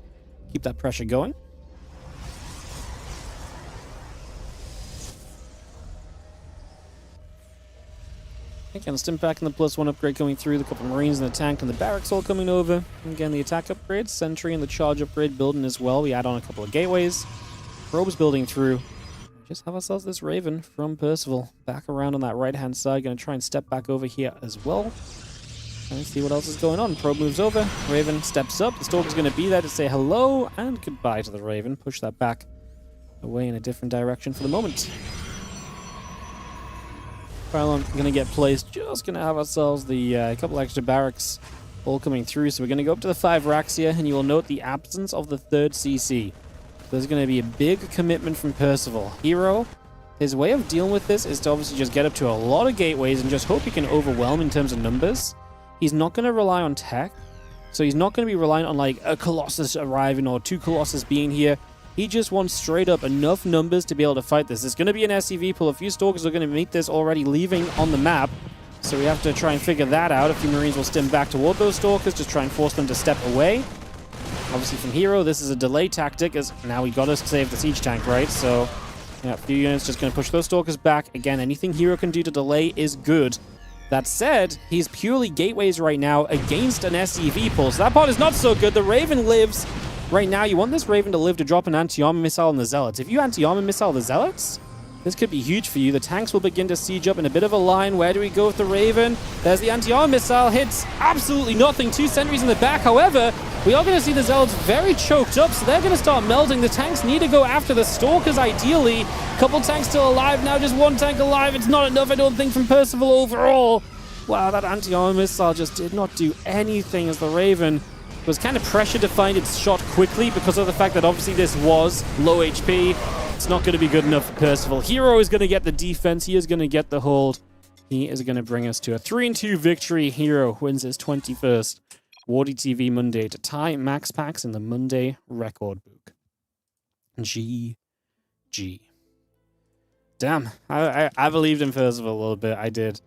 Keep that pressure going. Again, the stim pack and the +1 upgrade coming through. The couple Marines and the tank and the barracks all coming over. And again, the attack upgrade, Sentry and the charge upgrade building as well. We add on a couple of gateways. Probes building through. Just have ourselves this Raven from Percival back around on that right-hand side. Going to try and step back over here as well. And see what else is going on. Probe moves over. Raven steps up. The Stalker's going to be there to say hello and goodbye to the Raven. Push that back away in a different direction for the moment. Pylon going to get placed. Just going to have ourselves the couple extra barracks all coming through. So we're going to go up to the 5 racks here, and you will note the absence of the 3rd CC. There's going to be a big commitment from Percival. herO, his way of dealing with this is to obviously just get up to a lot of gateways and just hope he can overwhelm in terms of numbers. He's not going to rely on tech, so he's not going to be relying on like a Colossus arriving or 2 Colossus being here. He just wants straight up enough numbers to be able to fight this. There's going to be an SCV pool. A few Stalkers are going to meet this already leaving on the map. So we have to try and figure that out. A few Marines will stem back toward those Stalkers, just try and force them to step away. Obviously from herO, this is a delay tactic, as now we got to save the siege tank, right? So yeah, a few units just going to push those Stalkers back. Again, anything herO can do to delay is good. That said, he's purely gateways right now against an SCV pool. So that part is not so good. The Raven lives. Right now, you want this Raven to live to drop an anti-armor missile on the Zealots. If you anti-armor missile the Zealots, this could be huge for you. The tanks will begin to siege up in a bit of a line. Where do we go with the Raven? There's the anti-armor missile. Hits absolutely nothing. 2 sentries in the back. However, we are going to see the Zealots very choked up, so they're going to start melting. The tanks need to go after the Stalkers, ideally. Couple tanks still alive now. Just 1 tank alive. It's not enough, I don't think, from Percival overall. Wow, that anti-armor missile just did not do anything as the Raven was kind of pressured to find its shot quickly because of the fact that obviously this was low HP. It's not going to be good enough for Percival. herO is going to get the defense. He is going to get the hold. He is going to bring us to a 3-2 victory. herO wins his 21st Warty TV Monday to tie Max Packs in the Monday record book. GG. Damn, I believed in Percival a little bit. I did.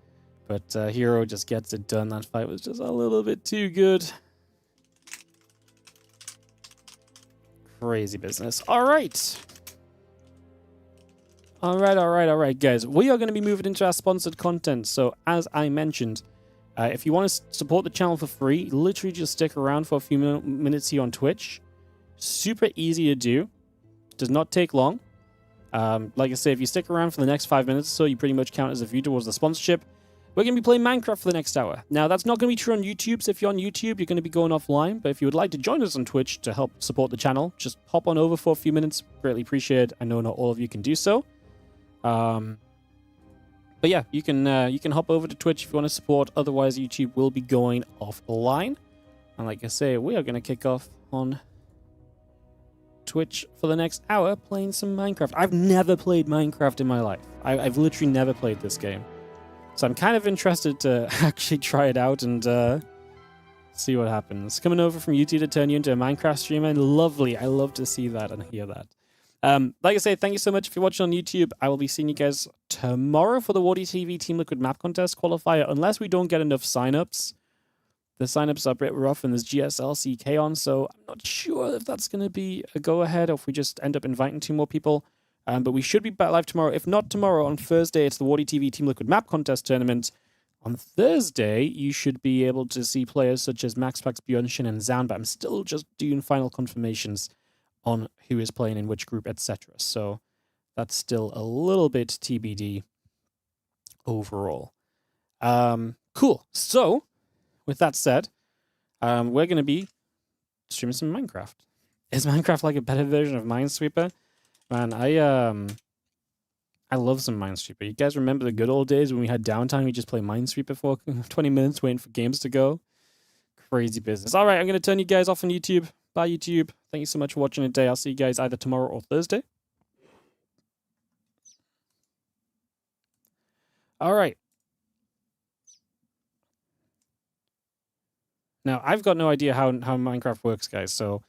But herO just gets it done. That fight was just a little bit too good. Crazy business. All right. All right, guys. We are going to be moving into our sponsored content. So, as I mentioned, if you want to support the channel for free, literally just stick around for a few minutes here on Twitch. Super easy to do. Does not take long. Like I say, if you stick around for the next 5 minutes or so, you pretty much count as a view towards the sponsorship. We're going to be playing Minecraft for the next hour. Now, that's not going to be true on YouTube, so if you're on YouTube, you're going to be going offline. But if you would like to join us on Twitch to help support the channel, just hop on over for a few minutes. Greatly appreciate it. I know not all of you can do so. But yeah, you can hop over to Twitch if you want to support. Otherwise, YouTube will be going offline. And like I say, we are going to kick off on Twitch for the next hour playing some Minecraft. I've never played Minecraft in my life. I've literally never played this game. So I'm kind of interested to actually try it out and see what happens. Coming over from YouTube to turn you into a Minecraft streamer, lovely. I love to see that and hear that. Like I say, thank you so much if you're watching on YouTube. I will be seeing you guys tomorrow for the Warty TV Team Liquid Map Contest qualifier, unless we don't get enough signups. The signups are a bit rough and there's GSLCK on, so I'm not sure if that's going to be a go-ahead or if we just end up inviting 2 more people. But we should be back live tomorrow. If not tomorrow, on Thursday, it's the Warty TV Team Liquid Map Contest Tournament. On Thursday, you should be able to see players such as MaxPax, Björnshin, and Zan, but I'm still just doing final confirmations on who is playing in which group, etc. So that's still a little bit TBD overall. Cool. So, with that said, we're going to be streaming some Minecraft. Is Minecraft like a better version of Minesweeper? Man, I love some Minesweeper. You guys remember the good old days when we had downtime? We just play Minesweeper for 20 minutes waiting for games to go? Crazy business. All right, I'm going to turn you guys off on YouTube. Bye, YouTube. Thank you so much for watching today. I'll see you guys either tomorrow or Thursday. All right. Now, I've got no idea how Minecraft works, guys, so